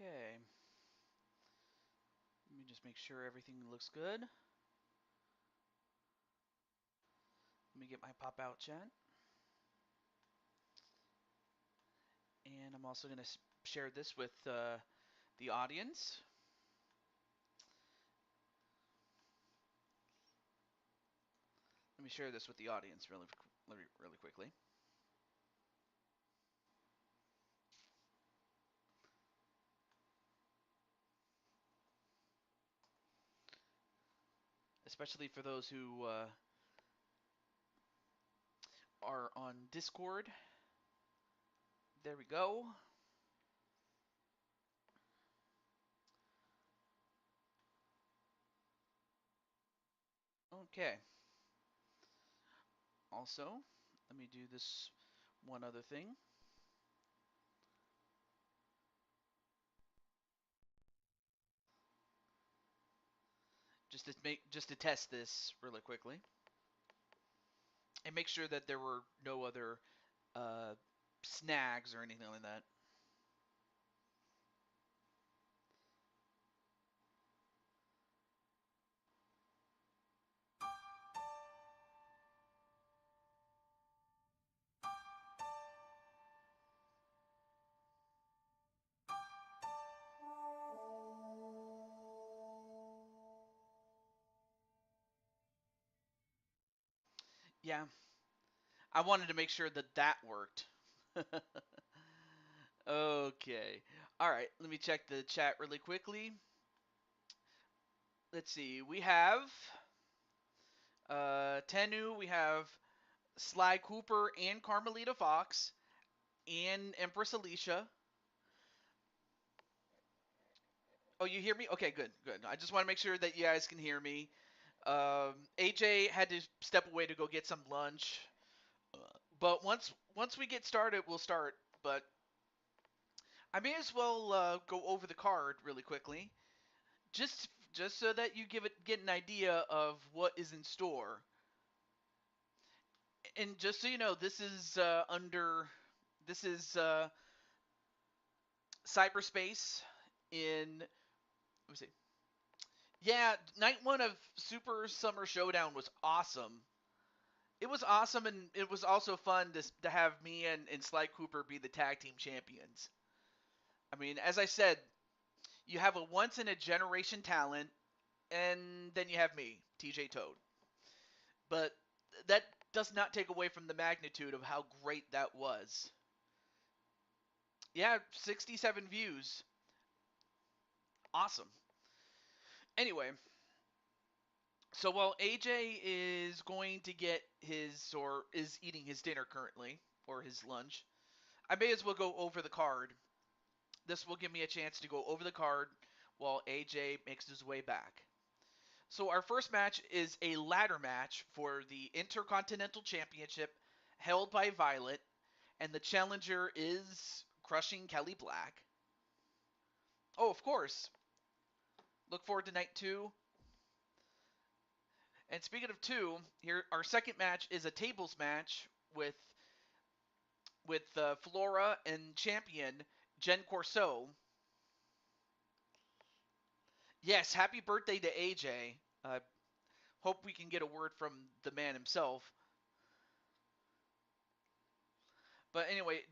Okay. Let me just make sure everything looks good. Let me get my pop-out chat. And I'm also going to share this with the audience. Let me share this with the audience really quickly. Especially for those who are on Discord. There we go. Okay. Also, let me do this one other thing. Just to test this really quickly. And make sure that there were no other snags or anything like that. Yeah, I wanted to make sure that that worked. Okay. All right, let me check the chat really quickly. Let's see. We have Tenu, we have Sly Cooper and Carmelita Fox and Empress Alicia. Oh, you hear me? Okay, good, good. I just want to make sure that you guys can hear me. AJ had to step away to go get some lunch. But once we get started, we'll start. But I may as well go over the card really quickly, just so that you get an idea of what is in store. And just so you know, this is cyberspace in. Let me see. Yeah, night one of Super Summer Showdown was awesome. It was awesome, and it was also fun to have me and Sly Cooper be the tag team champions. I mean, as I said, you have a once in a generation talent, and then you have me, TJ Toad. But that does not take away from the magnitude of how great that was. Yeah, 67 views. Awesome. Anyway, so while AJ is going to get his, or is eating his dinner currently, or his lunch, I may as well go over the card. This will give me a chance to go over the card while AJ makes his way back. So our first match is a ladder match for the Intercontinental Championship held by Violet, and the challenger is Crushing Kelly Black. Oh, of course. Look forward to night 2. And speaking of 2, here our second match is a tables match with Flora and champion Jen Corso. Yes, happy birthday to AJ. Hope we can get a word from the man himself. But anyway,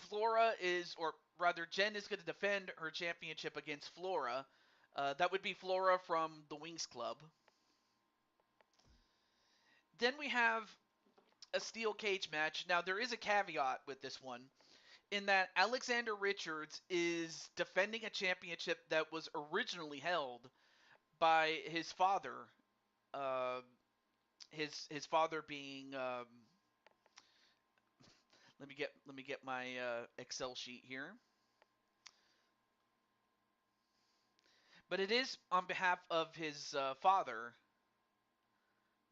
Flora is, or rather, Jen is going to defend her championship against Flora. That would be Flora from the Wings Club. Then we have a steel cage match. Now, there is a caveat with this one, in that Alexander Richards is defending a championship that was originally held by his father. Uh, his father being let me get my Excel sheet here. But it is on behalf of his father.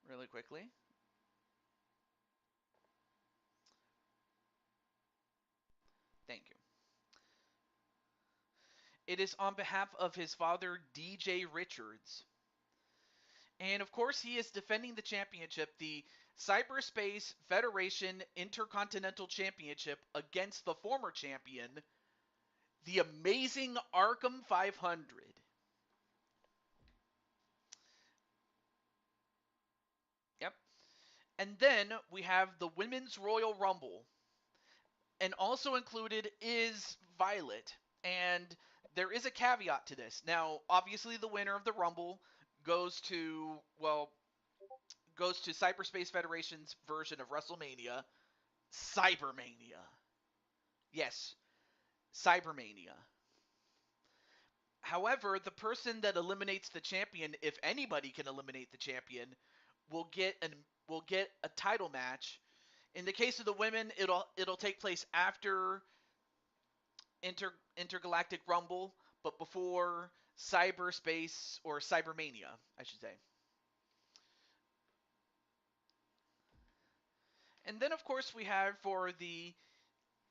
Really quickly. Thank you. It is on behalf of his father, DJ Richards. And of course, he is defending the championship, the CyberSpace Federation Intercontinental Championship, against the former champion, the amazing Arkham 500. Yep. And then we have the Women's Royal Rumble. And also included is Violet. And there is a caveat to this. Now, obviously, the winner of the Rumble goes to, well, goes to Cyberspace Federation's version of WrestleMania, Cybermania. Yes, Cybermania. However, the person that eliminates the champion, if anybody can eliminate the champion, will get a title match. In the case of the women, it'll take place after Intergalactic Rumble, but before Cyberspace or Cybermania, I should say. And then, of course, we have for the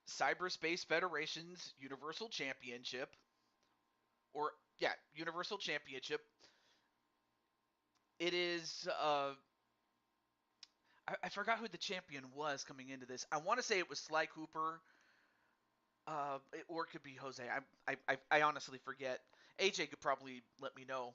Cyberspace Federation's Universal Championship, or yeah, Universal Championship. It is I forgot who the champion was coming into this. I want to say it was Sly Cooper, or it could be Jose. I honestly forget. AJ could probably let me know.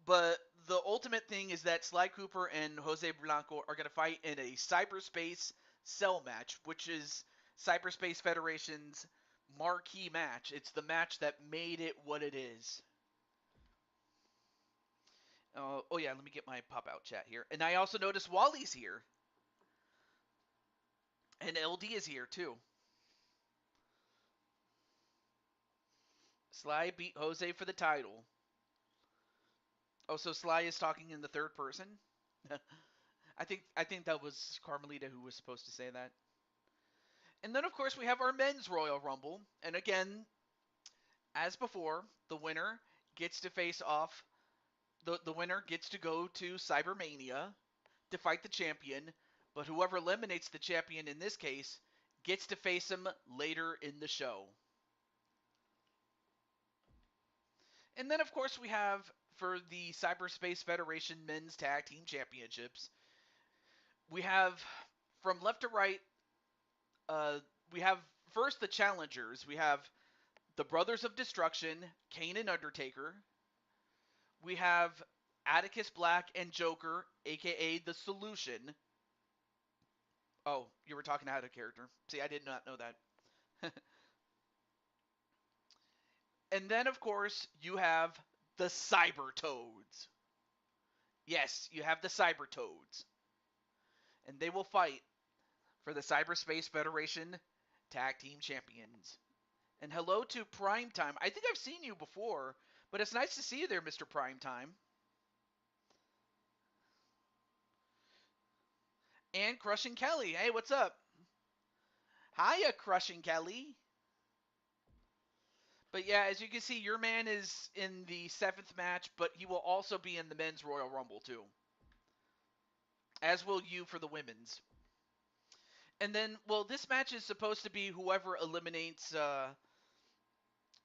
But the ultimate thing is that Sly Cooper and Jose Blanco are going to fight in a Cyberspace Cell match, which is Cyberspace Federation's marquee match. It's the match that made it what it is. Oh yeah, let me get my pop-out chat here. And I also noticed Wally's here. And LD is here too. Sly beat Jose for the title. Oh, so Sly is talking in the third person? I think that was Carmelita who was supposed to say that. And then of course we have our men's Royal Rumble. And again, as before, the winner gets to face off the winner gets to go to Cybermania to fight the champion, but whoever eliminates the champion in this case gets to face him later in the show. And then, of course, we have for the Cyberspace Federation Men's Tag Team Championships, we have from left to right, we have first the challengers. We have the Brothers of Destruction, Kane and Undertaker. We have Atticus Black and Joker, aka The Solution. Oh, you were talking out of character. See, I did not know that. And then, of course, you have the Cyber Toads. Yes, you have the Cyber Toads. And they will fight for the Cyberspace Federation Tag Team Champions. And hello to Primetime. I think I've seen you before, but it's nice to see you there, Mr. Primetime. And Crushing Kelly. Hey, what's up? Hiya, Crushing Kelly. But yeah, as you can see, your man is in the 7th match, but he will also be in the men's Royal Rumble too. As will you for the women's. And then, well, this match is supposed to be whoever eliminates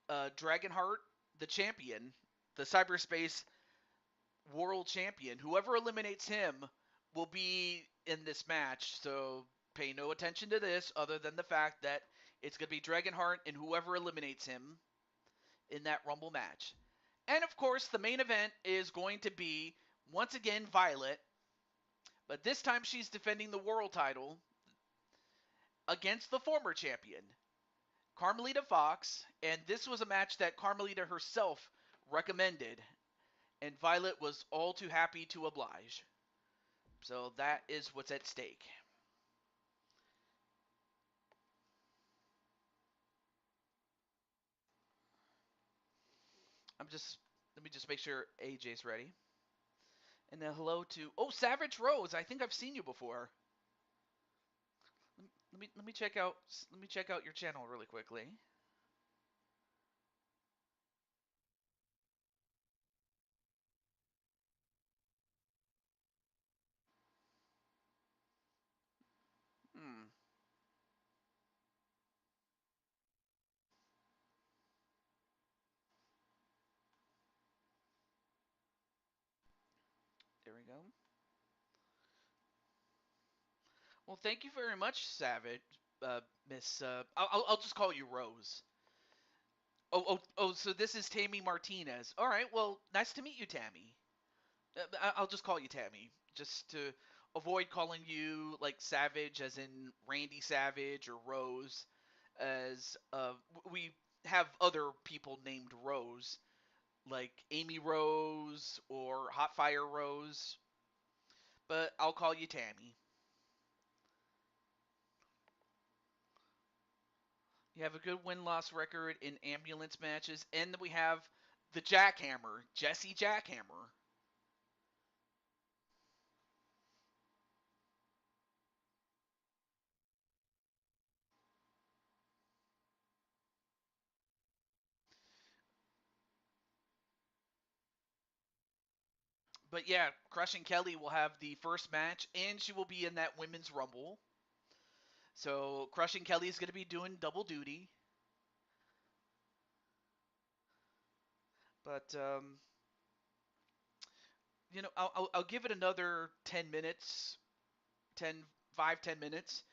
Dragonheart, the champion, the Cyberspace World Champion. Whoever eliminates him will be in this match. So pay no attention to this other than the fact that it's going to be Dragonheart and whoever eliminates him in that Rumble match. And of course, the main event is going to be, once again, Violet. But this time she's defending the world title against the former champion, Carmelita Fox. And this was a match that Carmelita herself recommended. And Violet was all too happy to oblige. So that is what's at stake. Let me just make sure AJ's ready. And then hello to, Savage Rose. I think I've seen you before. Let me check out your channel really quickly. Hmm. There we go. Well, thank you very much, Savage, Miss. I'll just call you Rose. Oh. So this is Tammy Martinez. All right. Well, nice to meet you, Tammy. I'll just call you Tammy, just to avoid calling you like Savage, as in Randy Savage or Rose, as we have other people named Rose, like Amy Rose or Hotfire Rose, but I'll call you Tammy. You have a good win-loss record in ambulance matches, and then we have the Jackhammer, Jesse Jackhammer. But yeah, Crushing Kelly will have the first match, and she will be in that Women's Rumble. So Crushing Kelly is going to be doing double duty. But I'll give it another 10 minutes, 10 minutes.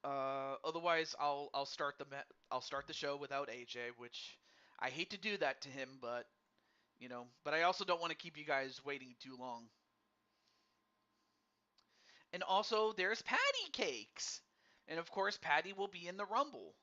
Otherwise, I'll start the show without AJ, which I hate to do that to him, but but I also don't want to keep you guys waiting too long. And also, there's Patty Cakes, and of course, Patty will be in the Rumble.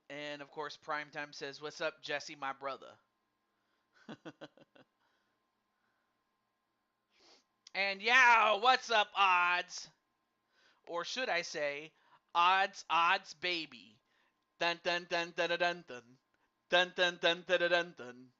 And of course, Primetime says, "What's up, Jesse, my brother?" And yeah, what's up, odds? Or should I say, odds, baby. Dun dun dun dun dun dun dun dun dun dun dun dun dun.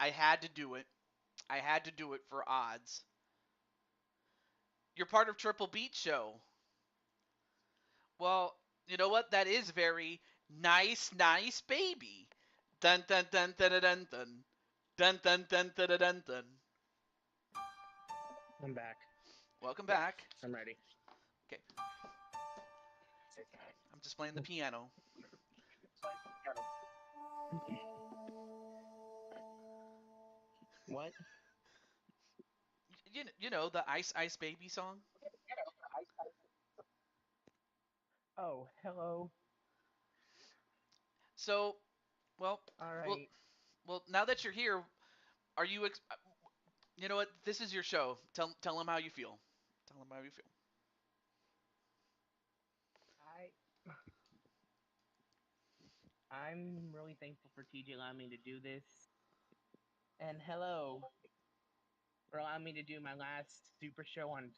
I had to do it. I had to do it for odds. You're part of Triple Beat Show. Well, you know what? That is very nice, baby. Dun dun dun dun dun dun dun dun dun dun dun dun dun. I'm back. Welcome Yeah, back. I'm ready. Okay, I'm just playing the piano. What? You know the Ice Baby song. Oh, hello. So, well, All well, right. well. Now that you're here, are you? You know what? This is your show. Tell them how you feel. Tell them how you feel. I I'm really thankful for TJ allowing me to do this. And hello for allowing me to do my last super show on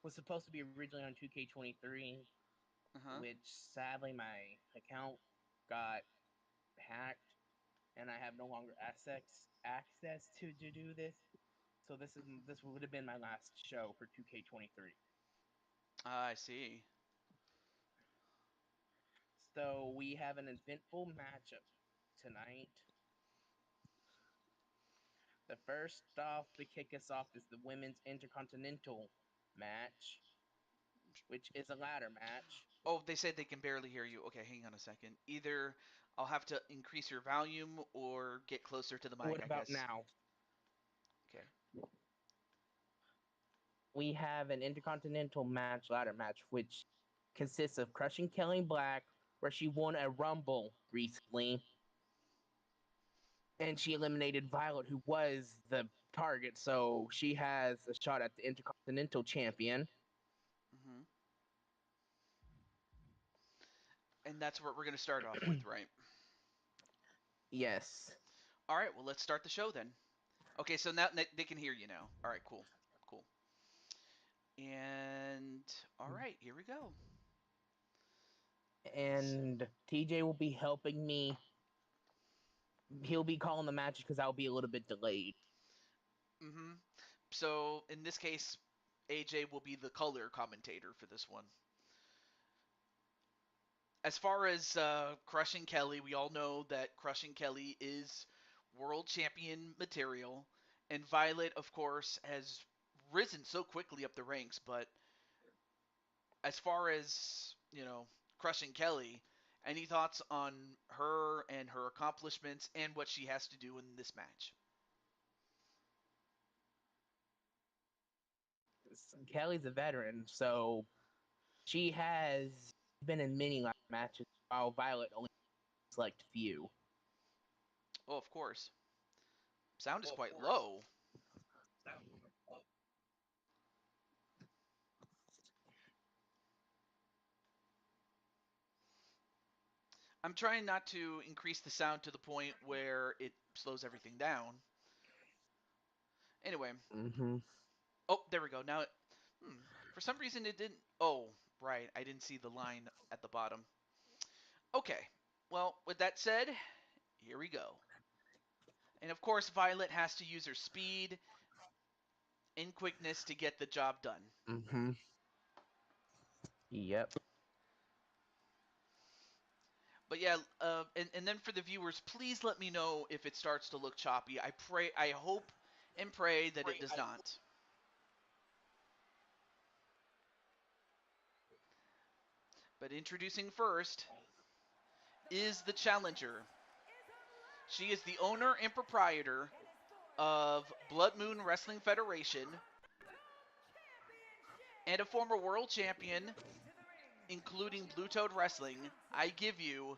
was supposed to be originally on 2K23, Uh-huh. which sadly my account got hacked and I have no longer access to do this. So this would have been my last show for 2K23. I see. So we have an eventful matchup tonight. The first off to kick us off is the women's intercontinental match, which is a ladder match. Oh, they said they can barely hear you. Okay, hang on a second. Either I'll have to increase your volume or get closer to the mic, What I about guess. now? Okay. We have an intercontinental match, ladder match, which consists of crushing Kelly Black, where she won a Rumble recently, and she eliminated Violet, who was the target, so she has a shot at the intercontinental champion. Mm-hmm. And that's what we're going to start off with, right? Yes. All right, well, let's start the show then. Okay, so now they can hear you now. All right, cool. Cool. And all right, here we go. And TJ will be helping me. He'll be calling the matches because I'll be a little bit delayed. Mm-hmm. So in this case, AJ will be the color commentator for this one. As far as Crushing Kelly, we all know that Crushing Kelly is world champion material, and Violet, of course, has risen so quickly up the ranks. But as far as Crushing Kelly, any thoughts on her and her accomplishments and what she has to do in this match? Kelly's a veteran, so she has been in many matches, while Violet only select few. Oh, of course. Sound is quite low. I'm trying not to increase the sound to the point where it slows everything down. Anyway. Mm-hmm. Oh, there we go. Now, for some reason it didn't. Oh, right. I didn't see the line at the bottom. Okay. Well, with that said, here we go. And of course, Violet has to use her speed and quickness to get the job done. Mm-hmm. Yep. But yeah, and then for the viewers, please let me know if it starts to look choppy. I hope and pray that it does not. But introducing first is the challenger. She is the owner and proprietor of Blood Moon Wrestling Federation and a former world champion, including Blue Toad Wrestling. I give you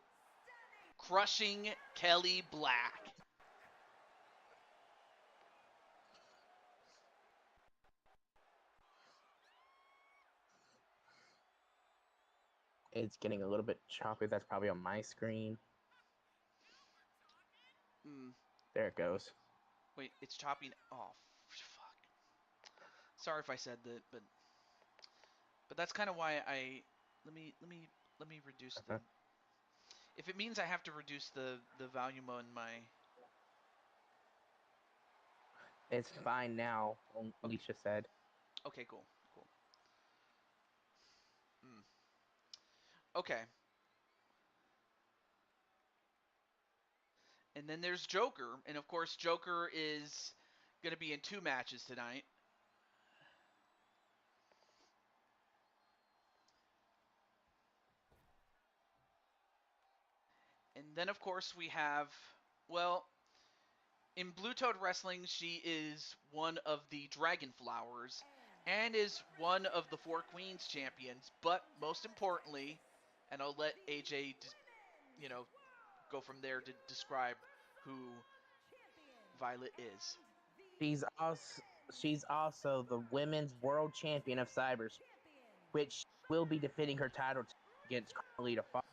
Crushing Kelly Black. It's getting a little bit choppy. That's probably on my screen. There it goes. Wait, it's chopping. Oh, fuck. Sorry if I said that, but that's kind of why I let me reduce the. If it means I have to reduce the volume on my. It's fine now, Alicia said. Okay, cool. Okay. And then there's Joker, and of course Joker is going to be in 2 matches tonight. And then of course we have, well, in Blue Toad Wrestling, she is one of the Dragon Flowers and is one of the 4 Queens champions, but most importantly, and I'll let AJ go from there to describe who Violet is. She's also the women's world champion of CyberSpace, which will be defending her title against Carmelita Fox.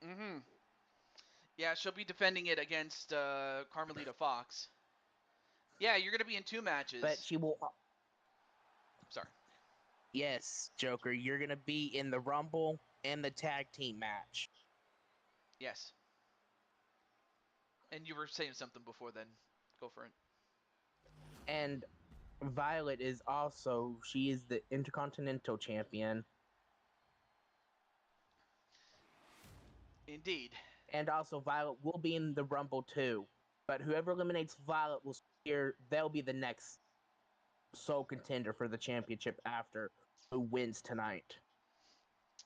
Mm-hmm. Yeah, she'll be defending it against Carmelita Fox. Yeah, you're going to be in 2 matches. But she will. Sorry. Yes, Joker, you're going to be in the Rumble and the tag team match. Yes. And you were saying something before then. Go for it. And Violet is also, she is the Intercontinental Champion. Indeed. And also Violet will be in the Rumble too. But whoever eliminates Violet will they'll be the next sole contender for the championship after who wins tonight.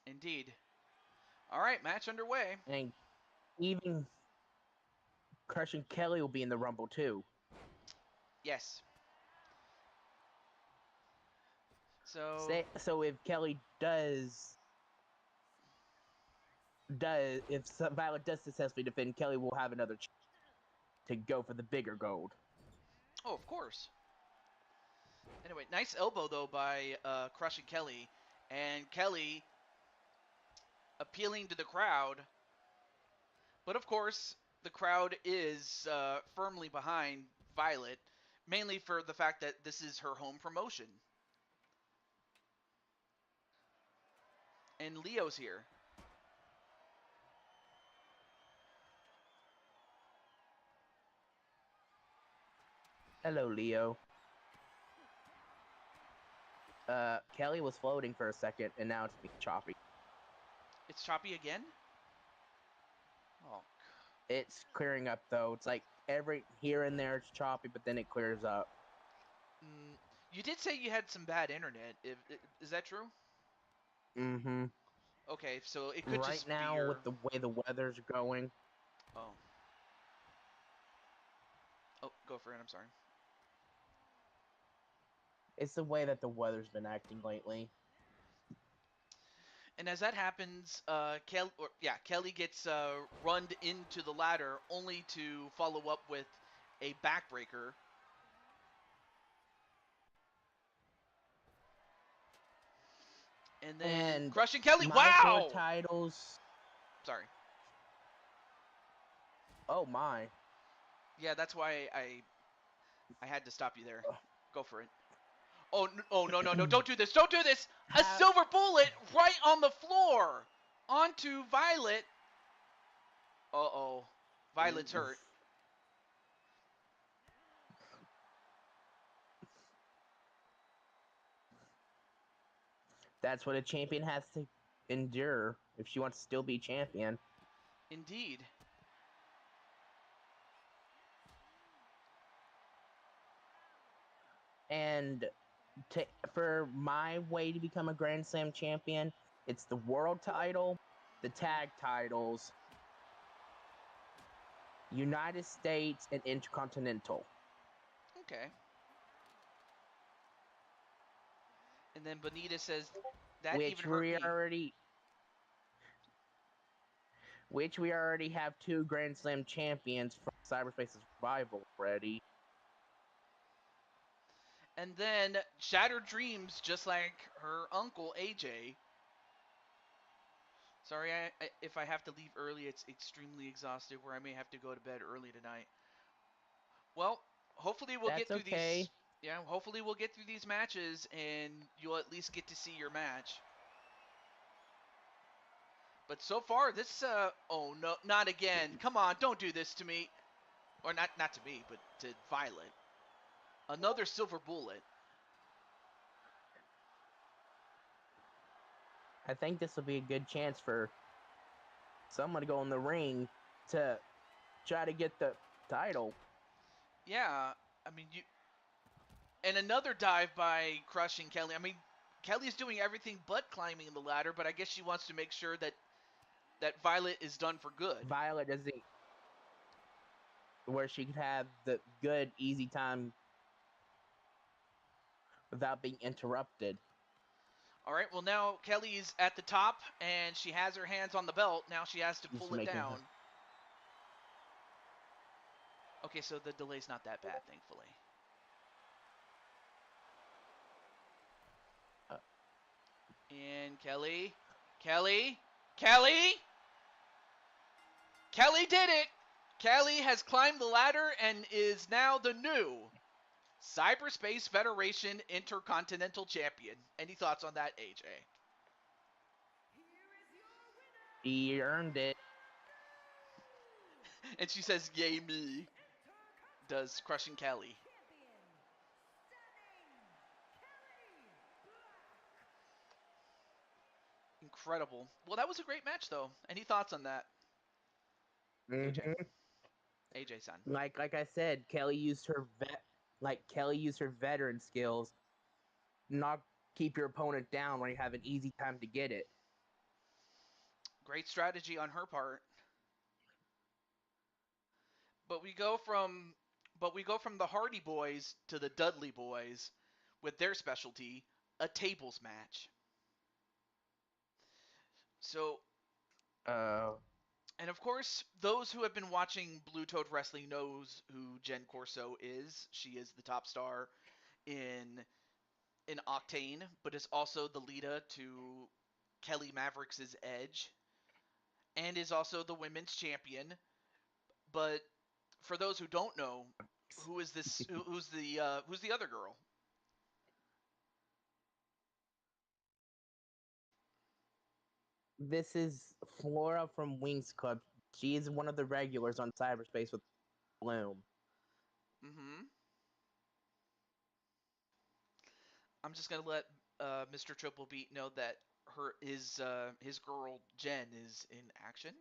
Indeed. All right, match underway. And even Crushing Kelly will be in the Rumble too. Yes. So if Kelly if Violet does successfully defend, Kelly will have another chance to go for the bigger gold. Oh, of course. Anyway, nice elbow though by Crushing Kelly, and Kelly appealing to the crowd. But of course, the crowd is firmly behind Violet, mainly for the fact that this is her home promotion. And Leo's here. Hello, Leo. Kelly was floating for a second, and now it's being choppy. It's choppy again? Oh. It's clearing up, though. It's like every here and there it's choppy, but then it clears up. You did say you had some bad internet. Is that true? Mm-hmm. Okay, so it could Right just now, be your... with the way the weather's going, Oh. Oh, go for it. I'm sorry. it's the way that the weather's been acting lately. And as that happens, Kelly gets runned into the ladder, only to follow up with a backbreaker. And then And crushing Kelly. my 4 Wow! titles. Sorry. Oh my. Yeah, that's why I had to stop you there. Go for it. Oh, no. Don't do this. Don't do this. A silver bullet right on the floor. Onto Violet. Uh-oh. Violet's hurt. That's what a champion has to endure if she wants to still be champion. Indeed. And for my way to become a Grand Slam champion, it's the world title, the tag titles, United States, and Intercontinental. Okay. And then Bonita says that even hurt me. Which we already have 2 Grand Slam champions from CyberSpace Survival already. And then Shattered Dreams, just like her uncle AJ. Sorry, if I have to leave early, it's extremely exhausted, where I may have to go to bed early tonight. Well, hopefully we'll get through these. Yeah, hopefully we'll get through these matches, and you'll at least get to see your match. But so far, this oh no, not again! Come on, don't do this to me, or not to me, but to Violet. Another silver bullet. I think this will be a good chance for someone to go in the ring to try to get the title. Yeah, I mean you. And another dive by crushing Kelly. I mean, Kelly's doing everything but climbing the ladder, but I guess she wants to make sure that Violet is done for good. Violet doesn't, where she could have the good, easy time without being interrupted. All right, well, now Kelly's at the top, and she has her hands on the belt. Now she has to pull it down. Okay, so the delay's not that bad, thankfully. And Kelly did it! Kelly has climbed the ladder and is now the new CyberSpace Federation Intercontinental Champion. Any thoughts on that, AJ? He earned it. And she says, yay me, does crushing Kelly. Incredible. Well, that was a great match, though. Any thoughts on that, AJ? AJ-san. Like I said, Kelly used her veteran skills. Not keep your opponent down when you have an easy time to get it. Great strategy on her part. But we go from the Hardy Boys to the Dudley Boys with their specialty, a tables match. So, and of course, those who have been watching Blue Toad Wrestling knows who Jen Corso is. She is the top star in Octane, but is also the leader to Kelly Mavericks' Edge, and is also the women's champion. But for those who don't know, who is this? Who's the other girl? This is Flora from Wings Club. She is one of the regulars on Cyberspace with Bloom. Mm-hmm. I'm just gonna let Mr. Triple Beat know that his girl Jen is in action.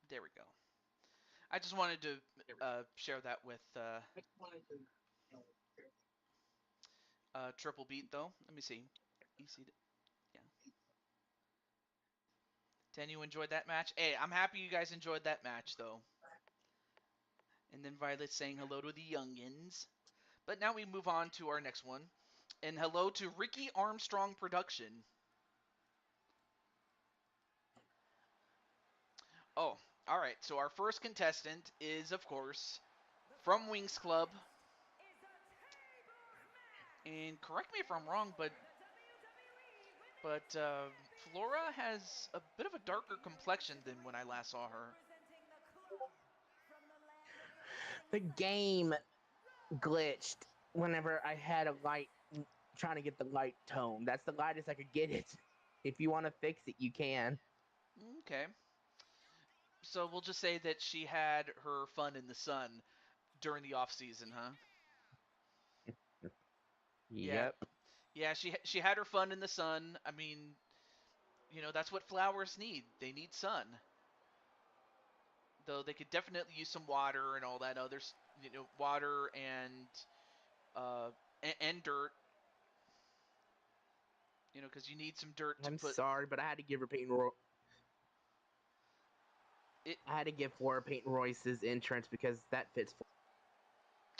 There we go. I just wanted to share that with Triple Beat though. Let me see. EC. Yeah. Ten, you enjoyed that match? Hey, I'm happy you guys enjoyed that match though. And then Violet saying hello to the youngins. But now we move on to our next one. And hello to Ricky Armstrong Production. Oh, all right. So our first contestant is, of course, from Wings Club. And correct me if I'm wrong, but Flora has a bit of a darker complexion than when I last saw her. The game glitched whenever I had a light, trying to get the light tone. That's the lightest I could get it. If you want to fix it, you can. Okay. So we'll just say that she had her fun in the sun during the off season, huh? Yeah. Yep. Yeah, she had her fun in the sun. I mean, that's what flowers need. They need sun. Though they could definitely use some water and all that other, water uh and dirt, because you need some dirt to I'm put sorry, but I had to give her it. I had to give Flora Peyton Royce's entrance because that fits.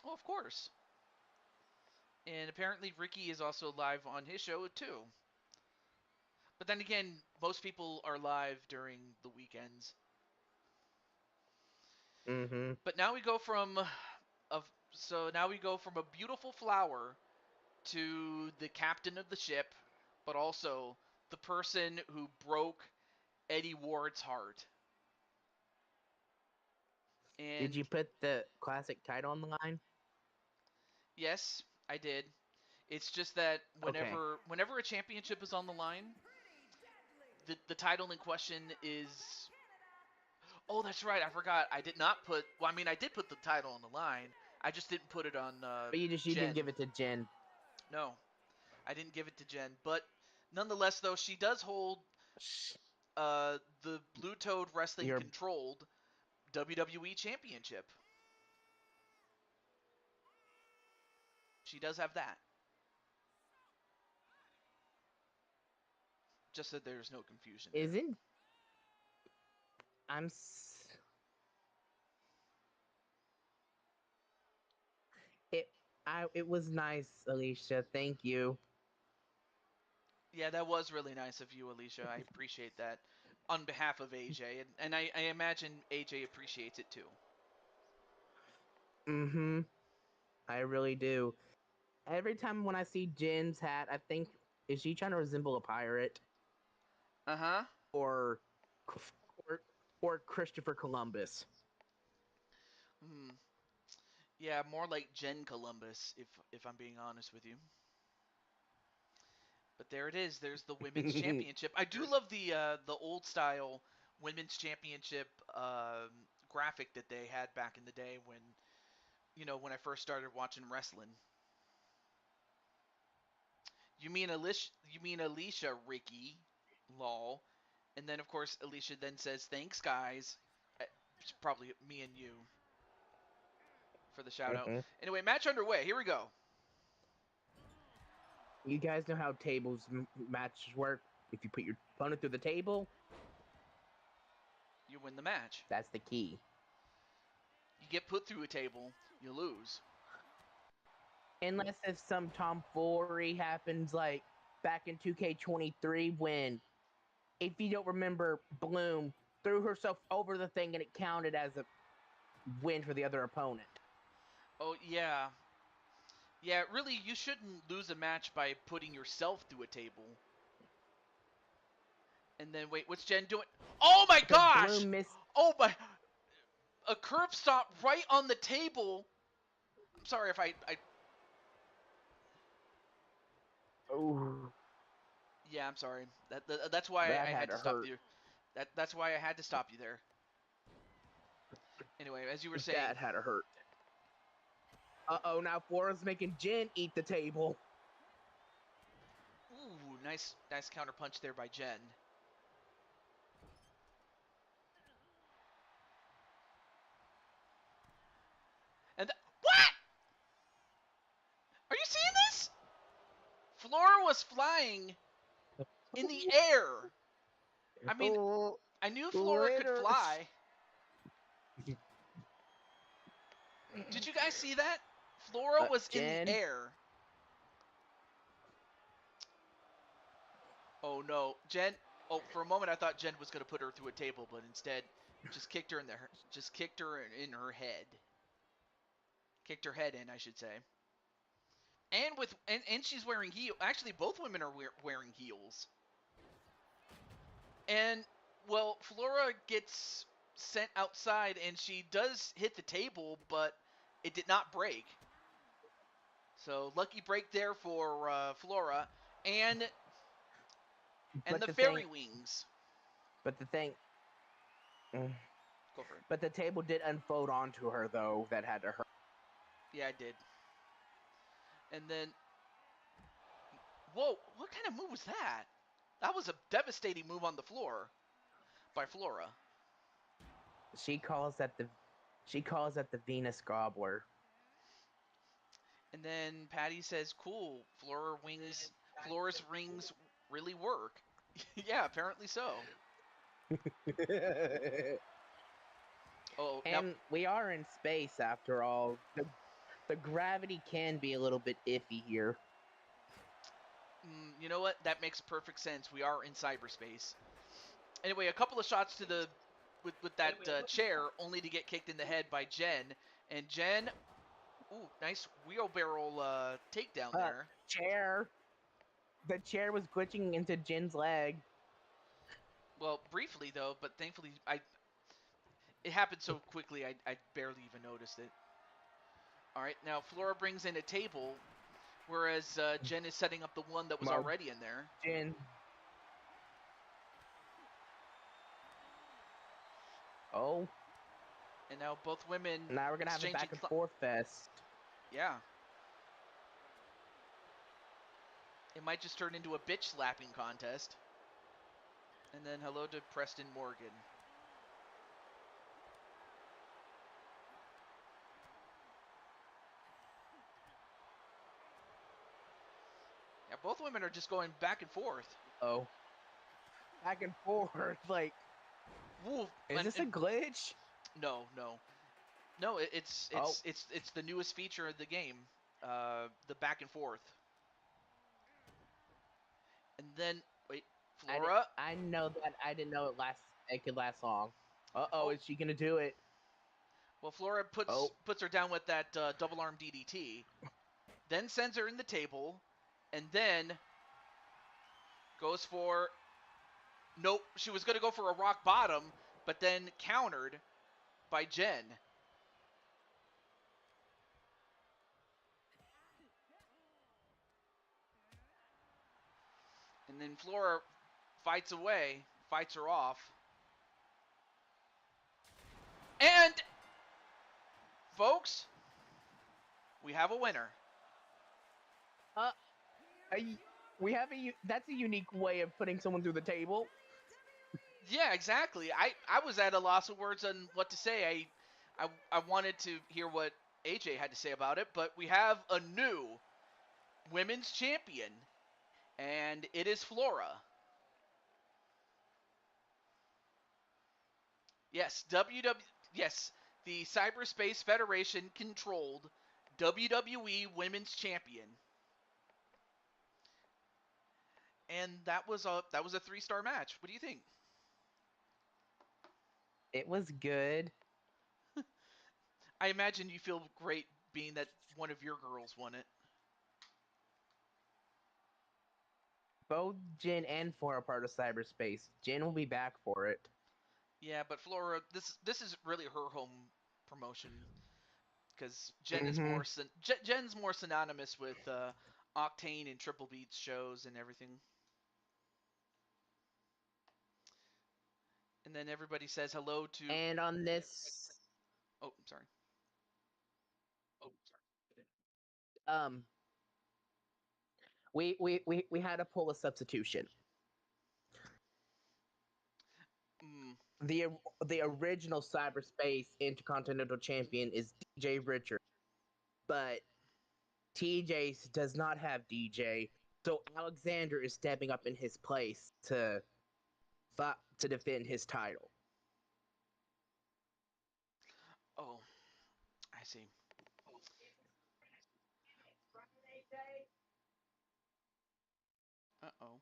Oh, of course. And apparently Ricky is also live on his show too. But then again, most people are live during the weekends. Mm-hmm. But now we go from a beautiful flower to the captain of the ship, but also the person who broke Eddie Ward's heart. Did And you put the classic title on the line? yes, I did. It's just that Okay. whenever a championship is on the line, the title in question is. Oh, that's right. I forgot. I did not put. Well, I mean, I did put the title on the line. I just didn't put it on But you Jen. didn't give it to Jen. No, I didn't give it to Jen. But nonetheless, though, she does hold the Blue Toad Wrestling You're controlled WWE Championship. She does have that. Just so there's no confusion there. isn't I'm it it was nice, Alicia. Thank you. Yeah, that was really nice of you, Alicia. I appreciate that on behalf of AJ, and I imagine AJ appreciates it too. Mm-hmm. I really do. Every time when I see Jen's hat, I think, is she trying to resemble a pirate Uh huh. or or or Christopher Columbus? Hmm. Yeah, more like Jen Columbus, if I'm being honest with you. But there it is. There's the women's championship. I do love the old style women's championship graphic that they had back in the day when I first started watching wrestling. You mean Alicia, Ricky, lol, and then of course Alicia then says thanks guys. It's probably me and you for the shout out. Mm-hmm. Anyway, match underway. Here we go. You guys know how tables matches work. If you put your opponent through the table, You win the match. that's the key. You get put through a table, you lose. Unless if some tomfoolery happens like back in 2K23 when, if you don't remember, Bloom threw herself over the thing and it counted as a win for the other opponent. Oh, yeah. Yeah, really, you shouldn't lose a match by putting yourself through a table. And then, wait, what's Jen doing? Oh my Because gosh! Bloom missed. Oh my... A curb stop right on the table. I'm sorry if I Oh, yeah, I'm sorry. That's why that I had had to to stop hurt. you. That's why I had to stop you there. Anyway, as you were saying, That had to hurt. Uh-oh, now Flora's making Jen eat the table. ooh, nice counter punch there by Jen. And what? Are you seeing this? Flora was flying in the air. I mean, I knew Flora could Later. fly. Did you guys see that? Flora was in the Jen. air. Oh no, Jen. Oh, for a moment I thought Jen was gonna put her through a table, but instead, just kicked her in in her head. Kicked her head in, I should say. And she's wearing heel. Actually, both women are wearing heels. And well, Flora gets sent outside, and she does hit the table, but it did not break. So lucky break there for Flora, and But the the fairy thing, wings. but the thing, Go for it. but the table did unfold onto her though. That had to hurt. Yeah, I did. And then, whoa, what kind of move was that? That was a devastating move on the floor by Flora. She calls that the Venus Gobbler. And then Patty says, "Cool, Flora's rings really work." Yeah, apparently so. Oh, now And we are in space after all. The gravity can be a little bit iffy here. you know what? That makes perfect sense. We are in cyberspace. Anyway, a couple of shots to the with that chair, only to get kicked in the head by Jen. And Jen, ooh, nice wheelbarrow takedown there. Chair. The chair was glitching into Jin's leg. Well, briefly though, but thankfully it happened so quickly I barely even noticed it. All right, now Flora brings in a table, whereas Jen is setting up the one that was already in there. Jin. Oh. And now both women Now we're gonna have a back and forth fest. Yeah. It might just turn into a bitch slapping contest. And then hello to Preston Morgan. Yeah, both women are just going back and forth. Oh. Back and forth, like. Woo. Is this a glitch? No. No, it's the newest feature of the game. The back and forth. And then wait, Flora. I know that. I didn't know it could last long. Uh-oh, is she gonna do it? Well, Flora puts her down with that double arm DDT, then sends her in the table, and then goes for. Nope, she was gonna go for a rock bottom, but then countered by Jen. And then Flora fights away, fights her off. And, folks, we have a winner. That's a unique way of putting someone through the table. Yeah, exactly. I was at a loss of words on what to say. I wanted to hear what AJ had to say about it, but we have a new women's champion, and it is Flora. Yes, yes, the CyberSpace Federation controlled WWE Women's Champion. And that was a 3-star match. What do you think? It was good. I imagine you feel great being that one of your girls won it. Both Jin and Flora are part of cyberspace. Jin will be back for it. Yeah, but Flora, this is really her home promotion because Jen's more synonymous with Octane and Triple Beats shows and everything. And then everybody says hello to. And on this, Oh, sorry. um, we had to pull a substitution. Mm, The original cyberspace intercontinental champion is DJ Richard, but TJ does not have DJ, so Alexander is stepping up in his place to defend his title. oh, I see. Uh-oh.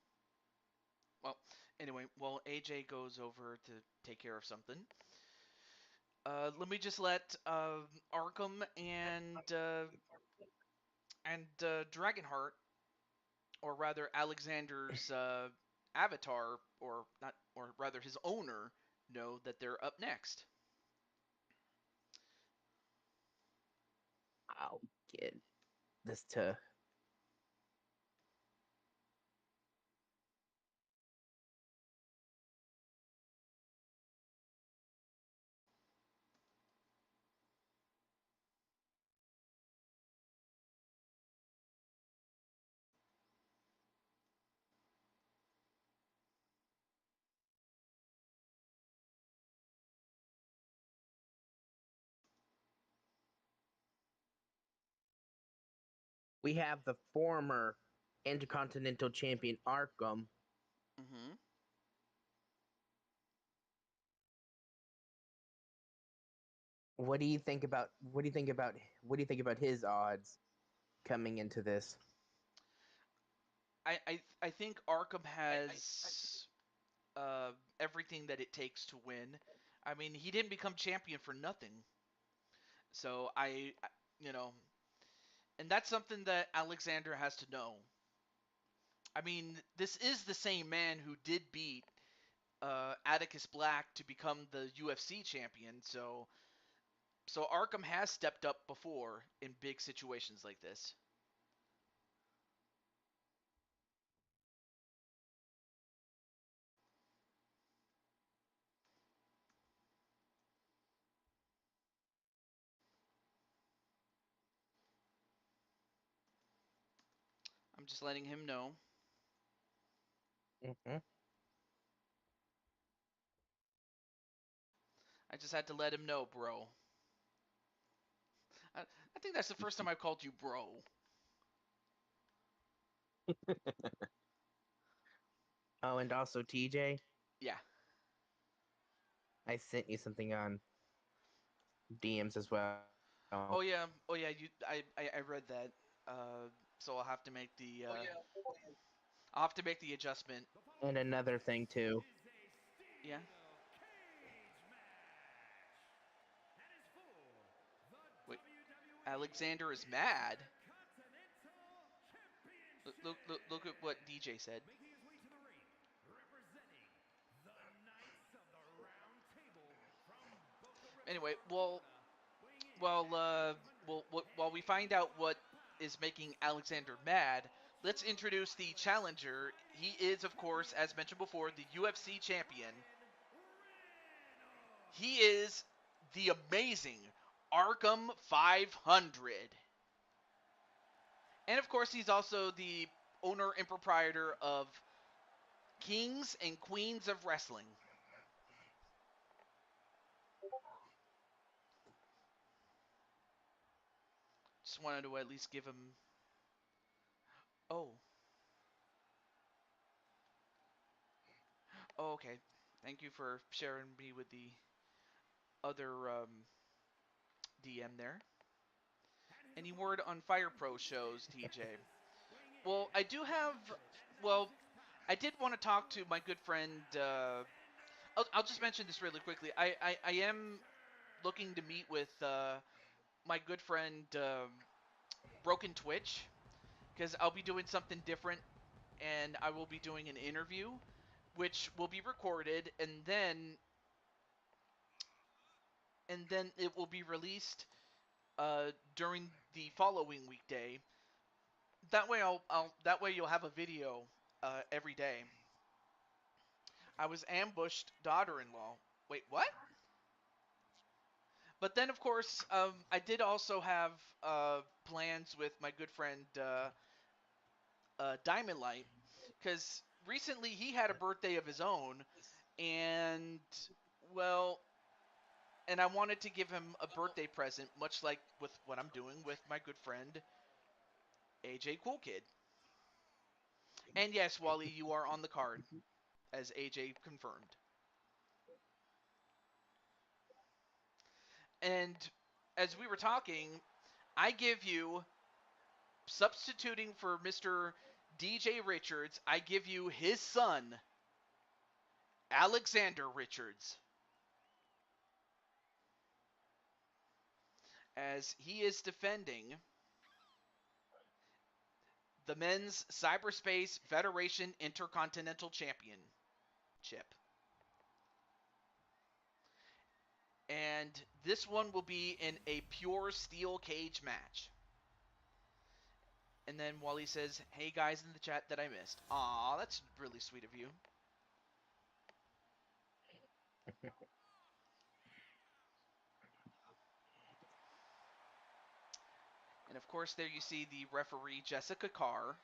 Well, anyway, while AJ goes over to take care of something, let me just let Arkham and Dragonheart, or rather Alexander's avatar, or not, or rather his owner, know that they're up next. I'll get this to. We have the former intercontinental champion Arkham. Mm-hmm. What do you think about his odds coming into this? I think Arkham has everything that it takes to win. I mean, he didn't become champion for nothing. So you know, and that's something that Alexander has to know. I mean, this is the same man who did beat Atticus Black to become the UFC champion. So Arkham has stepped up before in big situations like this. I'm just letting him know. Mm-hmm. I just had to let him know, bro. I think that's the first time I called you bro. Oh, and also TJ, Yeah. I sent you something on DMs as well. Oh yeah. Oh yeah. I read that. So I'll have to make the adjustment. And another thing too. Yeah. Wait. Alexander is mad. Look at what DJ said. Anyway, while we find out what is making Alexander mad, let's introduce the challenger. He is, of course, as mentioned before, the UFC champion. He is the amazing Arkham 500. And of course, he's also the owner and proprietor of Kings and Queens of Wrestling. Just wanted to at least give him. Oh. Oh, okay. Thank you for sharing me with the other DM there. Any word on Fire Pro shows, TJ? Well, I do have. Well, I did want to talk to my good friend. I'll just mention this really quickly. I am looking to meet with my good friend Broken Twitch, because I'll be doing something different, and I will be doing an interview, which will be recorded, and then it will be released during the following weekday. That way that way you'll have a video every day. I was ambushed, daughter-in-law. Wait, what? But then, of course, I did also have plans with my good friend Diamond Light, because recently he had a birthday of his own, and well, and I wanted to give him a birthday present, much like with what I'm doing with my good friend AJ Cool Kid. And yes, Wally, you are on the card, as AJ confirmed. And as we were talking, I give you, substituting for Mr. DJ Richards, I give you his son, Alexander Richards, as he is defending the men's Cyberspace Federation Intercontinental Championship. And this one will be in a pure steel cage match. And then Wally says, hey guys in the chat that I missed. Aw, that's really sweet of you. And of course, there you see the referee, Jessica Carr.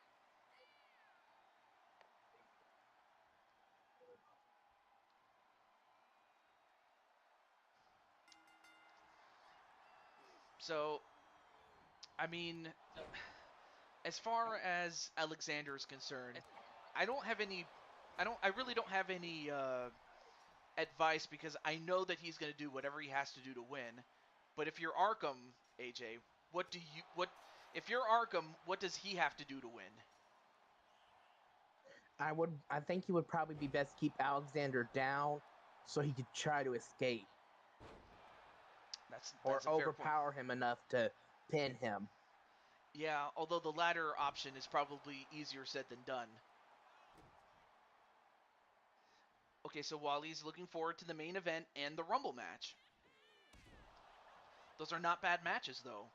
So, I mean, as far as Alexander is concerned, I don't have any. I really don't have any advice, because I know that he's going to do whatever he has to do to win. But if you're Arkham, AJ, if you're Arkham, what does he have to do to win? I think it would probably be best to keep Alexander down so he could try to escape. That's or a fair overpower point. him enough to pin him. Yeah, although the latter option is probably easier said than done. Okay, so Wally's looking forward to the main event and the Rumble match. Those are not bad matches, though.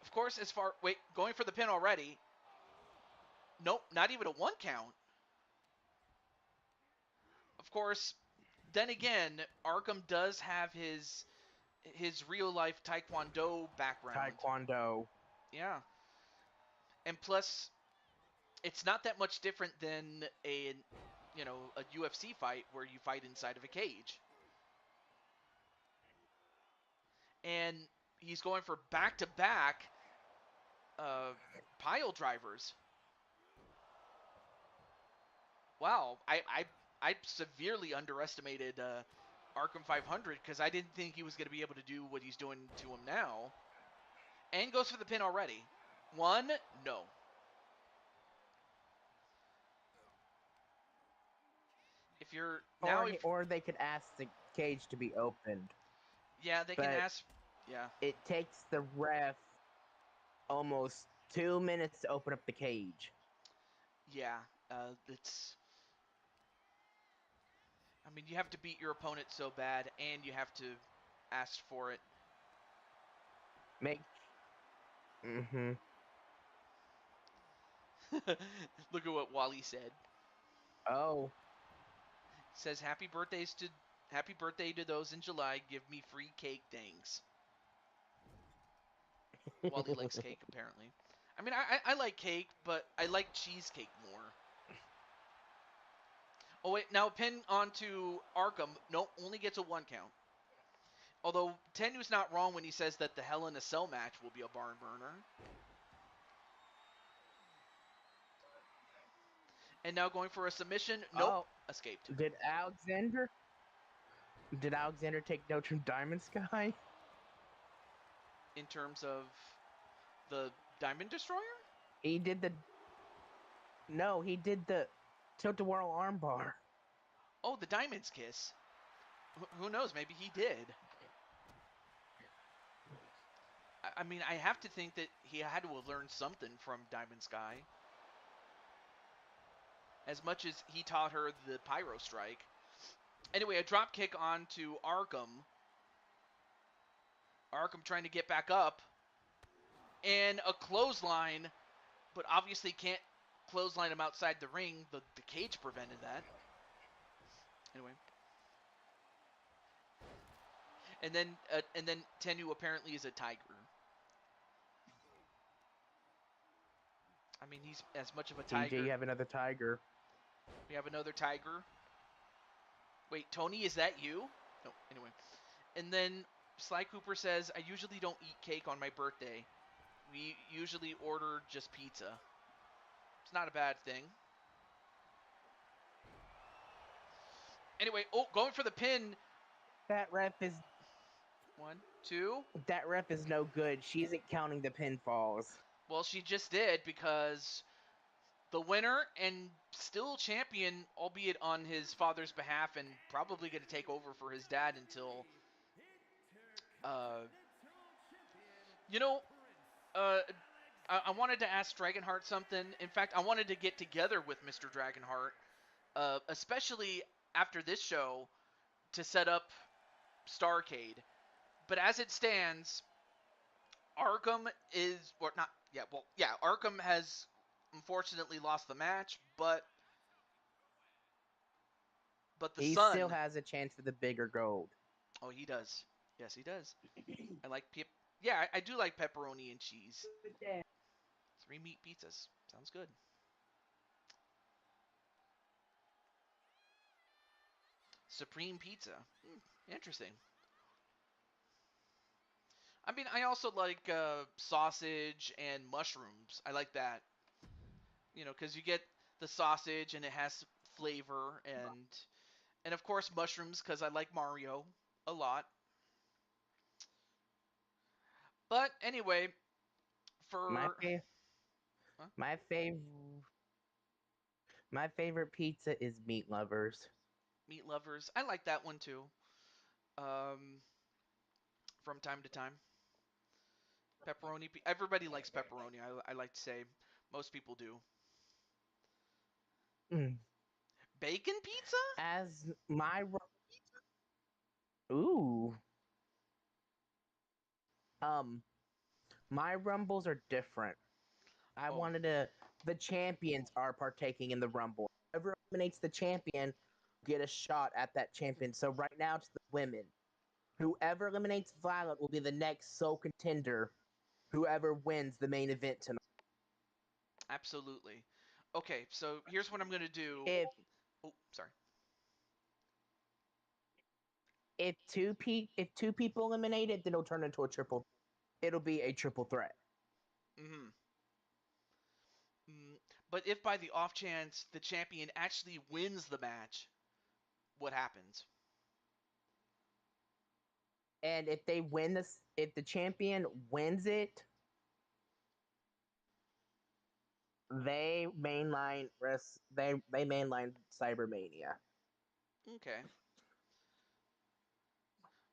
Of course, going for the pin already. Nope, not even a 1 count. Of course, then again, Arkham does have his real life Taekwondo background. Taekwondo. Yeah. And plus, it's not that much different than a UFC fight where you fight inside of a cage. And he's going for back-to-back pile drivers. Wow, I severely underestimated Arkham 500, because I didn't think he was going to be able to do what he's doing to him now. And goes for the pin already. 1, no. If you're now, or they could ask the cage to be opened. Yeah, they can ask. Yeah. It takes the ref almost 2 minutes to open up the cage. Yeah, it's. I mean, you have to beat your opponent so bad, and you have to ask for it. Mm-hmm. Look at what Wally said. Oh. Says happy birthday to those in July. Give me free cake, thanks. Wally likes cake, apparently. I mean, I like cake, but I like cheesecake more. Oh wait, now pin onto Arkham. Nope, only gets a 1 count. Although Tenu's not wrong when he says that the Hell in a Cell match will be a barn burner. And now going for a submission. Nope, escaped. Did Alexander? Did Alexander take notes from Diamond Sky? In terms of the Diamond Destroyer? He did the. No, he did the tilt-a-whirl armbar. Oh, the Diamond's Kiss. Who knows? Maybe he did. I mean, I have to think that he had to have learned something from Diamond Sky. As much as he taught her the Pyro Strike. Anyway, a drop kick onto Arkham. Arkham trying to get back up. And a clothesline, but obviously can't clothesline him outside the ring. The cage prevented that. Anyway. And then Tenyu apparently is a tiger. I mean, he's as much of a tiger. TJ, you have another tiger. We have another tiger. Wait, Tony, is that you? No, anyway. And then Sly Cooper says, I usually don't eat cake on my birthday. We usually order just pizza. It's not a bad thing. Anyway, going for the pin. That ref is 1, 2. That ref is no good. She isn't counting the pinfalls. Well, she just did because the winner and still champion, albeit on his father's behalf, and probably going to take over for his dad until, I wanted to ask Dragonheart something. In fact, I wanted to get together with Mr. Dragonheart, especially after this show, to set up Starcade. But as it stands, Arkham is, or not, Arkham has unfortunately lost the match, but the he Sun still has a chance for the bigger gold. Oh, he does. Yes, he does. I like I do like pepperoni and cheese. 3 meat pizzas. Sounds good. Supreme pizza. Interesting. I mean, I also like sausage and mushrooms. I like that. Because you get the sausage and it has flavor, and of course mushrooms because I like Mario a lot. But anyway, My for huh? my favorite pizza is Meat Lovers. Meat Lovers, I like that one too. From time to time. Pepperoni. Everybody likes pepperoni. I like to say most people do. Mm. Bacon pizza? As my ooh, my rumbles are different. I Oh, wanted to. The champions are partaking in the rumble. Whoever eliminates the champion get a shot at that champion. So right now it's the women. Whoever eliminates Violet will be the next sole contender. Whoever wins the main event tonight. absolutely. Okay, so here's what I'm gonna do. If Oh, sorry. if two people eliminate it, then it'll turn into a triple. It'll be a triple threat. Mm-hmm. But if by the off chance the champion actually wins the match, what happens? And if they win this, if the champion wins it, they mainline they mainline Cybermania. Okay.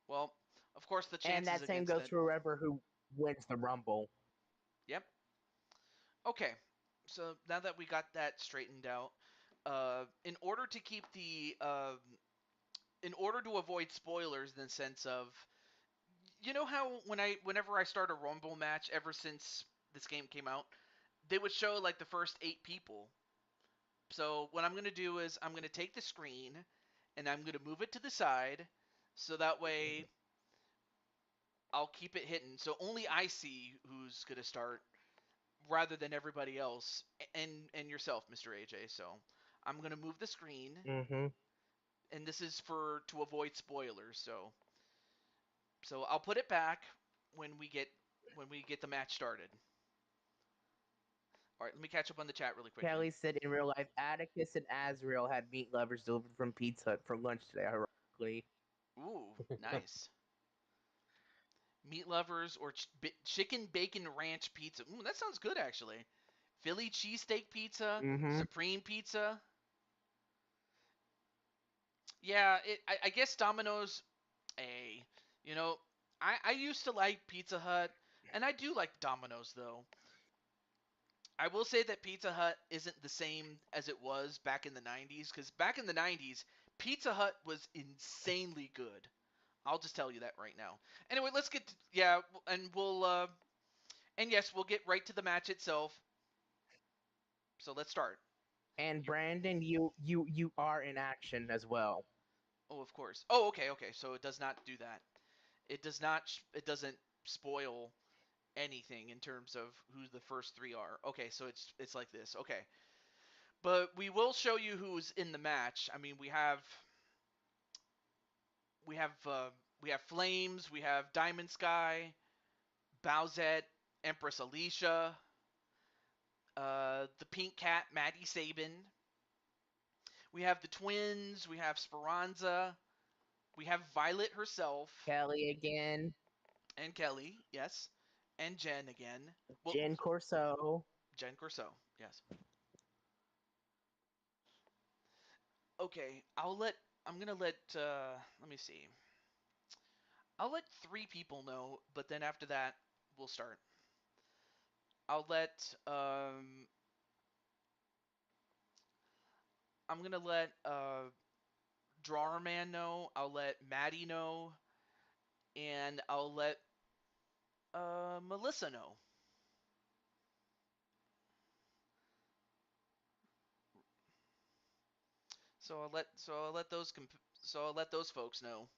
Well, of course the And chances that same against goes that. for whoever who wins the Rumble. Yep. Okay. So now that we got that straightened out, in order to keep the in order to avoid spoilers in the sense of, how whenever I start a Rumble match ever since this game came out, they would show like the first 8 people. So what I'm going to do is I'm going to take the screen and I'm going to move it to the side so that way I'll keep it hidden. So only I see who's going to start rather than everybody else and yourself, Mr. AJ. So I'm going to move the screen, Mm-hmm. and this is to avoid spoilers. So I'll put it back when we get the match started. All right, let me catch up on the chat really quickly. Kelly said in real life, Atticus and Azrael had meat lovers delivered from Pizza Hut for lunch today, ironically. Ooh, nice. Meat lovers or chicken bacon ranch pizza. Ooh, that sounds good actually. Philly cheesesteak pizza, Mm-hmm. supreme pizza. Yeah, I guess Domino's. A, you know, I used to like Pizza Hut, and I do like Domino's though. I will say that Pizza Hut isn't the same as it was back in the 90s, because back in the 90s, Pizza Hut was insanely good. I'll just tell you that right now. Anyway, let's get to, yeah, and and yes, we'll get right to the match itself. So let's start. And You Brandon, you are in action as well. Oh, of course. Oh, okay, okay. So it does not do that. It does not. It doesn't spoil anything in terms of who the first three are. Okay, so it's like this. Okay, but we will show you who's in the match. I mean, we have uh, we have Flames, we have Diamond Sky, Bowsette, Empress Alicia, the Pink Cat, Maddie Sabin. We have the twins. We have Speranza. We have Violet herself Kelly again, and Kelly, yes, and Jen again. Well, Jen Corso. Jen Corso, yes. Okay, I'm gonna let. Let me see. I'll let three people know, but then after that, we'll start. I'll let. I'm gonna let Drawer Man know. I'll let Maddie know, and I'll let Melissa know. So I'll let those folks know.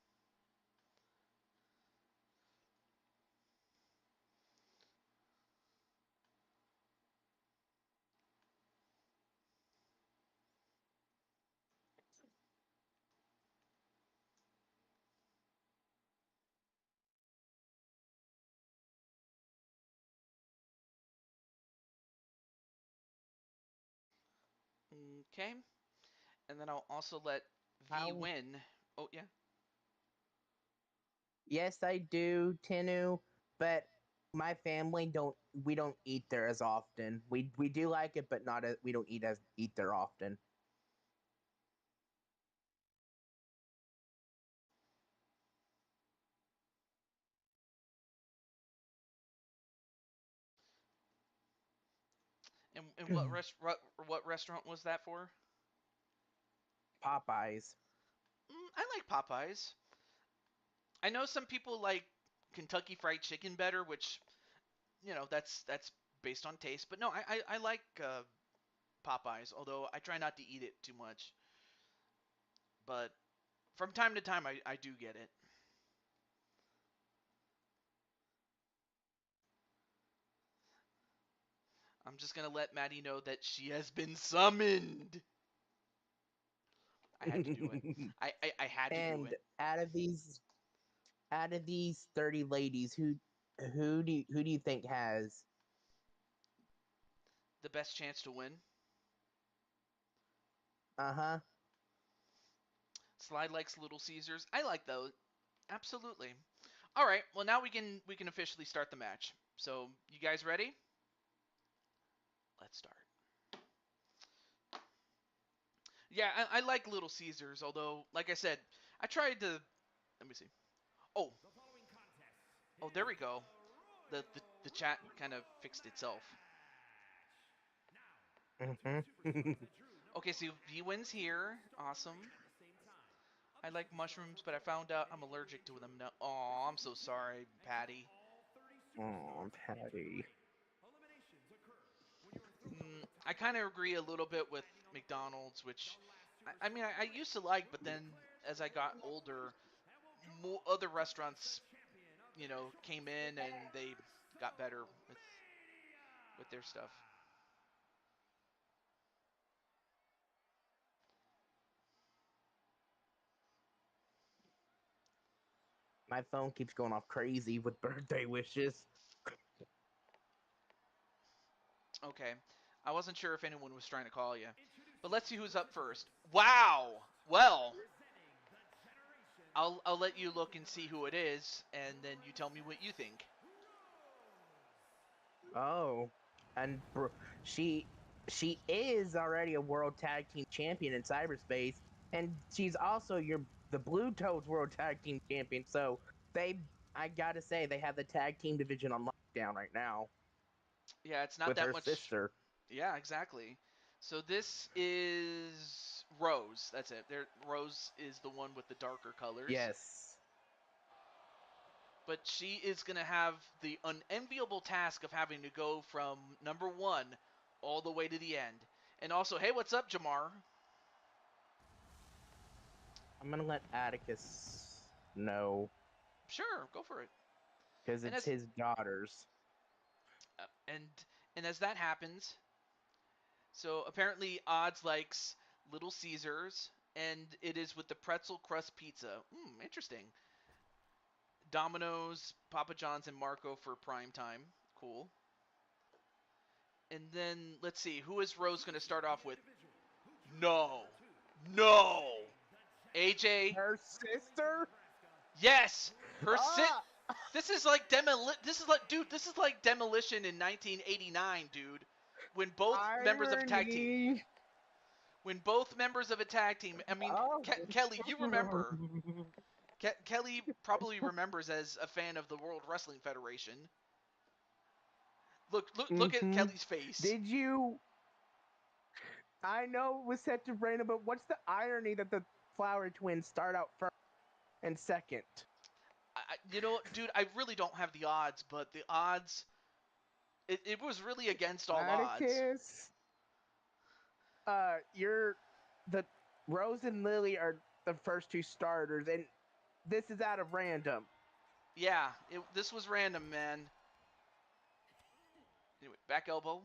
Okay, and then I'll also let V How? win. Oh yeah. Yes, I do, Tenu, but my family don't. We don't eat there as often. We do like it, but not as we don't eat there often. And what restaurant was that for? Popeyes. I like Popeyes. I know some people like Kentucky Fried Chicken better, which that's based on taste. But no, I like Popeyes, although I try not to eat it too much. But from time to time, I do get it. I'm just gonna let Maddie know that she has been summoned. I had to do it. I had to do And it. out of these 30 ladies, who do you think has? The best chance to win. Uh-huh. Slide likes Little Caesars. I like those. Absolutely. All right. Well, now we can officially start the match. So, you guys ready? Let's start. Yeah, I like Little Caesars, although, like I said, I tried to. Let me see. Oh, oh, there we go. The chat kind of fixed itself. Mhm. Okay, so he wins here. Awesome. I like mushrooms, but I found out I'm allergic to them now. Oh, I'm so sorry, Patty. Oh, Patty. I kind of agree a little bit with McDonald's, which I mean I used to like, but then as I got older, more other restaurants, came in and they got better with their stuff. My phone keeps going off crazy with birthday wishes. Okay, I wasn't sure if anyone was trying to call you, but let's see who's up first. Wow. Well, I'll let you look and see who it is, and then you tell me what you think. Oh, and she she is already a world tag team champion in cyberspace, and she's also the Blue Toads world tag team champion. So I gotta say, they have the tag team division on lockdown right now Yeah, it's not with that her much. sister. Yeah, exactly. So this is Rose. That's it. Rose is the one with the darker colors. Yes. But she is going to have the unenviable task of having to go from number 1 all the way to the end. And also, hey, what's up, Jamar? I'm gonna let Atticus know Sure, go for it. because And it's as his daughters. uh, and and as that happens, so apparently Odds likes Little Caesars, and it is with the pretzel crust pizza. Interesting. Domino's, Papa John's, and Marco for prime time. Cool. And then let's see, who is Rose going to start off with? No, no. AJ. Her sister? Yes, her sit. Ah! This is like This is like, dude. This is like Demolition in 1989, dude. When both members of a tag team. Irony. When both members of a tag team. I mean, Oh. Kelly, you remember? Kelly probably remembers as a fan of the World Wrestling Federation. Look at Mm-hmm. Kelly's face. Did you? I know it was set to rain, but what's the irony that the Flower Twins start out first and second? Dude, I really don't have the odds, but the odds, it was really against all odds. Atticus, you're the Rose and Lily are the first two starters, and this is out of random. Yeah, this was random, man. Anyway, back elbow.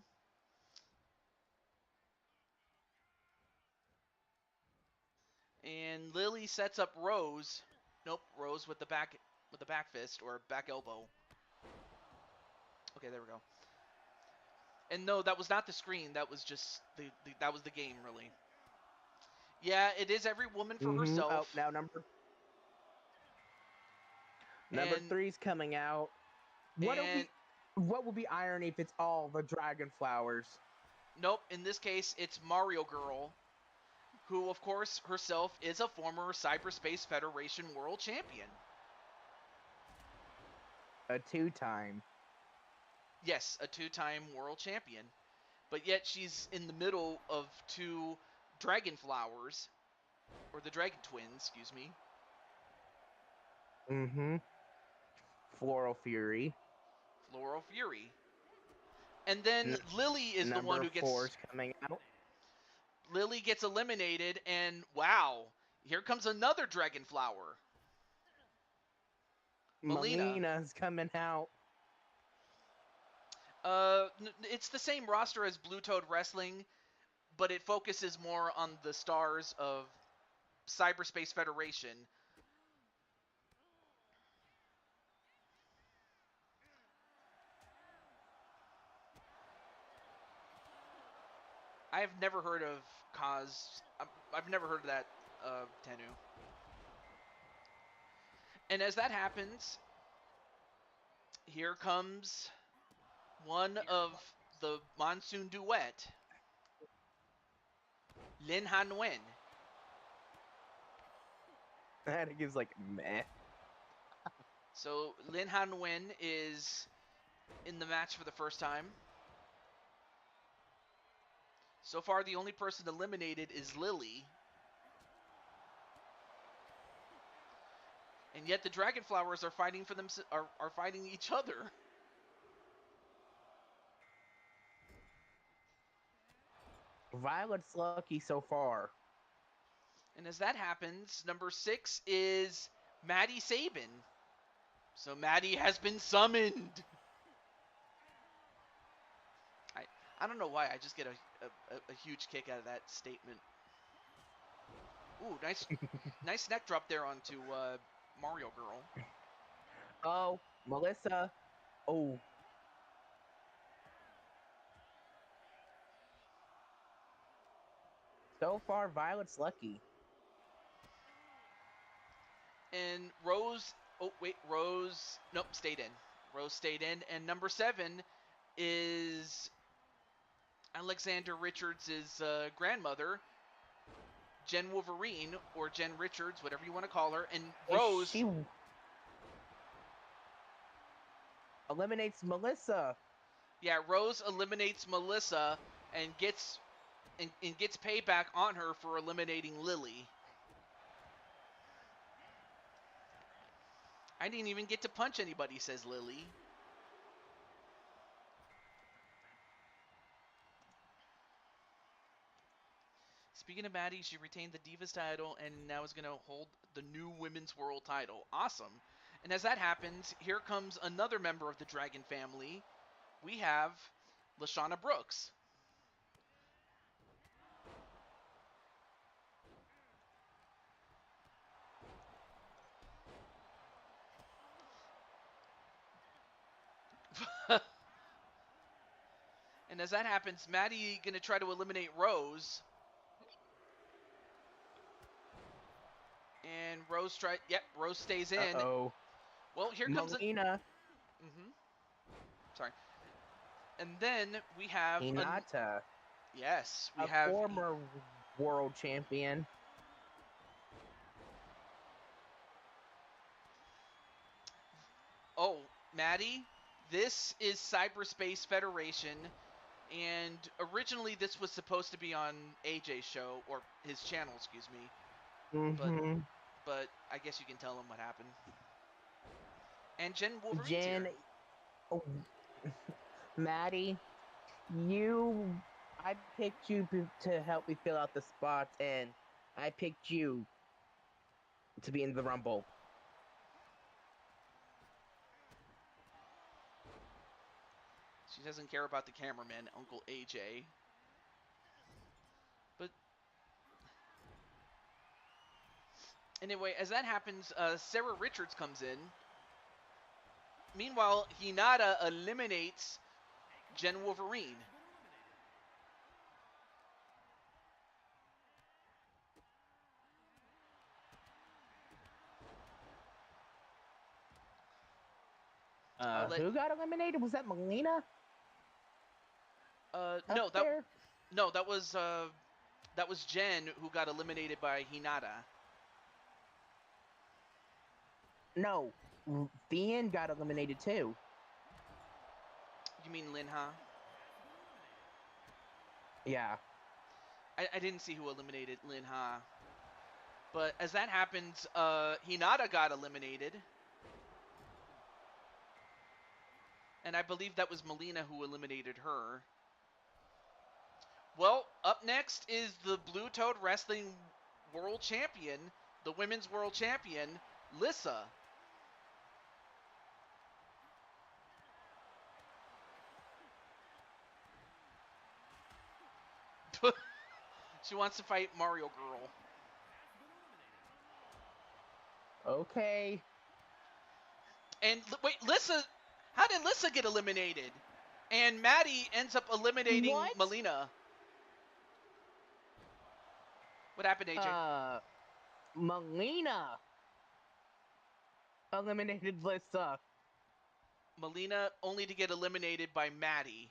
And Lily sets up Rose. Nope, Rose with the back fist or back elbow. Okay, there we go. And no, that was not the screen. That was just that was the game, really. Yeah, it is every woman for Mm-hmm. Oh, herself. now number And three's coming out. and What will be irony if it's all the dragon flowers? nope, in this case it's Mario Girl, who of course herself is a former CyberSpace Federation world champion. A two-time. Yes, a two-time world champion. But yet she's in the middle of two dragon flowers, or the dragon twins, excuse me. Mm-hmm. Floral Fury. Floral Fury. And then Lily is the one Number who gets four's coming out. Lily gets eliminated, and wow, here comes another dragon flower. Melina. Melina's coming out. It's the same roster as Blue Toad Wrestling, but it focuses more on the stars of CyberSpace Federation. I have never heard of Kaz. I've never heard of that Tenu. And as that happens, here comes one of the Monsoon Duet, Lin Han Wen. That gives like meh. So Lin Han Wen is in the match for the first time. So far, the only person eliminated is Lily. And yet the Dragon Flowers are fighting for them are fighting each other. Violet's lucky so far. And as that happens, number 6 is Maddie Sabin. So Maddie has been summoned. I don't know why, I just get a huge kick out of that statement. Ooh, nice neck drop there onto Mario Girl. Oh, Melissa. Oh. So far, Violet's lucky. And Rose. Oh wait, Rose. Nope, stayed in. Rose stayed in, and number 7 is Alexander Richards' grandmother, Jen Wolverine, or Jen Richards, whatever you want to call her. And Is Rose. she eliminates Melissa? Yeah, Rose eliminates Melissa and gets payback on her for eliminating Lily. I didn't even get to punch anybody, says Lily. Speaking of Maddie, she retained the Divas title and now is going to hold the new Women's World title. Awesome. And as that happens, here comes another member of the Dragon family. We have Lashana Brooks. And as that happens, Maddie going to try to eliminate Rose. And Rose Rose stays in. Uh-oh. Well, here comes Melina. Sorry. And then we have Hinata. Yes, we a have former world champion. Oh, Maddie, this is CyberSpace Federation, and originally this was supposed to be on AJ's show, or his channel, excuse me. But I guess you can tell him what happened. And Jen Wolverine's here. Oh, Maddie, I picked you to help me fill out the spots, and I picked you to be in the Rumble. She doesn't care about the cameraman, Uncle AJ. But anyway, as that happens, Sarah Richards comes in. Meanwhile, Hinata eliminates Jen Wolverine. Who got eliminated? Was that Melina? No, that was Jen who got eliminated by Hinata. No, Thean got eliminated too. You mean Linha? Yeah. I didn't see who eliminated Linha. But as that happens, Hinata got eliminated. And I believe that was Melina who eliminated her. Well, up next is the Blue Toad Wrestling World Champion, the Women's World Champion, Lissa. She wants to fight Mario Girl. Okay. And wait, Lissa, how did Lissa get eliminated? And Maddie ends up eliminating Melina. What happened, AJ? Melina eliminated Lissa. Melina only to get eliminated by Maddie.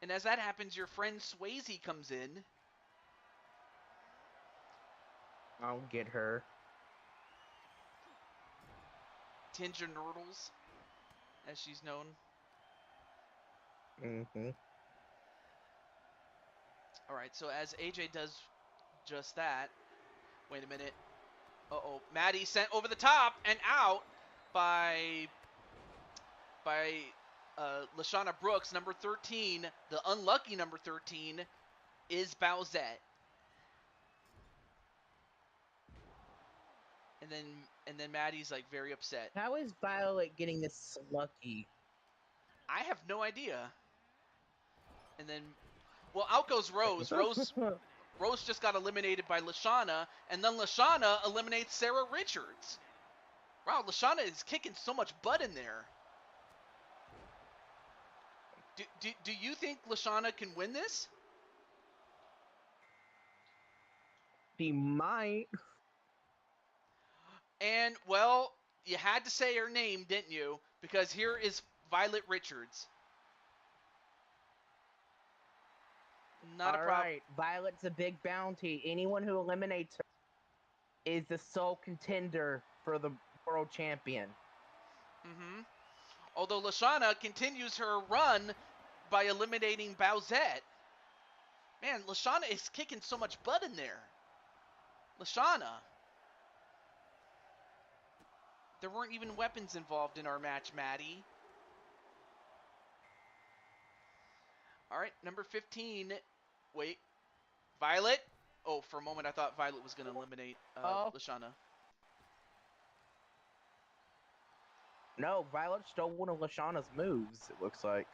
And as that happens, your friend Swayze comes in. I'll get her. Tinger Nurdles, as she's known. Alright, so as AJ does just that, wait a minute. Uh-oh, Maddie sent over the top and out by Lashana Brooks, number 13. The unlucky number 13 is Bowsette. And then Maddie's like very upset. How is Violet getting this lucky? I have no idea. And then, well, out goes Rose. Rose just got eliminated by Lashana, and then Lashana eliminates Sarah Richards. Wow, Lashana is kicking so much butt in there. Do you think Lashana can win this? He might. And, well, you had to say her name, didn't you? Because here is Violet Richards. Not a problem. Alright, Violet's a big bounty. Anyone who eliminates her is the sole contender for the world champion. Although Lashana continues her run by eliminating Bowsette. Man, Lashana is kicking so much butt in there. Lashana. There weren't even weapons involved in our match, Maddie. All right, number 15. Wait. Violet? Oh, for a moment I thought Violet was going to eliminate Lashana. No, Violet stole one of Lashana's moves, it looks like.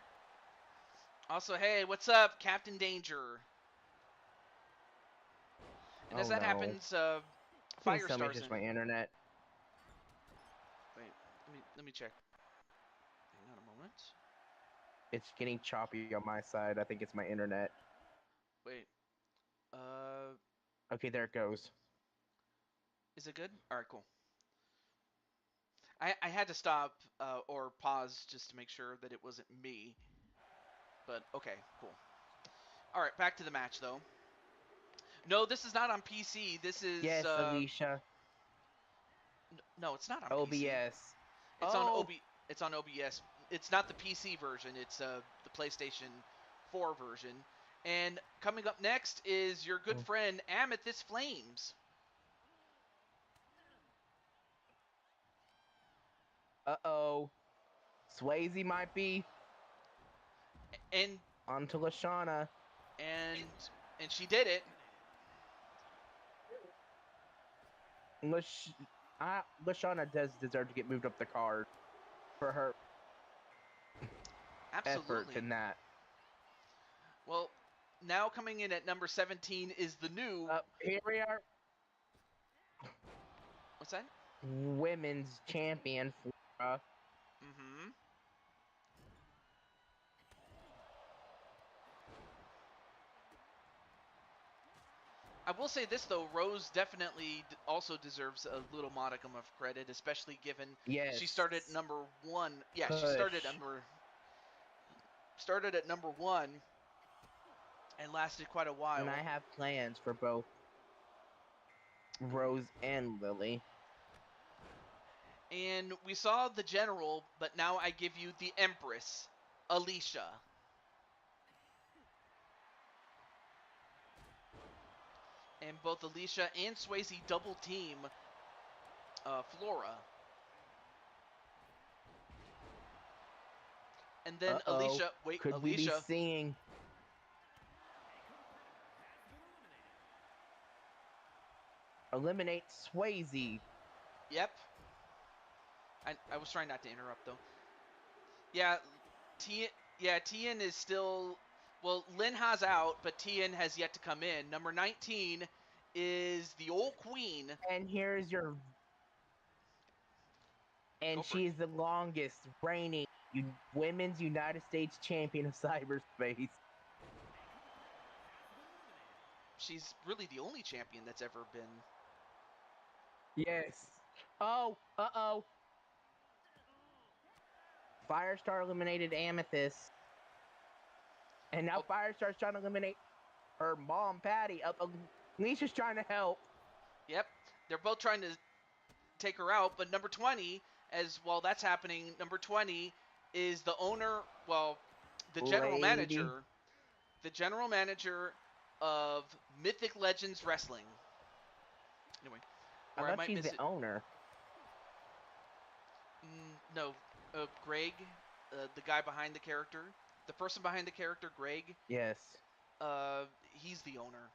Also, hey, what's up, Captain Danger? And as that happens, Firestar's just in. my internet. Wait, let me check. Hang on a moment. It's getting choppy on my side. I think it's my internet. Wait. Okay, there it goes. Is it good? All right, cool. I had to stop or pause just to make sure that it wasn't me. But, okay, cool. All right, back to the match, though. No, this is not on PC. This is... Yes, Alicia. No, it's not on OBS. PC. It's on OBS. It's not the PC version. It's the PlayStation 4 version. And coming up next is your good friend Amethyst Flames. Uh-oh. Swayze might be And onto Lashana. And she did it. Lashana does deserve to get moved up the card for her effort in that. Well, now coming in at number 17 is the new... here we are. What's that? Women's champion, Flora. I will say this, though. Rose definitely also deserves a little modicum of credit, especially given she started at number 1. Yeah, she started at number 1 and lasted quite a while. And I have plans for both Rose and Lily. And we saw the General, but now I give you the Empress, Alicia. And both Alicia and Swayze double team Flora. And then Alicia... Wait, could Alicia... we be seeing... eliminate Swayze? Yep. I was trying not to interrupt, though. Yeah, Tien is still... Well, Lin Ha's out, but Tien has yet to come in. Number 19 is the old queen. And here's your... And she's the longest reigning Women's United States Champion of Cyberspace. She's really the only champion that's ever been. Yes. Oh, uh-oh. Firestar eliminated Amethyst. And now Firestar's trying to eliminate her mom, Patty. Alicia's trying to help. Yep. They're both trying to take her out, but number 20, as while that's happening, number 20 is the owner, well, the general manager. The general manager of Mythic Legends Wrestling. Anyway. I thought she's the owner. No. Greg, the guy behind the character. The person behind the character, Greg. Yes. He's the owner.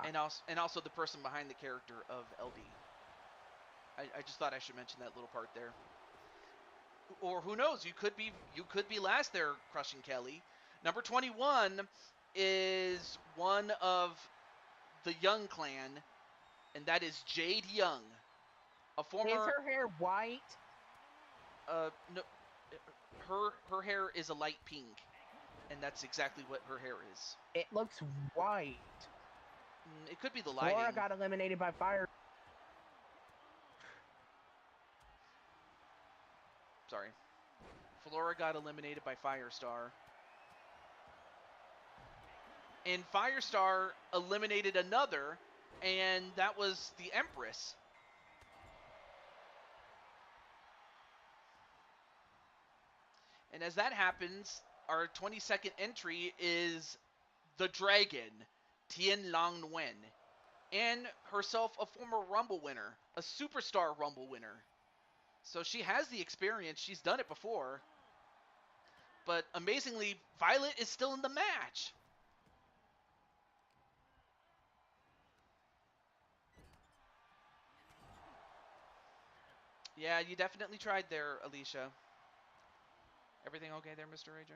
And also the person behind the character of LD. I just thought I should mention that little part there. Or who knows? You could be last there, Crushing Kelly. Number 21 is one of the Young clan, and that is Jade Young, a former. Is her hair white? No, her hair is a light pink. and that's exactly what her hair is. It looks white. It could be the Flora lighting. got eliminated by fire. Sorry. Flora got eliminated by Firestar. And Firestar eliminated another, and that was the Empress. And as that happens, our 22nd entry is the Dragon, Tien Long Nguyen, and herself a former Rumble winner, a Superstar Rumble winner. So she has the experience. She's done it before. But amazingly, Violet is still in the match. Yeah, you definitely tried there, Alicia. Everything okay there, Mr. AJ?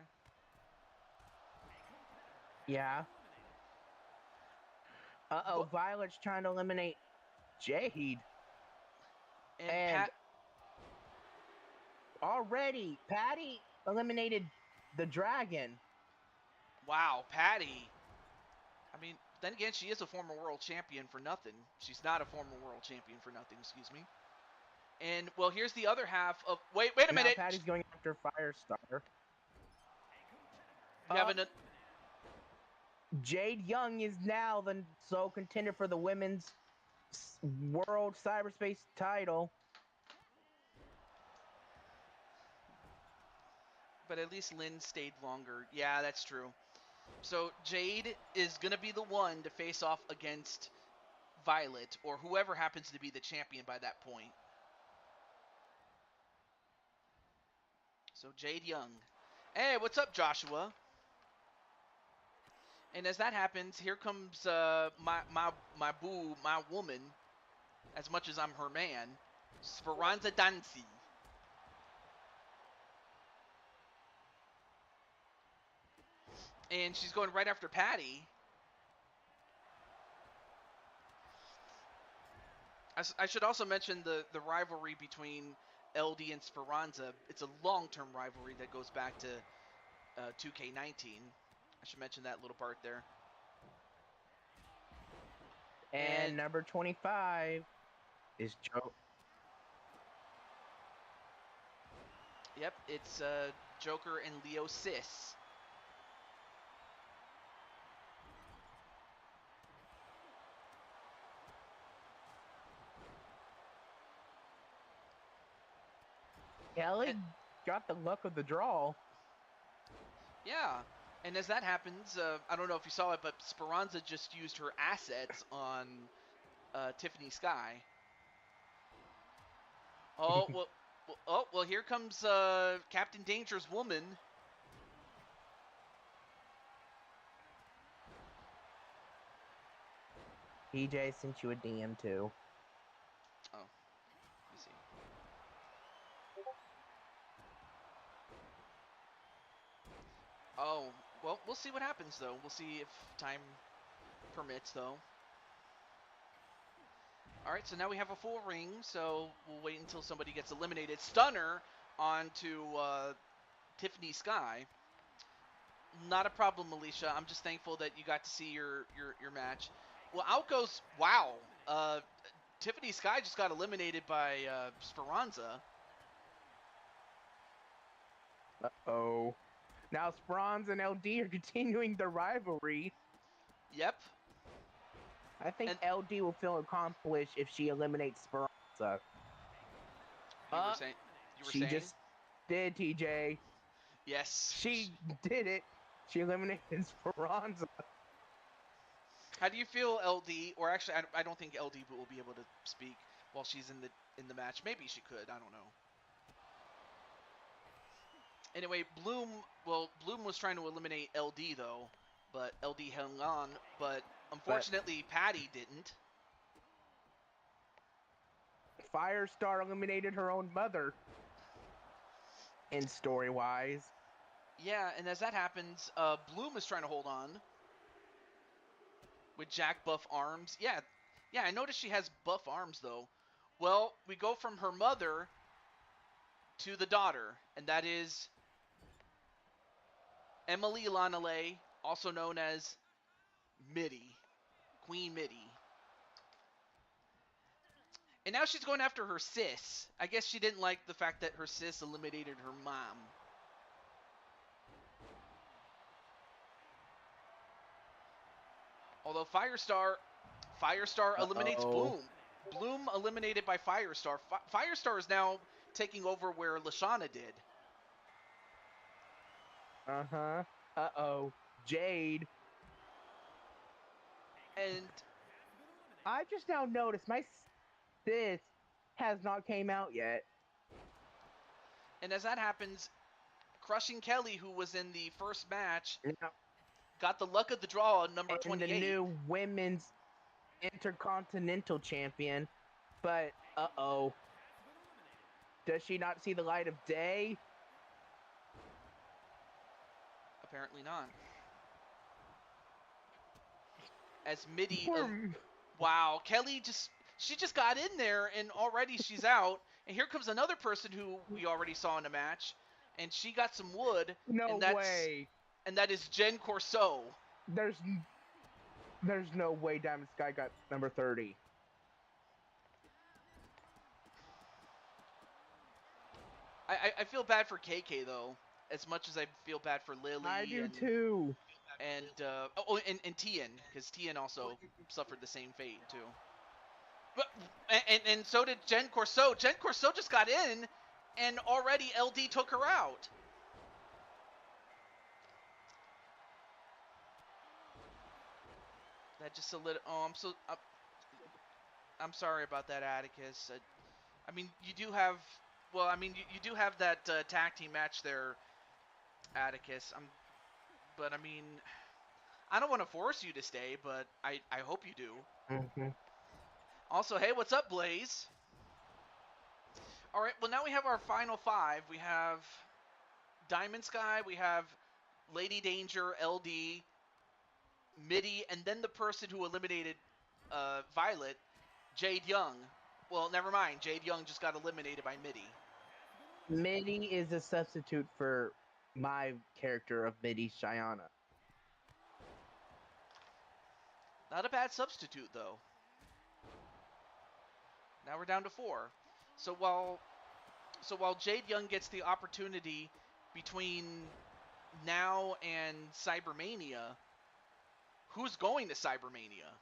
Yeah. Uh-oh, Violet's trying to eliminate Jade. And already, Patty eliminated the Dragon. Wow, Patty. I mean, then again, she is a former world champion for nothing. She's not a former world champion for nothing, excuse me. And, well, here's the other half of... Wait a minute! Now Patty's going after Firestar. You have Jade Young is now the sole contender for the women's world cyberspace title. But at least Lynn stayed longer. Yeah, that's true. So Jade is going to be the one to face off against Violet, or whoever happens to be the champion by that point. So Jade Young. Hey, what's up, Joshua? And as that happens, here comes my boo, my woman, as much as I'm her man, Speranza Dancy. And she's going right after Patty. I should also mention the rivalry between LD and Speranza. It's a long-term rivalry that goes back to 2K19. I should mention that little part there. And number 25 is Joe. Yep, it's Joker and Leo Sis. Ellie got the luck of the draw. Yeah, and as that happens, I don't know if you saw it, but Speranza just used her assets on Tiffany Sky. Oh, well, here comes Captain Danger's woman. EJ sent you a DM too. Oh, let me see. Oh, well, we'll see what happens, though. We'll see if time permits, though. All right, so now we have a full ring, so we'll wait until somebody gets eliminated. Stunner onto Tiffany Sky. Not a problem, Alicia. I'm just thankful that you got to see your match. Well, out goes... Wow. Tiffany Sky just got eliminated by Speranza. Uh-oh. Now Speranza and LD are continuing the rivalry. Yep. I think LD will feel accomplished if she eliminates Speranza. You were saying? She just did, TJ. Yes. She did it. She eliminated Speranza. How do you feel, LD? Or actually, I don't think LD will be able to speak while she's in the match. Maybe she could. I don't know. Anyway, Bloom was trying to eliminate LD, though. But LD hung on. But unfortunately, Patty didn't. Firestar eliminated her own mother. In story-wise. Yeah, and as that happens, Bloom is trying to hold on. With Jack buff arms. Yeah, I noticed she has buff arms, though. Well, we go from her mother to the daughter, and that is Emily Lanale, also known as Mitty, Queen Mitty. And now she's going after her sis. I guess she didn't like the fact that her sis eliminated her mom. Although Firestar eliminates Bloom. Bloom eliminated by Firestar. Firestar is now taking over where Lashana did. Uh-huh. Uh-oh. Jade. And I just now noticed my sis has not came out yet. And as that happens, Crushing Kelly, who was in the first match, got the luck of the draw on number 28. And the new women's intercontinental champion. But, uh-oh. Does she not see the light of day? Apparently not. As Mitty... wow, Kelly she just got in there, and already she's out. And here comes another person who we already saw in the match. And she got some wood. No way. And that is Jen Corso. There's no way Diamond Sky got number 30. I feel bad for KK, though, as much as I feel bad for Lily. I do, too. And Tien, because Tien also suffered the same fate, too. But, and so did Jen Corso. Jen Corso just got in, and already LD took her out. That just a little... Oh, I'm sorry about that, Atticus. I mean, you do have... Well, I mean, you do have that tag team match there, Atticus. But, I mean... I don't want to force you to stay, but I hope you do. Mm-hmm. Also, hey, what's up, Blaze? All right, well, now we have our final five. We have Diamond Sky, we have Lady Danger, LD, Mitty, and then the person who eliminated Violet, Jade Young. Well, never mind. Jade Young just got eliminated by Mitty. Mitty is a substitute for my character of Mitty Shyana. Not a bad substitute, though. Now we're down to 4. So while Jade Young gets the opportunity between now and Cybermania, who's going to Cybermania?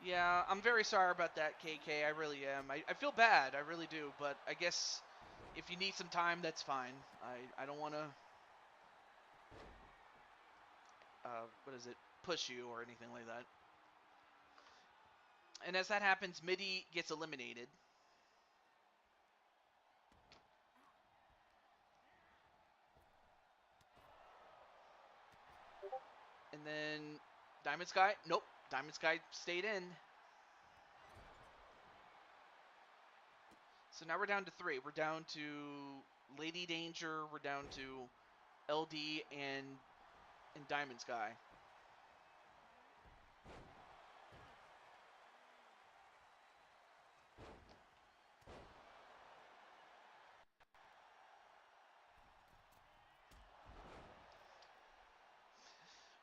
Yeah, I'm very sorry about that, KK. I really am. I feel bad. I really do. But I guess if you need some time, that's fine. I don't want to... push you or anything like that. And as that happens, Mitty gets eliminated. And then Diamond Sky, nope, Diamond Sky stayed in. So now we're down to 3. We're down to Lady Danger, we're down to LD and Diamond Sky.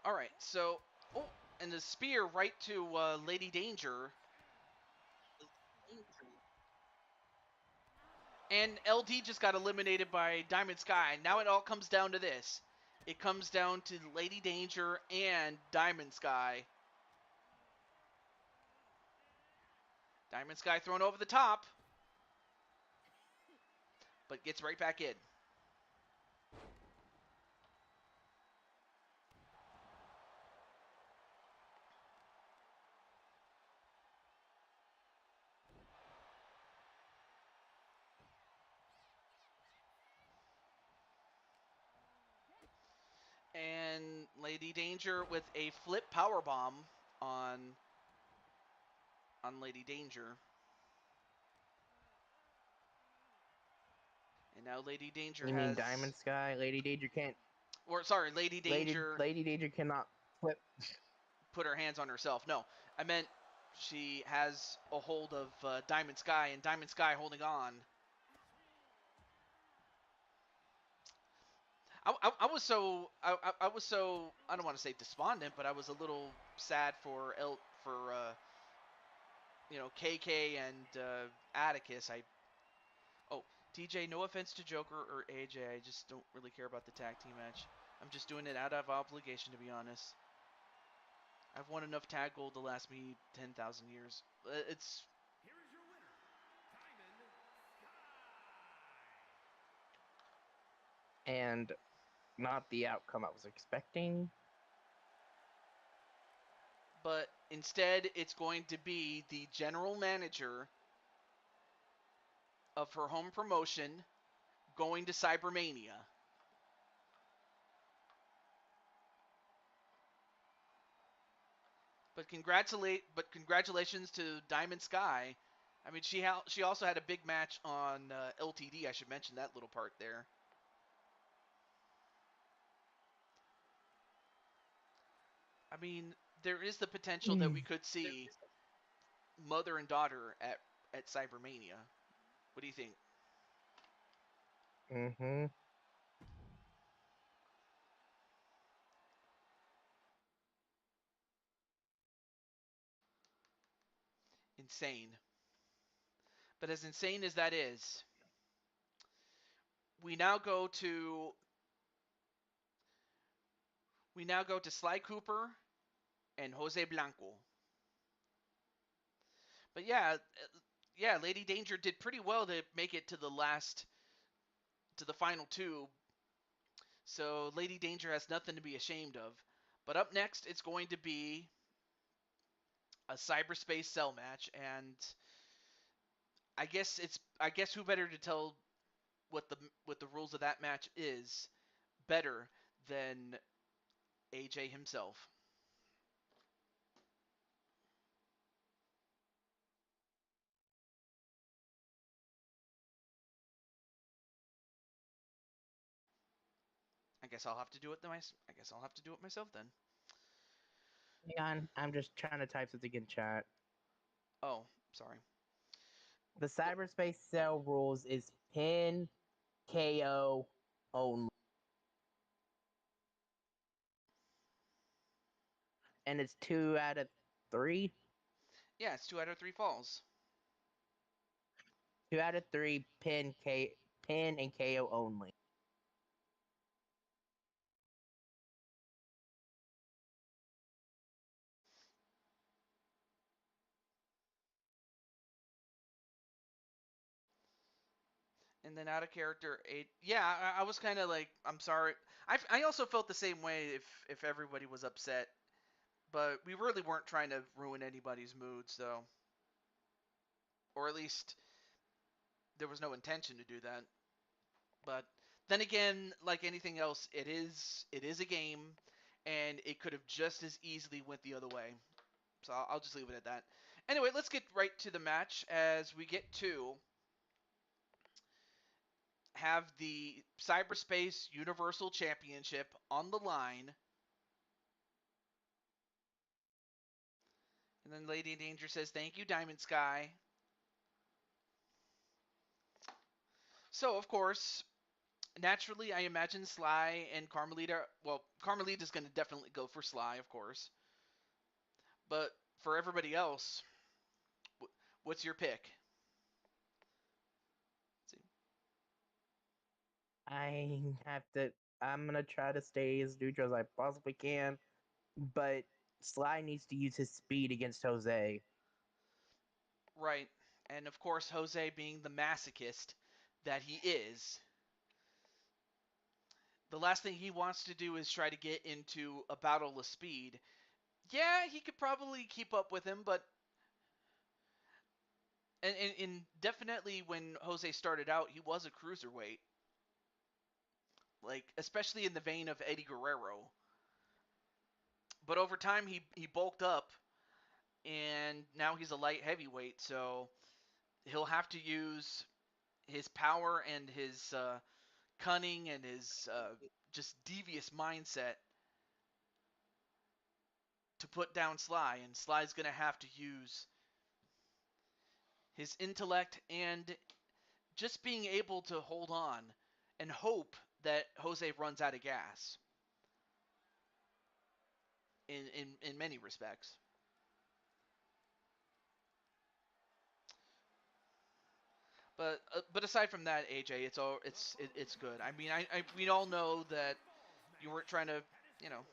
All right, so and the spear right to Lady Danger. And LD just got eliminated by Diamond Sky. Now it all comes down to this. It comes down to Lady Danger and Diamond Sky. Diamond Sky thrown over the top. But gets right back in. And Lady Danger with a flip powerbomb on Lady Danger. And now Lady Danger You mean Diamond Sky? Lady Danger can't... Or, sorry, Lady Danger... Lady Danger cannot flip... put her hands on herself. No, I meant she has a hold of Diamond Sky, and Diamond Sky holding on. I was so I was so I don't want to say despondent, but I was a little sad for KK and Atticus. Oh, TJ, no offense to Joker or AJ, I just don't really care about the tag team match. I'm just doing it out of obligation, to be honest. I've won enough tag gold to last me 10,000 years. It's And not the outcome I was expecting. but instead it's going to be the general manager of her home promotion going to Cybermania. But congratulations to Diamond Sky. I mean, she also had a big match on LTD. I should mention that little part there. I mean, there is the potential that we could see mother and daughter at Cybermania. What do you think? Mm-hmm. Insane. But as insane as that is, we now go to Sly Cooper and Jose Blanco. But yeah, Lady Danger did pretty well to make it to the final two. So Lady Danger has nothing to be ashamed of. But up next, it's going to be a cyberspace cell match, and I guess who better to tell what the rules of that match is better than AJ himself. I guess I'll have to do it myself then. Hang on, I'm just trying to type something in chat. Oh, sorry. The cyberspace cell rules is pin KO only. And it's 2 out of 3. Yeah, it's 2 out of 3 falls. 2 out of 3 pin and KO only. And then out of character 8. Yeah, I was kind of like, I'm sorry. I also felt the same way if everybody was upset, but we really weren't trying to ruin anybody's moods, though, or at least there was no intention to do that. But then again, like anything else, it is a game, and it could have just as easily went the other way. So I'll just leave it at that. Anyway, let's get right to the match as we get to have the Cyberspace Universal Championship on the line. And then Lady Danger says, "Thank you, Diamond Sky." So, of course, naturally, I imagine Sly and Carmelita. Well, Carmelita's going to definitely go for Sly, of course. But for everybody else, what's your pick? Let's see. I'm gonna try to stay as neutral as I possibly can, but Sly needs to use his speed against Jose. Right. And of course, Jose being the masochist that he is, the last thing he wants to do is try to get into a battle of speed. Yeah, he could probably keep up with him, but and definitely when Jose started out, he was a cruiserweight, like especially in the vein of Eddie Guerrero. But over time, he bulked up, and now he's a light heavyweight. So he'll have to use his power and his cunning and his just devious mindset to put down Sly, and Sly's gonna have to use his intellect and just being able to hold on and hope that Jose runs out of gas in many respects. But aside from that, AJ, it's good. I mean, we all know that you weren't trying to, you know,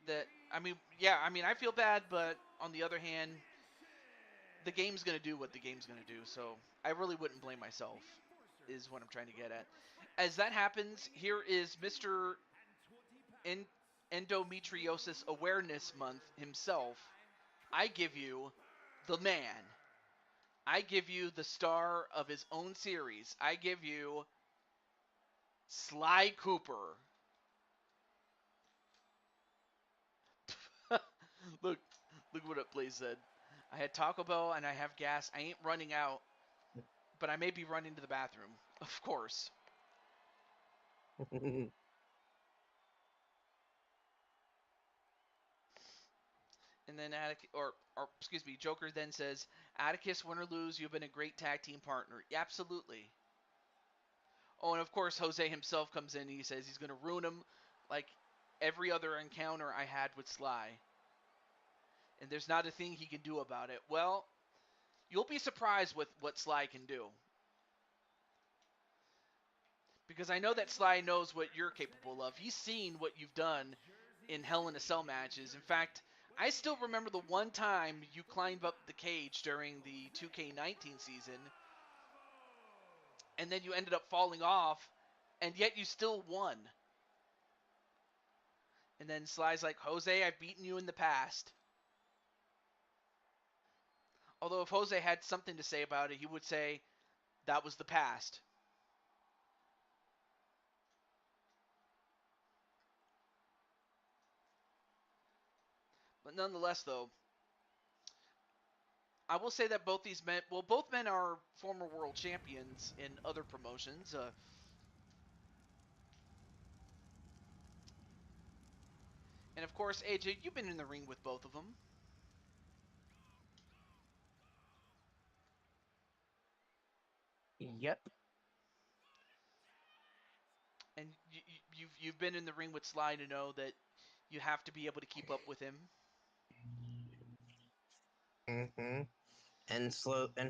that I mean, yeah, I mean, I feel bad, but on the other hand, the game's gonna do what the game's gonna do, so I really wouldn't blame myself. Is what I'm trying to get at. As that happens, here is Mr. Endometriosis Awareness Month himself. I give you the man. I give you the star of his own series. I give you Sly Cooper. look, look what Blaze said. I had Taco Bell and I have gas. I ain't running out, but I may be running to the bathroom. Of course. And then excuse me, Joker then says, Atticus, win or lose, you've been a great tag team partner. Yeah, absolutely. Oh, and of course, Jose himself comes in and he says he's going to ruin him like every other encounter I had with Sly. And there's not a thing he can do about it. Well, you'll be surprised with what Sly can do. Because I know that Sly knows what you're capable of. He's seen what you've done in Hell in a Cell matches. In fact, I still remember the one time you climbed up the cage during the 2K19 season, and then you ended up falling off, and yet you still won. And then Sly's like, Jose, I've beaten you in the past. Although if Jose had something to say about it, he would say that was the past. But nonetheless, though, I will say that both men are former world champions in other promotions. And of course, AJ, you've been in the ring with both of them. Yep. And you've been in the ring with Sly to know that you have to be able to keep up with him. Mm-hmm. And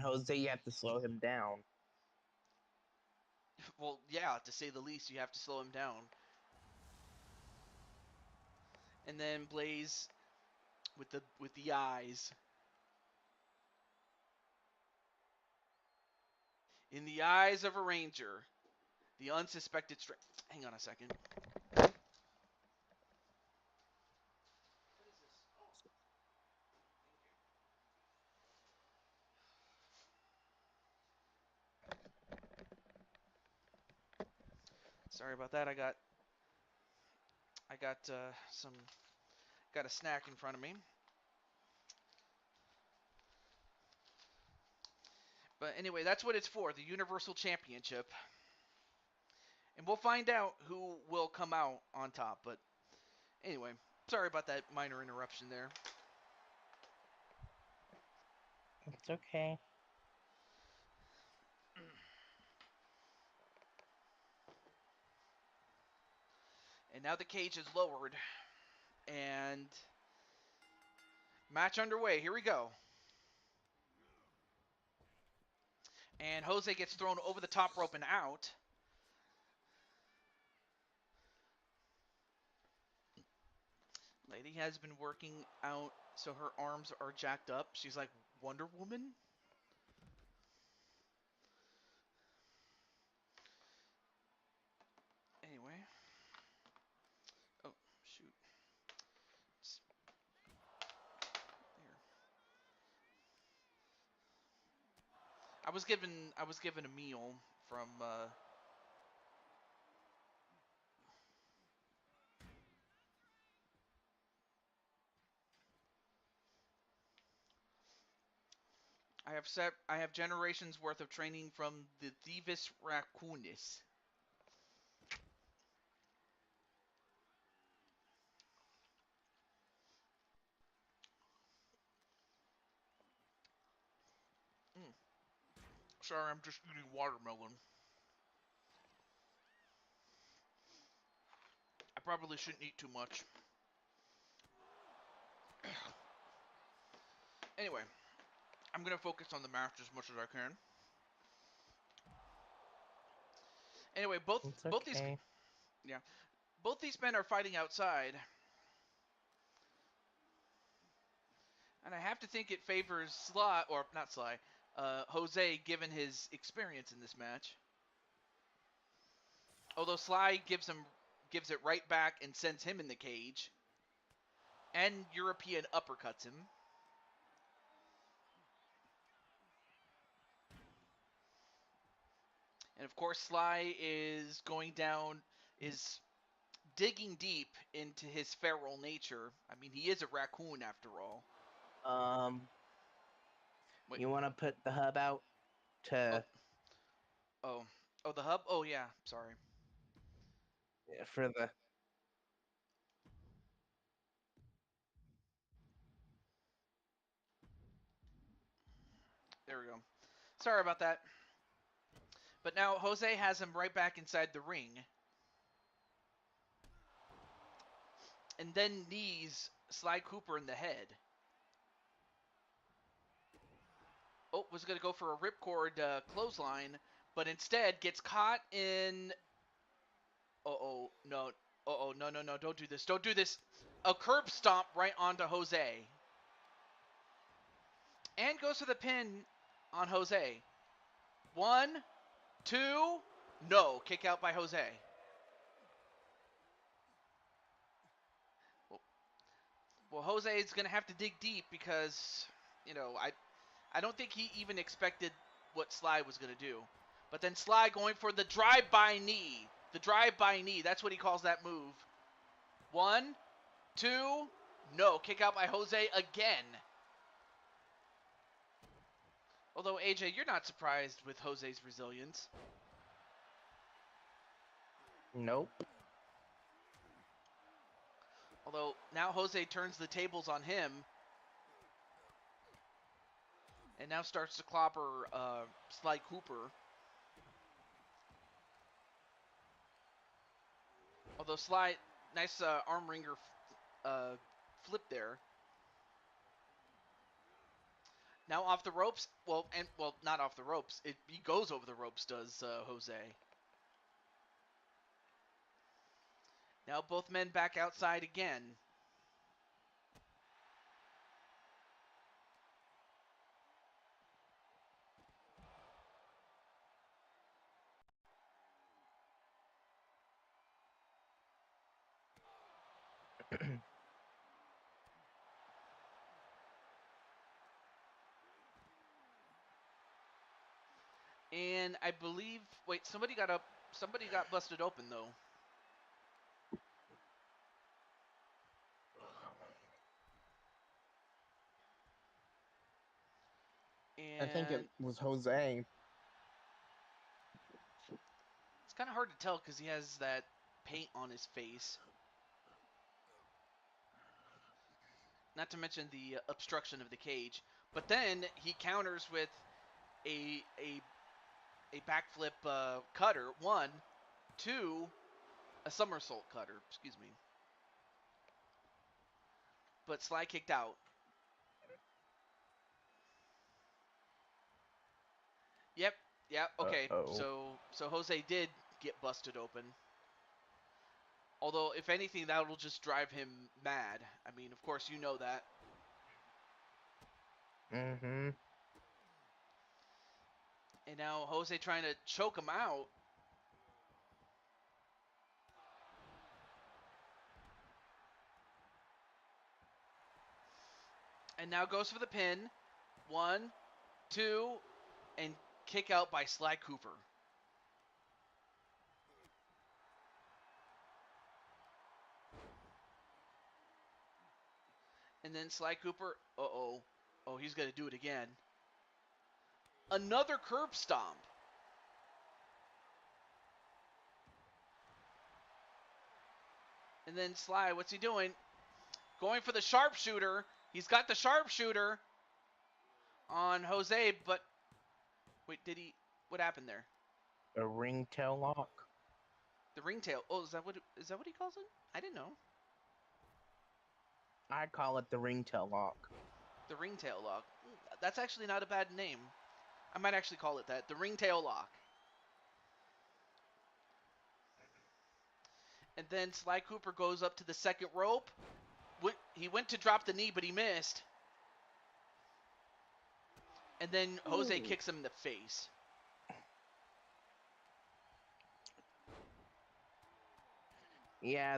Jose, you have to slow him down. Well, yeah, to say the least, you have to slow him down. And then Blaze with the eyes. In the eyes of a ranger, the unsuspected strength. Hang on a second. What is this? Oh, thank you. Sorry about that. I got got a snack in front of me. But anyway, that's what it's for, the Universal Championship. And we'll find out who will come out on top. But anyway, sorry about that minor interruption there. It's okay. And now the cage is lowered. And match underway. Here we go. And Jose gets thrown over the top rope and out. Lady has been working out so her arms are jacked up. She's like Wonder Woman. Anyway. Oh, shoot. There. I was given a meal from I have generations worth of training from the Thievis Raccoonus. Mm. Sorry, I'm just eating watermelon. probably shouldn't eat too much. Anyway, I'm gonna focus on the match as much as I can. Anyway, It's both these okay. both these men are fighting outside, and I have to think it favors Sly, or not Sly, Jose, given his experience in this match. Although Sly gives it right back and sends him in the cage, and European uppercuts him. And of course, Sly is digging deep into his feral nature. I mean, he is a raccoon after all. Wait, You want to put the hub out to oh, the hub? Oh yeah, sorry. for the. There we go. Sorry about that. But now Jose has him right back inside the ring. And then knees Sly Cooper in the head. Oh, was going to go for a ripcord clothesline, but instead gets caught in... Uh-oh, no. Uh-oh, no, don't do this. Don't do this. A curb stomp right onto Jose. And goes for the pin on Jose. 1, 2, no. Kick out by Jose. Well, Jose is going to have to dig deep because, I don't think he even expected what Sly was going to do. But then Sly going for the drive-by knee. The drive-by knee. That's what he calls that move. 1, 2, no. Kick out by Jose again. Although, AJ, you're not surprised with Jose's resilience. Nope. Although, now Jose turns the tables on him. And now starts to clobber Sly Cooper. Although Sly, nice arm wringer flip there. Now off the ropes. Well, not off the ropes. He goes over the ropes, does Jose. Now both men back outside again. And I believe, wait, somebody got busted open though. I think And it was Jose. it's kind of hard to tell because he has that paint on his face. Not to mention the obstruction of the cage. But then he counters with a backflip cutter. 1, 2, a somersault cutter. Excuse me. But Sly kicked out. Yep. Okay. Uh-oh. So Jose did get busted open. Although, if anything, that'll just drive him mad. I mean, of course, you know that. Mm-hmm. And now Jose trying to choke him out. And now goes for the pin. 1, 2, and kick out by Sly Cooper. And then Sly Cooper, uh-oh. Oh, he's going to do it again. Another curb stomp. And then Sly, what's he doing? Going for the sharpshooter. He's got the sharpshooter on Jose, but... Wait, what happened there? A ring tail lock. The ringtail. Oh, is that what he calls it? I didn't know. I call it the ringtail lock. The ringtail lock. That's actually not a bad name. I might actually call it that. The ringtail lock. And then Sly Cooper goes up to the second rope. He went to drop the knee, but he missed. And then Jose kicks him in the face. Yeah,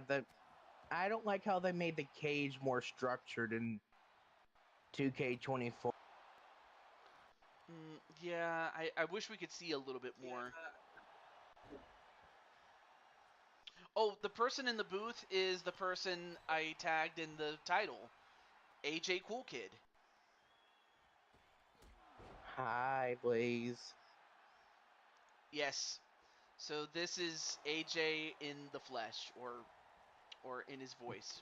I don't like how they made the cage more structured in 2K24. Yeah, I wish we could see a little bit more. Oh, the person in the booth is the person I tagged in the title, AJ Cool Kid. Hi, Blaze. Yes. So this is AJ in the flesh, or in his voice.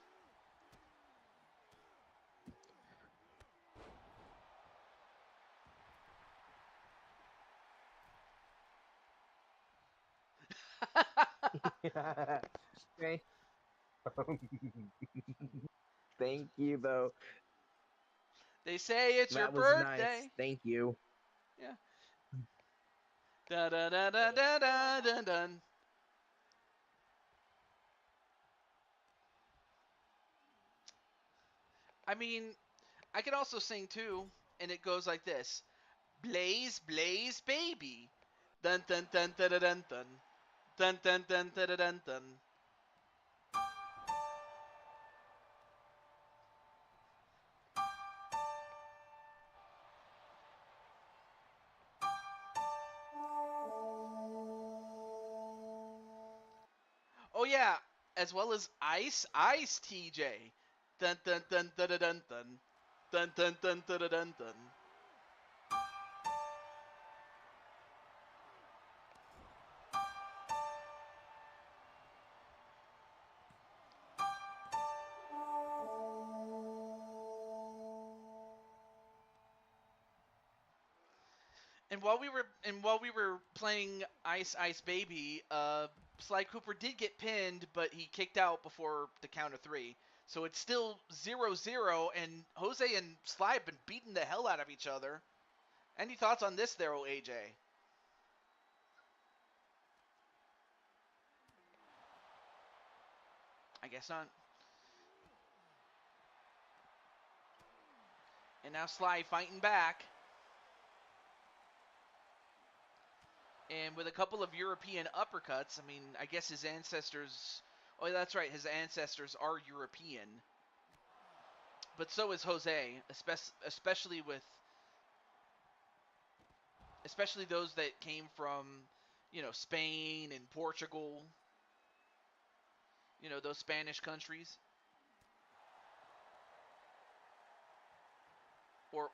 Thank you, though. They say it's your That was nice. birthday. Thank you. Yeah. Da da da da da da da dun. I mean, I can also sing too, and it goes like this: Blaze, blaze, baby. Dun dun dun dun dun dun dun dun dun dun dun dun dun. Oh yeah, as well as Ice TJ. Dun dun dun dun dun dun dun dun dun dun dun dun dun. And while we were playing Ice Baby, Sly Cooper did get pinned, but he kicked out before the count of 3. So it's still 0-0, and Jose and Sly have been beating the hell out of each other. Any thoughts on this there, AJ? I guess not. And now Sly fighting back. And with a couple of European uppercuts, I mean, I guess his ancestors... Oh, that's right, his ancestors are European. But so is Jose, especially those that came from, Spain and Portugal, those Spanish countries, or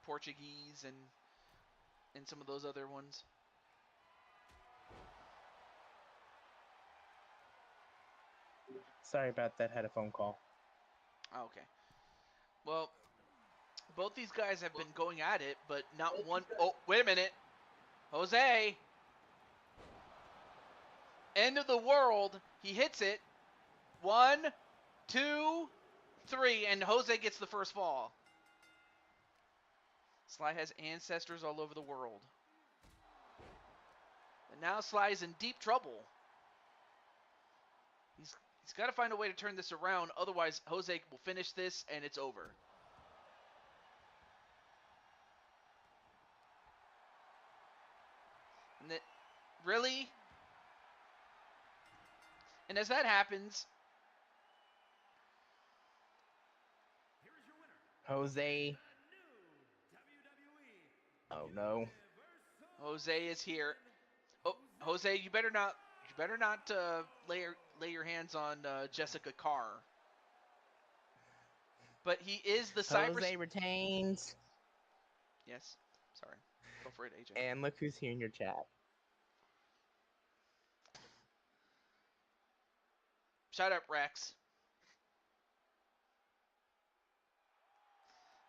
Portuguese and some of those other ones. Sorry about that. Had a phone call. Oh, okay. Well, both these guys have been going at it, but not one. Oh, wait a minute, Jose. End of the world. He hits it. 1, 2, 3, and Jose gets the first fall. Sly has ancestors all over the world. And now Sly's in deep trouble. He's got to find a way to turn this around, otherwise Jose will finish this and it's over. And that, really? And as that happens, Jose. Oh no. Jose is here. Oh, Jose, you better not lay your hands on Jessica Carr. But he is the Jose retains. Yes. Sorry. Go for it, AJ. And look who's here in your chat. Shut up, Rex.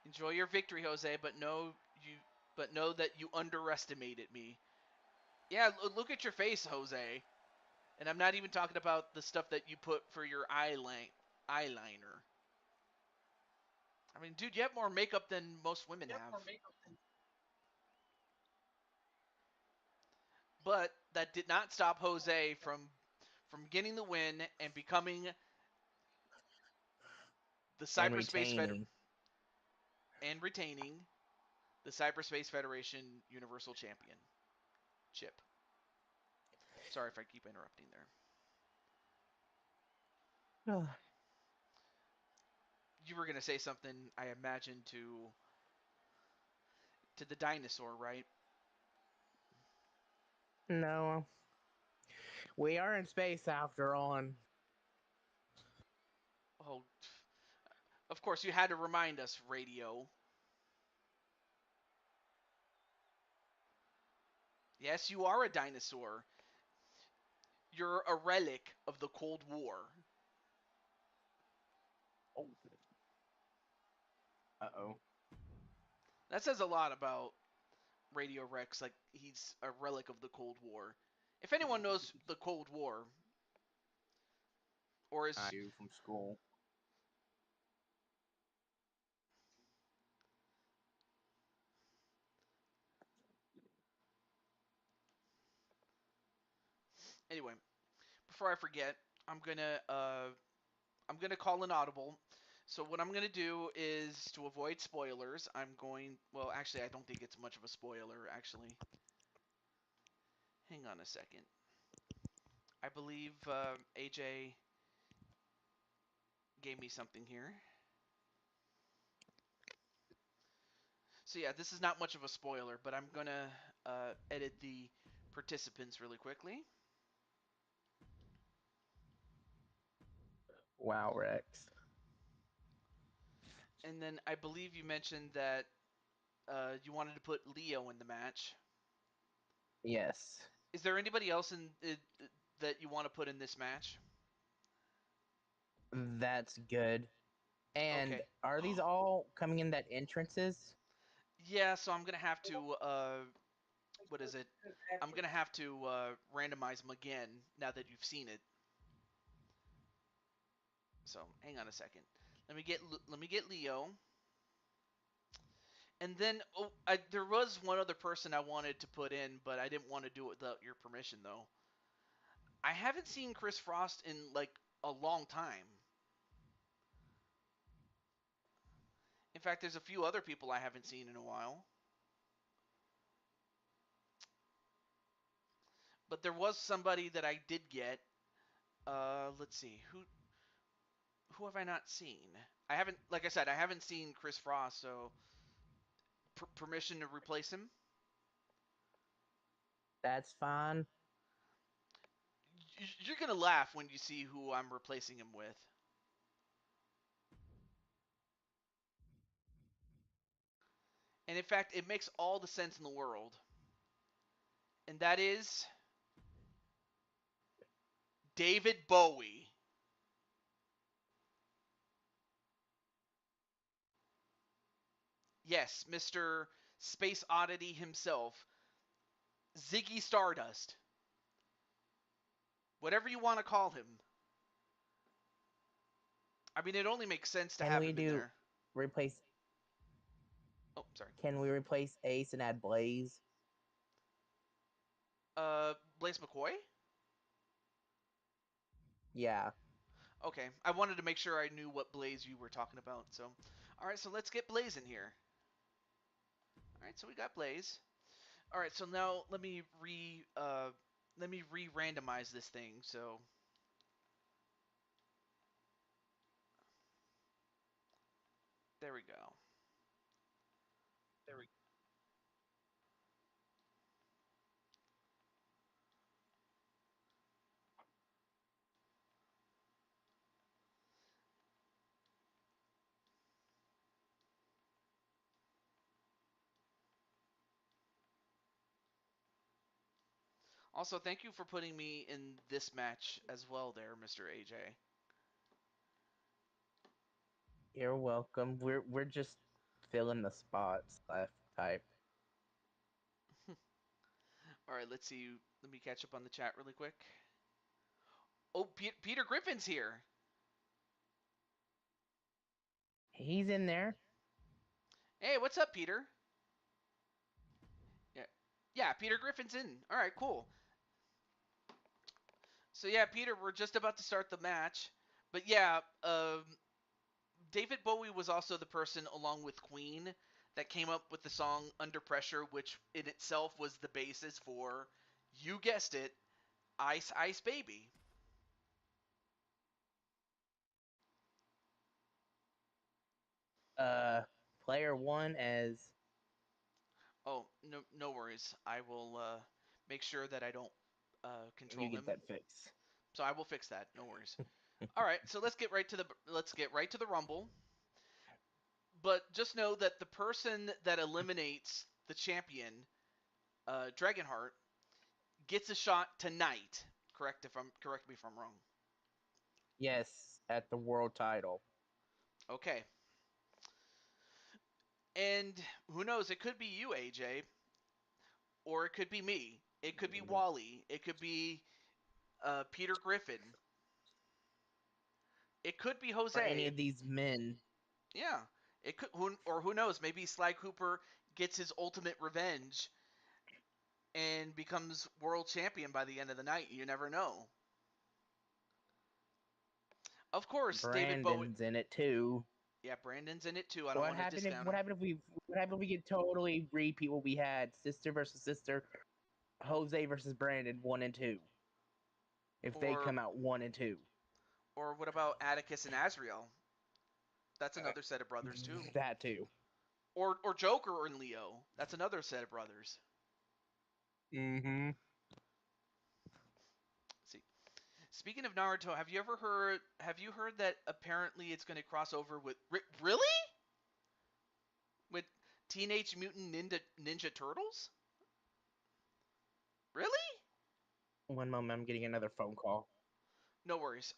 Enjoy your victory, Jose, but know that you underestimated me. Yeah, look at your face, Jose. And I'm not even talking about the stuff that you put for your eyeliner. I mean, dude, you have more makeup than most women have. But that did not stop Jose from getting the win and becoming the And Cyberspace Fed retaining. and retaining the Cyberspace Federation Universal Champion chip. Sorry if I keep interrupting there. You were gonna say something, I imagine, to the dinosaur, right? No. We are in space after all. Oh, of course you had to remind us, Radio. Yes, you are a dinosaur. You're a relic of the Cold War. Oh. Uh-oh. That says a lot about Radio Rex, like he's a relic of the Cold War. If anyone knows the Cold War, or I is do from school. anyway, before I forget, I'm gonna uh, I'm gonna call an audible. So what I'm gonna do is to avoid spoilers. I'm going. Well, actually, I don't think it's much of a spoiler. Actually, hang on a second. I believe AJ gave me something here. So yeah, this is not much of a spoiler, but I'm gonna edit the participants really quickly. Wow, Rex. And then I believe you mentioned that you wanted to put Leo in the match. Yes. Is there anybody else that you want to put in this match? That's good. And Okay. are these all coming in that entrances? Yeah, so I'm gonna have to what is it? I'm gonna have to randomize them again now that you've seen it. So hang on a second. Let me get Leo. And then there was one other person I wanted to put in, but I didn't want to do it without your permission though. I haven't seen Chris Frost in like a long time. In fact, there's a few other people I haven't seen in a while. But there was somebody that I did get. Let's see. Who have I not seen? I haven't, like I said, I haven't seen Chris Frost, so permission to replace him. That's fine. You're gonna laugh when you see who I'm replacing him with. And in fact, it makes all the sense in the world. And that is David Bowie. Yes, Mr. Space Oddity himself, Ziggy Stardust. Whatever you want to call him. I mean, it only makes sense to Can have we him in do there. replace Oh, sorry. can we replace Ace and add Blaze? Blaze McCoy? Yeah. Okay, I wanted to make sure I knew what Blaze you were talking about. So, all right, so let's get Blaze in here. All right, so we got Blaze. All right, so now let me re-randomize this thing. So, there we go. Also, thank you for putting me in this match as well, there, Mr. AJ. You're welcome. We're just filling the spots left type. All right, let's see. Let me catch up on the chat really quick. Oh, Peter Griffin's here. He's in there. Hey, what's up, Peter? Yeah, Peter Griffin's in. All right, cool. So yeah, Peter, we're just about to start the match, but yeah, David Bowie was also the person, along with Queen, that came up with the song "Under Pressure," which in itself was the basis for, you guessed it, Ice Ice Baby. Player one as. Oh, no worries. I will make sure that I don't You control get him. that fixed. So I will fix that. No worries. All right, so let's get right to the Rumble. But just know that the person that eliminates the champion, Dragonheart, gets a shot tonight. Correct me if I'm wrong. Yes, at the world title. Okay. And who knows? It could be you, AJ, or it could be me. It could be Wally. It could be Peter Griffin. It could be For any Jose. of these men. Yeah. It could, who knows? Maybe Sly Cooper gets his ultimate revenge and becomes world champion by the end of the night. You never know. Of course, David Bowie. Brandon's in it too. Yeah, Brandon's in it too. I don't want to discount What him. happened if we could totally repeat what we had? Sister versus sister, Jose versus Brandon, 1 and 2. If they Or come out 1 and 2. or what about Atticus and Azrael? That's another set of brothers too. That too. Or Joker and Leo. That's another set of brothers. Mm-hmm. Let's see. Speaking of Naruto, have you heard that apparently it's going to cross over with really? With Teenage Mutant Ninja Turtles? Really? One moment, I'm getting another phone call. No worries.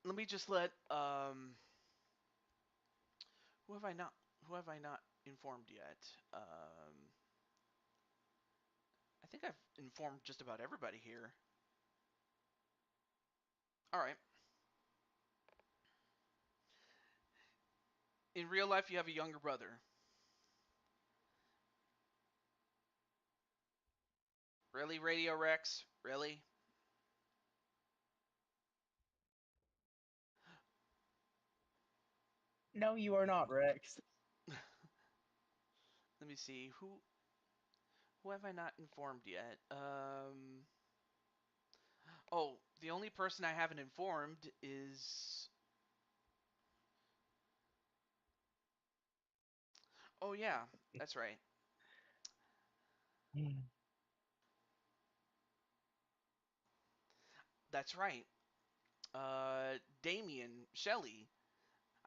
Let me just who have I not informed yet? I think I've informed just about everybody here. All right. In real life, you have a younger brother. Really, Radio Rex? Really? No, you are not, Rex. Let me see. Who have I not informed yet? Oh, the only person I haven't informed is. Oh yeah, that's right. That's right. Damien Shelley.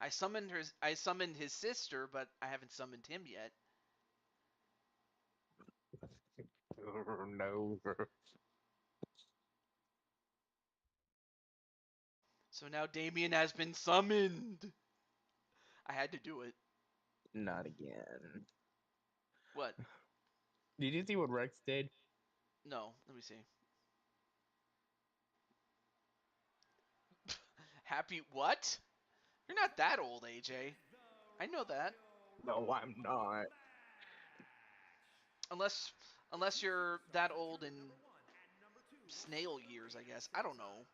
I summoned his sister, but I haven't summoned him yet. No. So now Damien has been summoned. I had to do it. Not again. What? Did you see what Rex did? No, let me see. Happy what? You're not that old, AJ. I know that. No, I'm not. Unless unless you're that old in snail years, I guess. I don't know.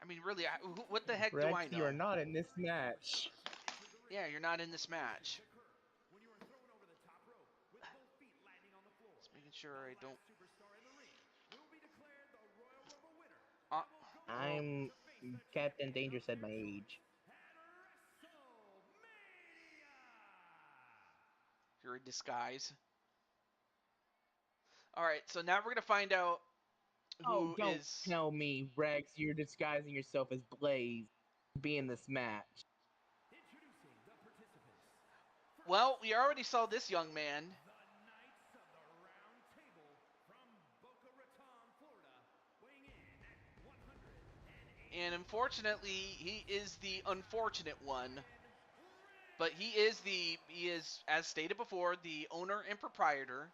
I mean, really, what the heck do Rex, I you are know? not in this match. Yeah, you're not in this match. Just making sure I don't. Uh, oh, I'm Captain Danger said my age. you're in disguise. All right, so now we're gonna find out Oh, who don't is. tell me, Rex, you're disguising yourself as Blaze to be in this match. Well, we already saw this young man. And unfortunately, he is the unfortunate one. But he is, as stated before, the owner and proprietor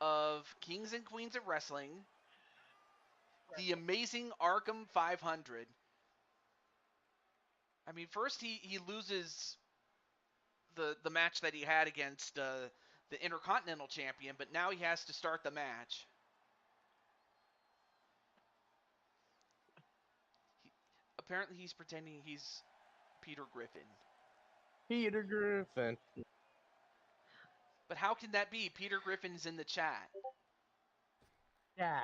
of Kings and Queens of Wrestling, the amazing Arkham 500. I mean, first he loses the match that he had against the Intercontinental Champion, but now he has to start the match. Apparently he's pretending he's Peter Griffin. Peter Griffin. But how can that be? Peter Griffin's in the chat. Yeah.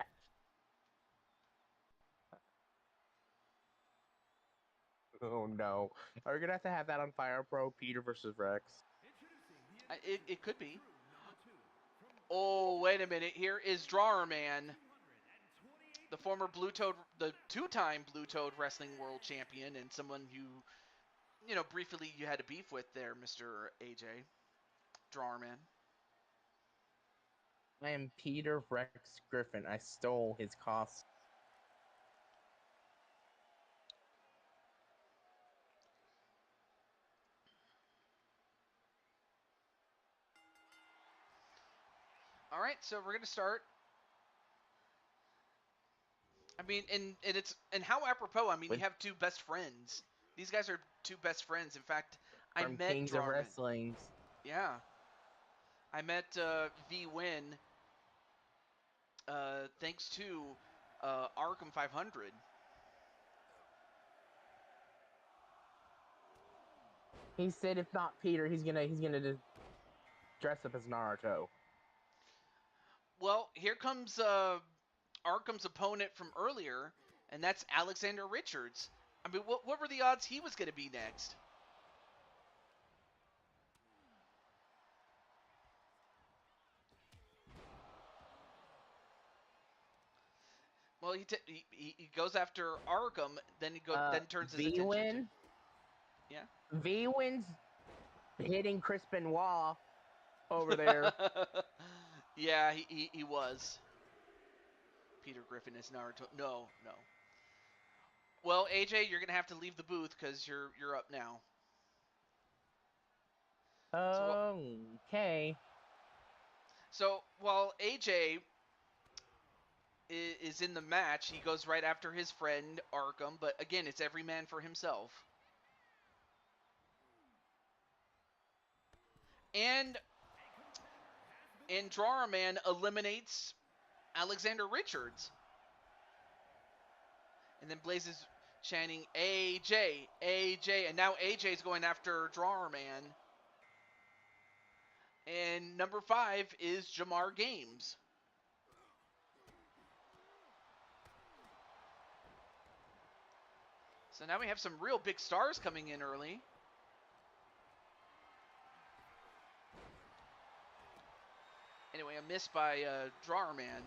Oh no. Are we gonna have that on Fire Pro, Peter versus Rex? It could be. Oh, wait a minute. Here is Drawer Man, the former the two-time Blue Toad Wrestling World Champion, and someone who, briefly you had a beef with there, Mr. AJ. Drawer Man. I am Peter Rex Griffin. I stole his costume. All right, so we're gonna start. I mean, and how apropos. I mean, you have two best friends. These guys are two best friends. In fact, I From met Kings of Drawer Man. Wrestling. Yeah, I met V Win thanks to Arkham 500. He said if not Peter, he's gonna just dress up as Naruto. Well, here comes Arkham's opponent from earlier, and that's Alexander Richards. I mean, what were the odds he was going to be next? Well, he goes after Arkham, then then turns his attention to. Yeah. V-Win's hitting Chris Benoit over there. Yeah, he was. Peter Griffin is Naruto. No. Well, AJ, you're gonna have to leave the booth because you're up now. Okay. So while AJ is in the match, he goes right after his friend Arkham, but again, it's every man for himself. And Drawer Man eliminates Alexander Richards. And then Blaze is chanting AJ, AJ, and now AJ's going after Drawer Man. And number 5 is Jamar Games. So now we have some real big stars coming in early. Anyway, a miss by Drawer Man.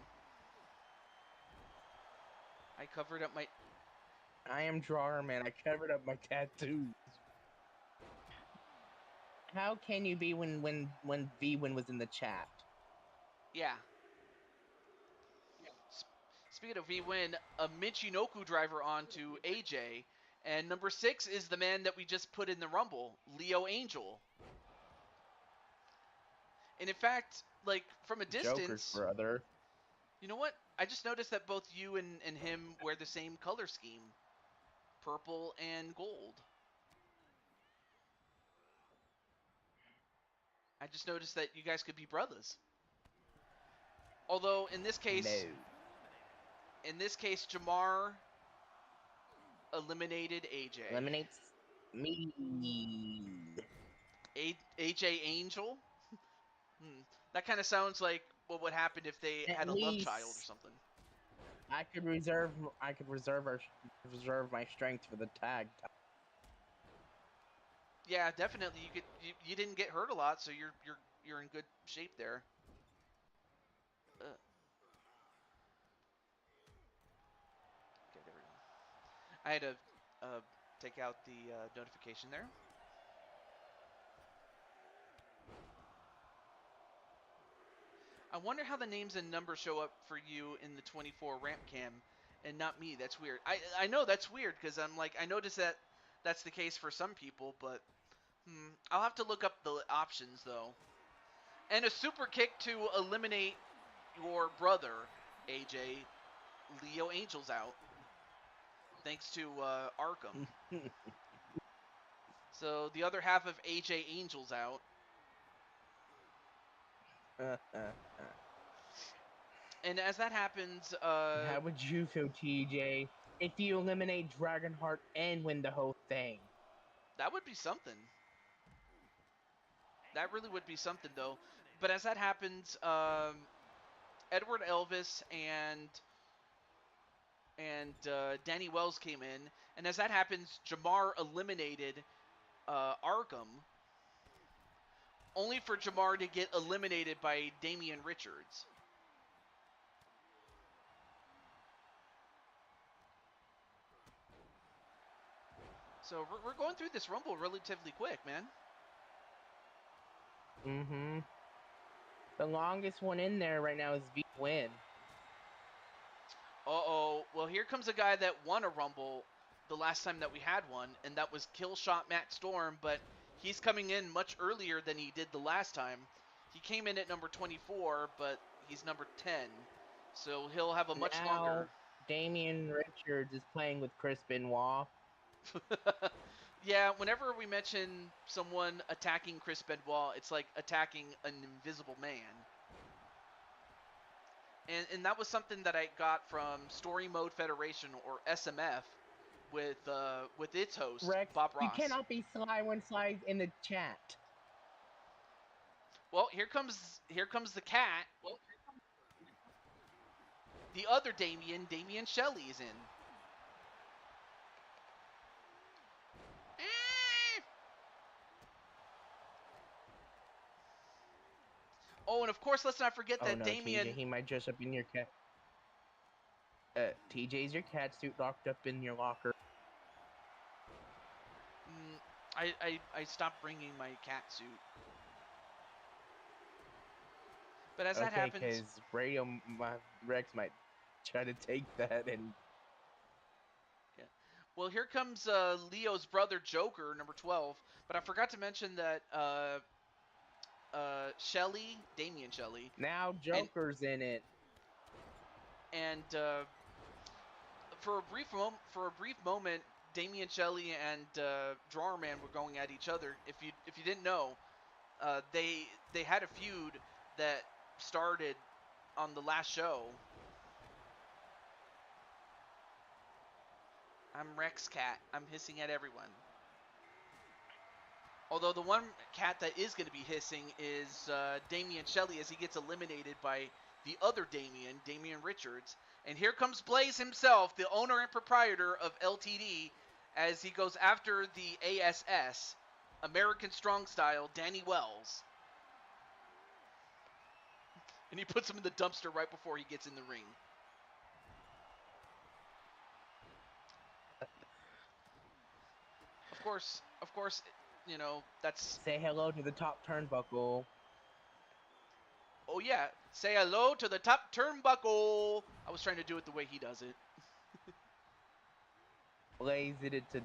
I covered up my... I am Drawer Man. I covered up my tattoos. How can you be when V-Win was in the chat? Yeah. Speaking of V-Win, a Michinoku driver onto AJ. And number 6 is the man that we just put in the Rumble, Leo Angel. And in fact, like, from a distance... Joker's brother. You know what? I just noticed that both you and him wear the same color scheme. Purple and gold. I just noticed that you guys could be brothers. Although, in this case... No. In this case, Jamar eliminated AJ. Eliminates me. AJ Angel? That kind of sounds like what would happen if they had a love child or something. I could reserve my strength for the tag. Yeah, definitely. You didn't get hurt a lot, so you're in good shape there. Okay, there we go. I had to take out the notification there. I wonder how the names and numbers show up for you in the 24 ramp cam and not me. That's weird. I know that's weird because I'm like, I noticed that that's the case for some people, but I'll have to look up the options though. And a super kick to eliminate your brother, AJ, Leo Angel's out, thanks to Arkham. So the other half of AJ Angel's out. And as that happens, How would you feel, TJ, if you eliminate Dragonheart and win the whole thing? that would be something. That really would be something, though. But as that happens, Edward Elvis and Danny Wells came in, and as that happens, Jamar eliminated Arkham, only for Jamar to get eliminated by Damian Richards. So we're going through this Rumble relatively quick, man. Mm-hmm. The longest one in there right now is V-Win. Uh-oh. Well, here comes a guy that won a Rumble the last time that we had one, and that was Killshot Matt Storm, but he's coming in much earlier than he did the last time. He came in at number 24, but he's number 10. So he'll have a much longer... Damian Richards is playing with Chris Benoit. Yeah, whenever we mention someone attacking Chris Benoit, it's like attacking an invisible man. And that was something that I got from Story Mode Federation, or SMF, with its host, Rex, Bob Ross. You cannot be Sly when Sly's in the chat. Well, here comes the cat. The other Damian Shelley is in. Oh, and of course, let's not forget that Damian... TJ, he might dress up in your cat. TJ's your cat suit locked up in your locker. I stopped bringing my cat suit. But as that happens... Okay, because Rex might try to take that and... Yeah. Well, here comes Leo's brother, Joker, number 12. But I forgot to mention that Damian Shelley... Now Joker's in it. And for a brief moment, Damian Shelley and Drawerman were going at each other. If you didn't know, they had a feud that started on the last show. I'm Rex Cat. I'm hissing at everyone. Although the one cat that is going to be hissing is Damian Shelley, as he gets eliminated by the other Damian Richards. And here comes Blaze himself, the owner and proprietor of LTD, as he goes after the ASS, American Strong Style, Danny Wells. And he puts him in the dumpster right before he gets in the ring. Of course, you know, that's... Say hello to the top turnbuckle. Oh, yeah. Say hello to the top turnbuckle. I was trying to do it the way he does it. Blaze it to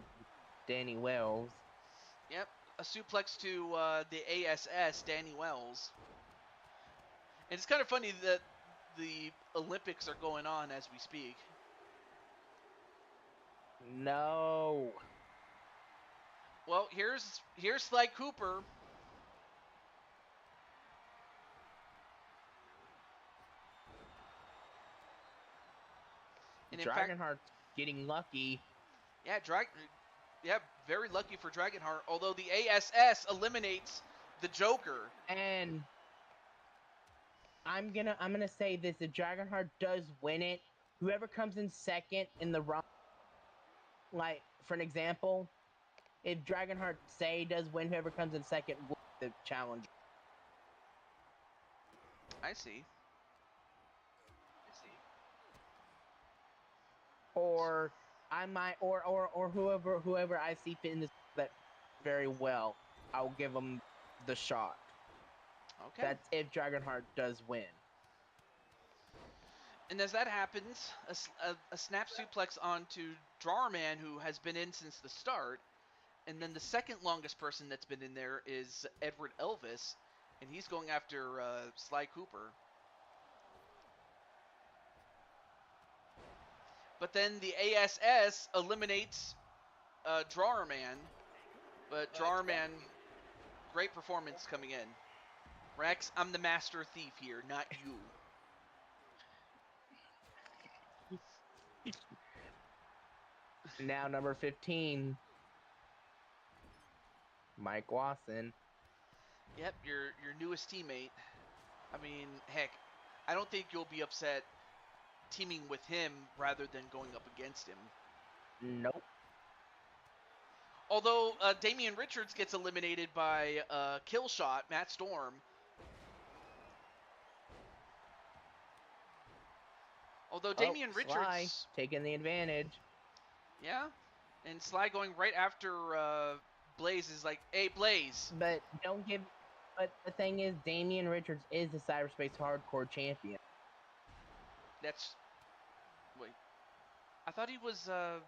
Danny Wells. Yep. A suplex to the ASS, Danny Wells. And it's kind of funny that the Olympics are going on as we speak. No. Well, here's Sly Cooper. And Dragonheart's getting lucky. Yeah, very lucky for Dragonheart. Although the ASS eliminates the Joker. And I'm gonna say this: if Dragonheart does win it, whoever comes in second in the run, like for an example, if Dragonheart does win, whoever comes in second will the challenge. I see. Or I might, or whoever I see fit in this that very well, I'll give them the shot. Okay. That's if Dragonheart does win. And as that happens, a snap suplex onto Drawerman, who has been in since the start. And then the second longest person that's been in there is Edward Elvis, and he's going after Sly Cooper. But then the ASS eliminates Drawerman. But Drawerman, great performance coming in. Rex, I'm the master thief here, not you. Now number 15, Mike Watson. Yep, your newest teammate. I mean, heck, I don't think you'll be upset teaming with him rather than going up against him. Nope. Although Damian Richards gets eliminated by Killshot, Matt Storm. Although Damian Sly Richards taking the advantage. Yeah, and Sly going right after Blaze is like, hey, Blaze. But don't give. But the thing is, Damian Richards is the Cyberspace Hardcore champion. That's wait. I thought he was I'll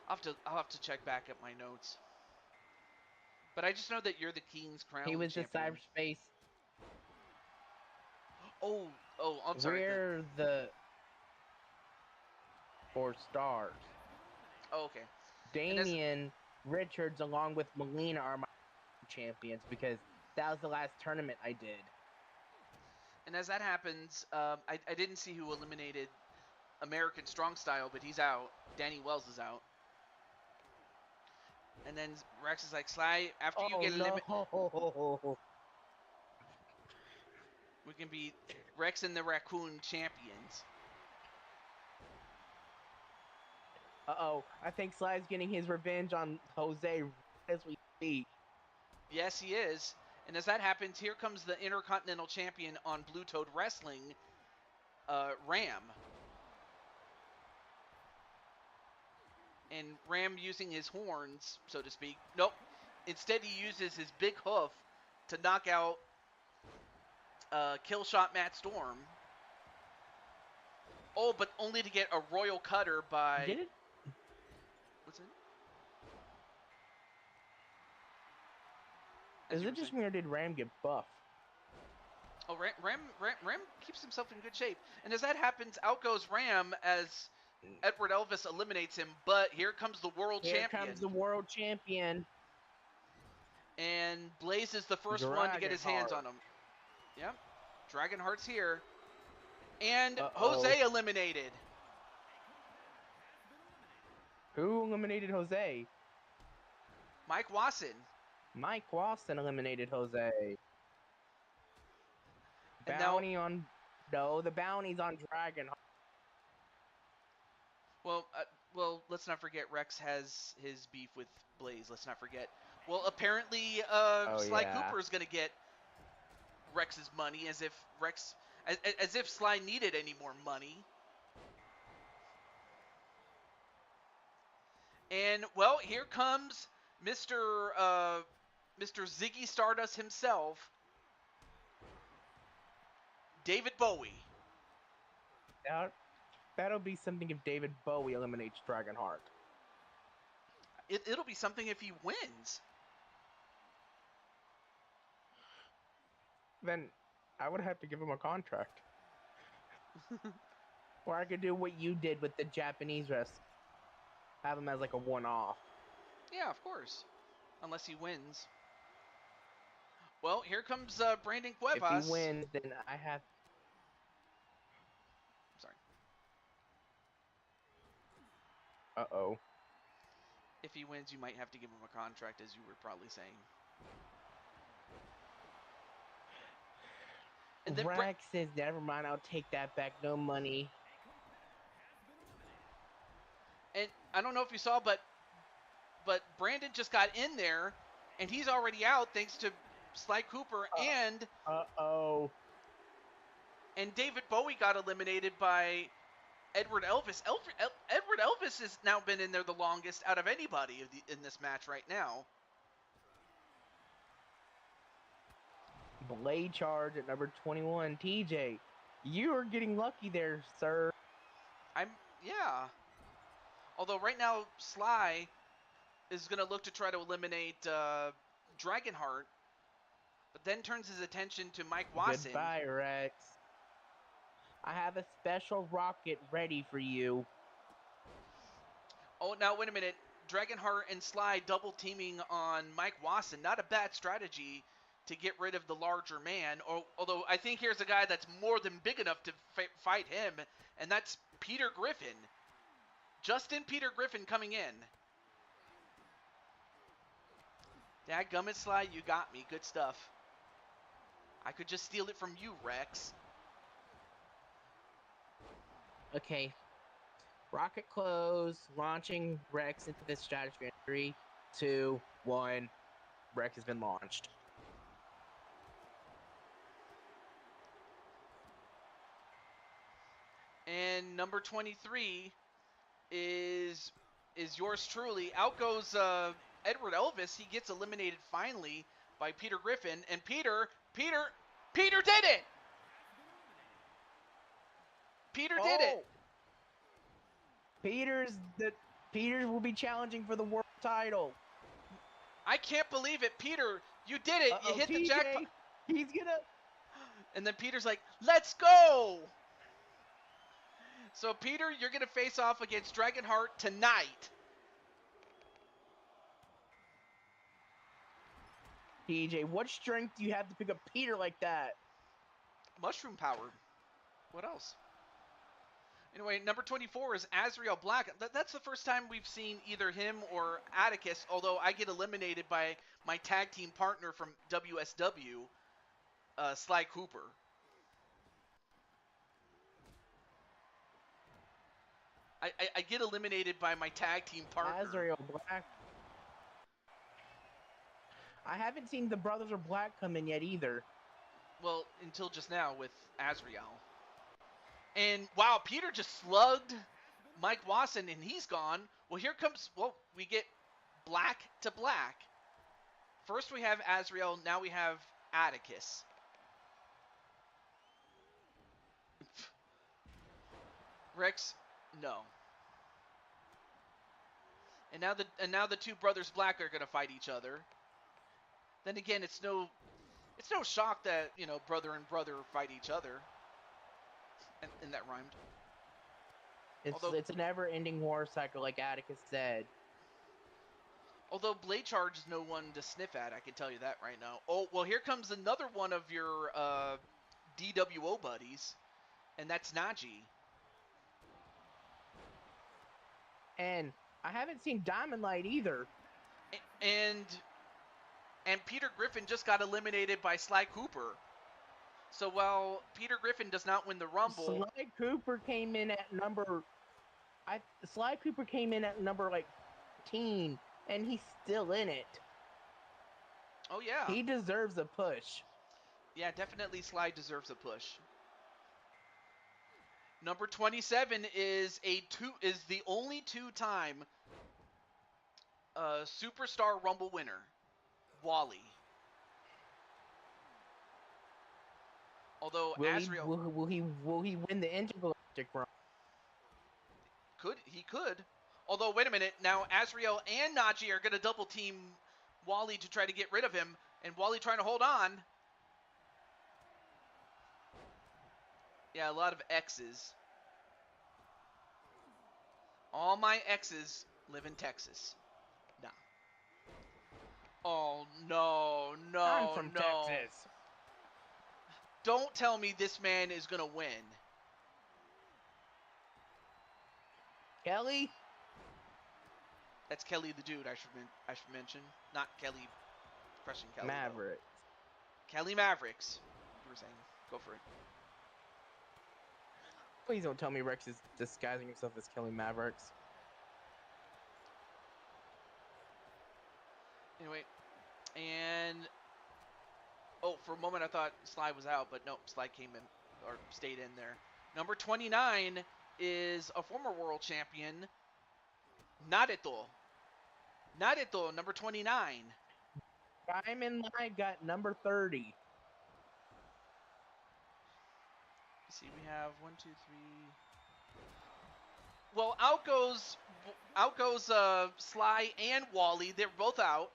have to check back at my notes. But I just know that you're the King's Crown He was champion. the Cyberspace. Oh, I'm sorry. We're the 4 stars. Oh, okay. Damian Richards, along with Melina, are my champions because that was the last tournament I did. And as that happens, I didn't see who eliminated American Strong Style, but he's out. Danny Wells is out. And then Rex is like, Sly, after you get eliminated, we can be Rex and the Raccoon champions. Uh-oh, I think Sly's getting his revenge on Jose as we speak. Yes, he is. And as that happens, here comes the Intercontinental Champion on Blue Toad Wrestling, Ram. And Ram using his horns, so to speak. Nope. Instead, he uses his big hoof to knock out Killshot Matt Storm. Oh, but only to get a royal cutter by... Did it? What's it? Is it just me or did Ram get buff? Oh, Ram keeps himself in good shape. And as that happens, out goes Ram as Edward Elvis eliminates him. But here comes the world champion. Here comes the world champion. And Blaze is the first one to get his hands on him. Yep. Dragonheart's here. And Jose eliminated. Who eliminated Jose? Mike Wasson. Mike Watson eliminated Jose. And Bounty on... No, the bounty's on Dragonheart. Well, let's not forget Rex has his beef with Blaze. Let's not forget. Well, apparently Sly Cooper is going to get Rex's money as if as if Sly needed any more money. And well, here comes Mr. Ziggy Stardust himself, David Bowie. That'll be something if David Bowie eliminates Dragonheart. It'll be something if he wins. Then I would have to give him a contract. Or I could do what you did with the Japanese wrestler. Have him as like a one-off. Yeah, of course. Unless he wins. Well, here comes Brandon Cuevas. If he wins, then I have... Sorry. Uh-oh. If he wins, you might have to give him a contract, as you were probably saying. And then Rex says, never mind, I'll take that back, no money. And I don't know if you saw, but Brandon just got in there, and he's already out thanks to Sly Cooper and... Uh-oh. And David Bowie got eliminated by Edward Elvis. Edward Elvis has now been in there the longest out of anybody in this match right now. Blade charge at number 21. TJ, you are getting lucky there, sir. Yeah. Although right now, Sly is going to look to try to eliminate Dragonheart, but then turns his attention to Mike Wasson. Goodbye, Rex. I have a special rocket ready for you. Oh, now wait a minute. Dragonheart and Sly double teaming on Mike Wasson. Not a bad strategy to get rid of the larger man. Although I think here's a guy that's more than big enough to fight him, and that's Peter Griffin. Justin Peter Griffin coming in. Dadgummit, Sly, you got me. Good stuff. I could just steal it from you, Rex. Okay. Rocket close, launching Rex into the stratosphere. 3, 2, 1. Rex has been launched. And number 23 is yours truly. Out goes Edward Elvis. He gets eliminated finally by Peter Griffin. And Peter did it! Peter did it! Peter will be challenging for the world title. I can't believe it. Peter, you did it. You hit the jackpot. He's gonna... And then Peter's like, let's go! So, Peter, you're going to face off against Dragonheart tonight. TJ, what strength do you have to pick up Peter like that? Mushroom power. What else? Anyway, number 24 is Azrael Black. That's the first time we've seen either him or Atticus, although I get eliminated by my tag team partner from WSW, Sly Cooper. I get eliminated by my tag team partner. Azrael Black. I haven't seen the Brothers of Black come in yet either. Well, until just now with Azrael. And wow, Peter just slugged Mike Wasson and he's gone. Well, here comes, we get Black to Black. First we have Azrael, now we have Atticus. Rex, no. And now the two brothers Black are going to fight each other. Then again, it's no shock that, brother and brother fight each other. And that rhymed. It's a never-ending war cycle, like Atticus said. Although Blade Charge is no one to sniff at, I can tell you that right now. Oh, well, here comes another one of your DWO buddies, and that's Najee. And I haven't seen Diamond Light either. And Peter Griffin just got eliminated by Sly Cooper. So while Peter Griffin does not win the Rumble, Sly Cooper came in at number 15, and he's still in it. Oh yeah. He deserves a push. Yeah, definitely Sly deserves a push. Number 27 is the only two-time Superstar Rumble winner, Wally. Although will he win the Intergalactic Rumble? He could. Although wait a minute, now Azrael and Najee are going to double team Wally to try to get rid of him, and Wally trying to hold on. Yeah, a lot of X's. All my exes live in Texas. No. Oh no, I'm from Texas. Don't tell me this man is going to win. Kelly? That's Kelly the Dude, I should mention. Not Kelly crushing Kelly. Mavericks. Kelly Mavericks. You were saying. Go for it. Please don't tell me Rex is disguising himself as Kelly Mavericks. Anyway, and... Oh, for a moment I thought Sly was out, but no, Sly came in, or stayed in there. Number 29 is a former world champion, Naruto. Naruto, number 29. Diamond Light got number 30. Let's see, we have 1, 2, 3. Well, out goes Sly and Wally. They're both out.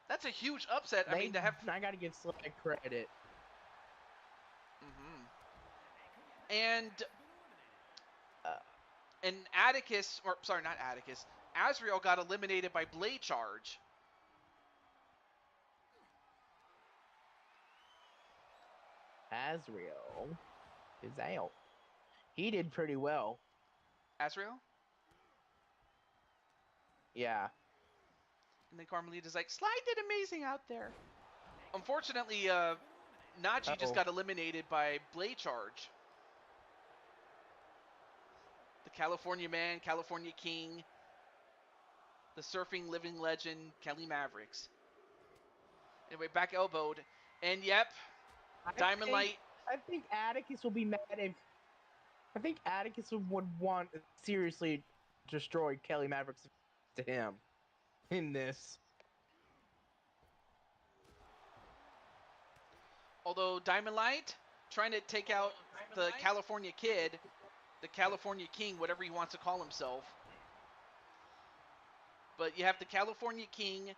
That's a huge upset. I mean, to have. I gotta give Sly credit. And Atticus, or sorry, not Atticus, Azrael got eliminated by Blade Charge. Azrael is out. He did pretty well. Azrael? Yeah. And then Carmelita's like, Slide did amazing out there. Unfortunately, Najee just got eliminated by Blade Charge. The California Man, California King, the surfing living legend, Kelly Mavericks. Anyway, back elbowed. And yep, Diamond Light. I think Atticus will be mad if... I think Atticus would want to seriously destroy Kelly Mavericks to him in this. Although Diamond Light trying to take out the California Kid, the California King, whatever he wants to call himself. But you have the California King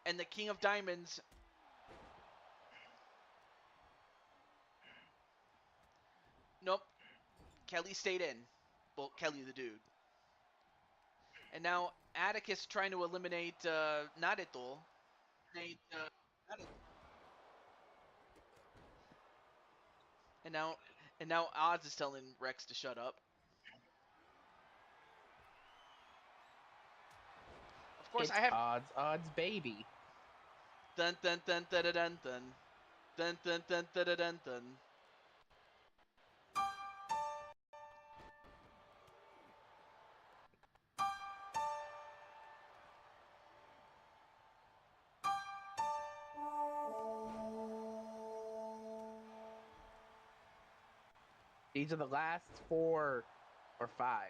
and the King of Diamonds. Nope. Kelly stayed in. Well, Kelly the dude. And now Atticus trying to eliminate Naruto. And now Oz is telling Rex to shut up. Of course, it's I have odds baby. Dun dun dun dun dun dun dun dun dun dun dun dun dun. These are the last 4 or 5.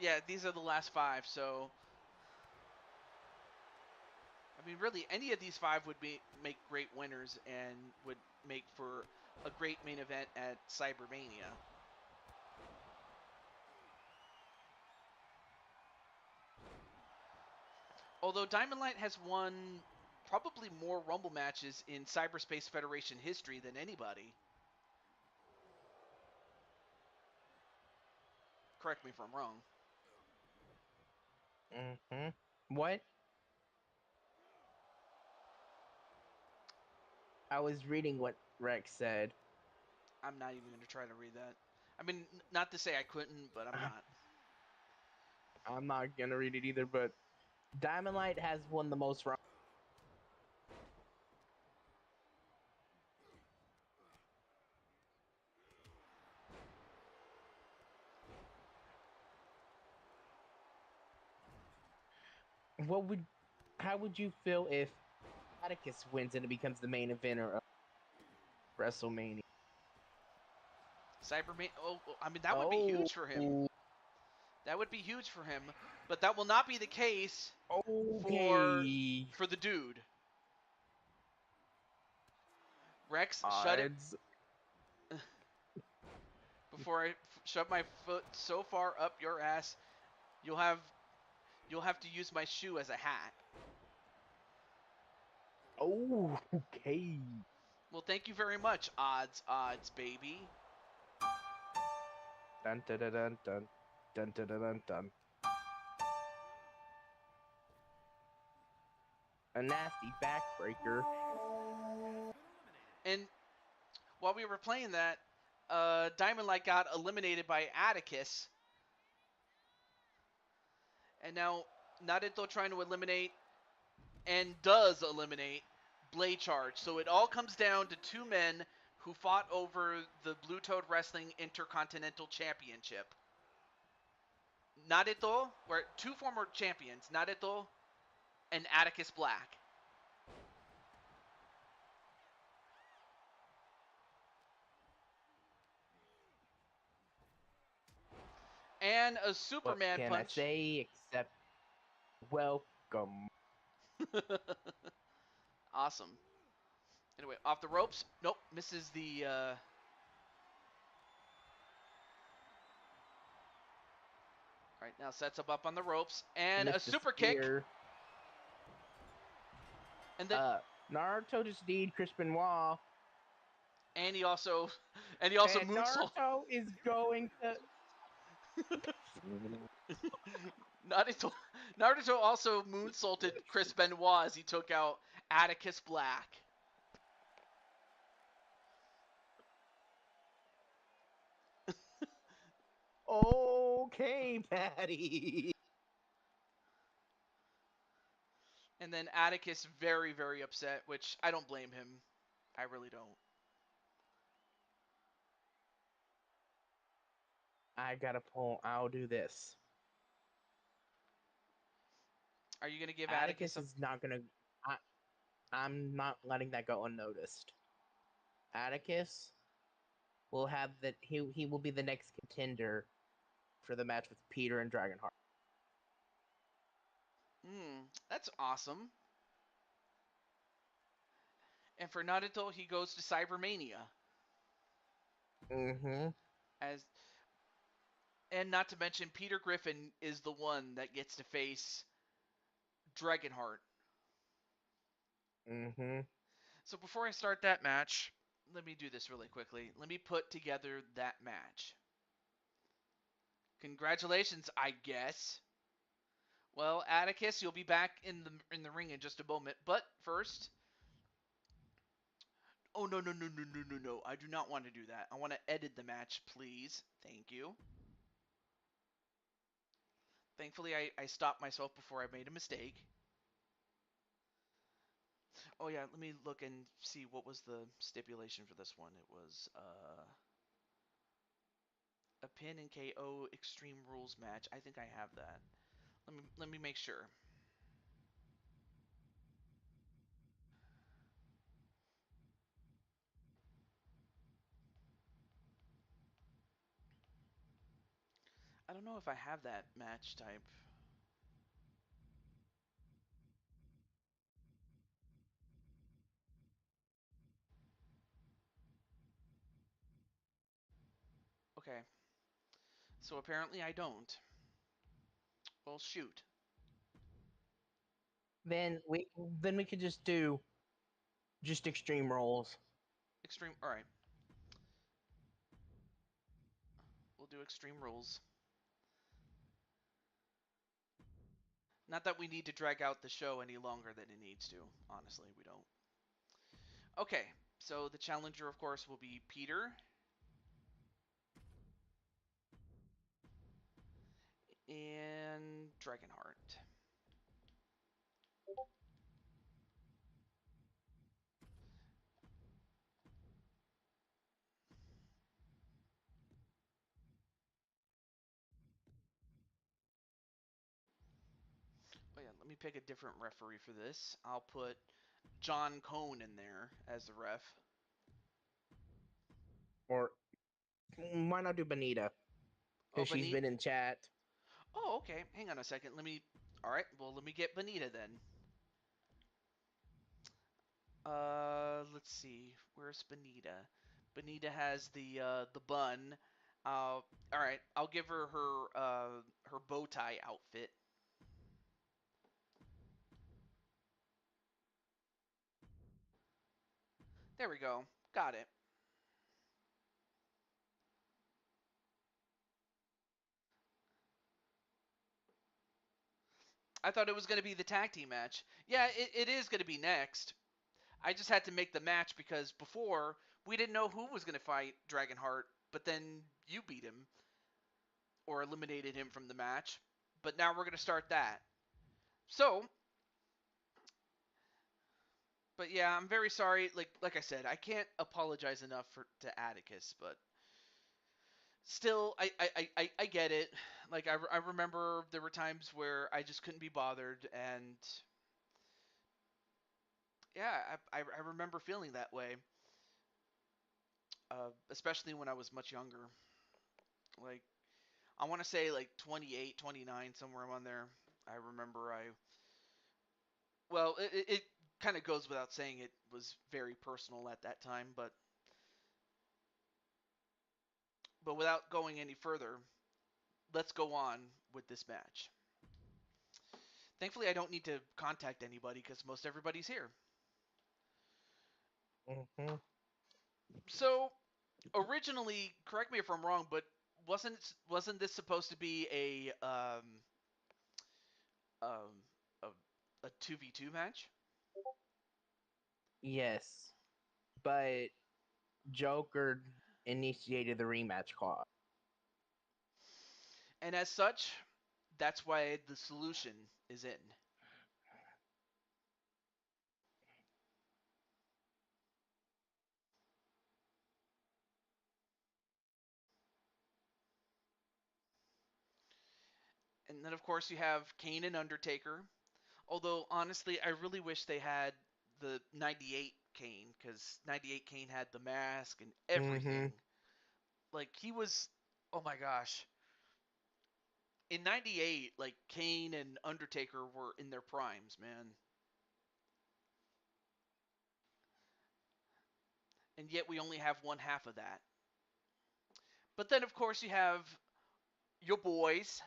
Yeah, these are the last 5, so I mean, really, any of these 5 would make great winners and would make for a great main event at Cybermania. Although Diamond Light has won probably more Rumble matches in CyberSpace Federation history than anybody. Correct me if I'm wrong. What? I was reading what Rex said. I'm not even going to try to read that. I mean, not to say I couldn't, but I'm not. I'm not going to read it either, but Diamond Light has won the most rounds. How would you feel if Atticus wins and it becomes the main eventer of WrestleMania? Cybermania. Oh, I mean, that would be huge for him. That would be huge for him, but that will not be the case for the dude. Rex, shut it. Before I shove my foot so far up your ass, you'll have to use my shoe as a hat. Okay. Well, thank you very much, odds baby. Dun dun dun dun dun dun dun dun dun. A nasty backbreaker. And while we were playing that, Diamond Light got eliminated by Atticus. And now Naruto trying to eliminate, and does eliminate, Blade Charge. So it all comes down to 2 men who fought over the Blue Toad Wrestling Intercontinental Championship. Naruto, or 2 former champions, Naruto and Atticus Black. And a Superman punch. What can I say except welcome? Awesome. Anyway, off the ropes. Nope, misses the... All right, now sets up on the ropes. And a super kick. And then Naruto just need Chris Benoit. And he also And moonsault. Naruto is going to. Naruto, Naruto also moonsaulted Chris Benoit as he took out Atticus Black. Okay, Patty. And then Atticus very, very upset, which I don't blame him. I really don't. I gotta pull. I'll do this. Are you going to give Atticus Atticus a... is not gonna. I, I'm not letting that go unnoticed. Atticus will have that. He will be the next contender for the match with Peter and Dragonheart. That's awesome. And for Naruto, he goes to Cybermania. Mm-hmm. As And not to mention, Peter Griffin is the one that gets to face Dragonheart. Mm-hmm. So before I start that match, let me do this really quickly. Let me put together that match. Congratulations, I guess. Well, Atticus, you'll be back in the ring in just a moment. But first, oh no no no no no no no! I do not want to do that. I want to edit the match, please. Thank you. Thankfully, I stopped myself before I made a mistake. Oh yeah, let me look and see what was the stipulation for this one. It was a pin and KO Extreme Rules match. I think I have that. Let me make sure. I don't know if I have that match type. Okay. So apparently I don't. Well, shoot. Then we could just do just extreme rolls. Extreme. All right. We'll do Extreme Rules. Not that we need to drag out the show any longer than it needs to. Honestly, we don't. Okay. So the challenger, of course, will be Peter. And Dragonheart. Oh yeah, let me pick a different referee for this. I'll put John Cone in there as the ref. Or why not do Bonita? Oh, Because she's Bonita. been in chat. Oh, okay. Hang on a second. Let me. All right. Well, let me get Bonita then. Let's see. Where's Bonita? Bonita has the bun. All right. I'll give her her bow tie outfit. There we go. Got it. I thought it was going to be the tag team match. Yeah, it is going to be next. I just had to make the match because before we didn't know who was going to fight Dragonheart, but then you beat him or eliminated him from the match. But now we're going to start that. So, but yeah, I'm very sorry. Like I said, I can't apologize enough to Atticus, but still, I get it. Like I remember there were times where I just couldn't be bothered, and yeah, I remember feeling that way, especially when I was much younger. Like I want to say like 28, 29, somewhere around there. I remember well, it kind of goes without saying it was very personal at that time, but without going any further, let's go on with this match. Thankfully, I don't need to contact anybody because most everybody's here. Mm-hmm. So originally, correct me if I'm wrong, but wasn't this supposed to be um a a 2v2 match? Yes, but Joker initiated the rematch clause. And as such, that's why the solution is in. And then of course you have Kane and Undertaker. Although honestly, I really wish they had the 98 Kane, because 98 Kane had the mask and Mm-hmm. everything. Like he was, oh my gosh. In 98, like Kane and Undertaker were in their primes, man. And yet we only have one half of that. But then of course you have your boys,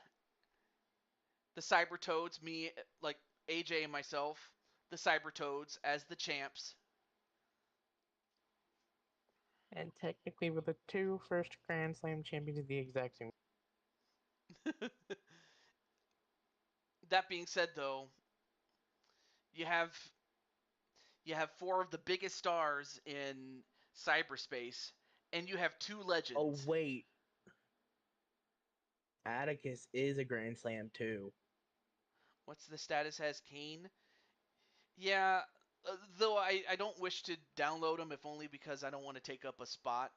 the Cyber Toads, me, like AJ and myself, the Cyber Toads as the champs. And technically, we're the two first Grand Slam champions of the exact same. That being said, though, you have you have four of the biggest stars in cyberspace, and you have two Oh legends. wait, Atticus is a Grand Slam too. What's the status as Kane? Yeah, though I don't wish to download them, if only because I don't want to take up a spot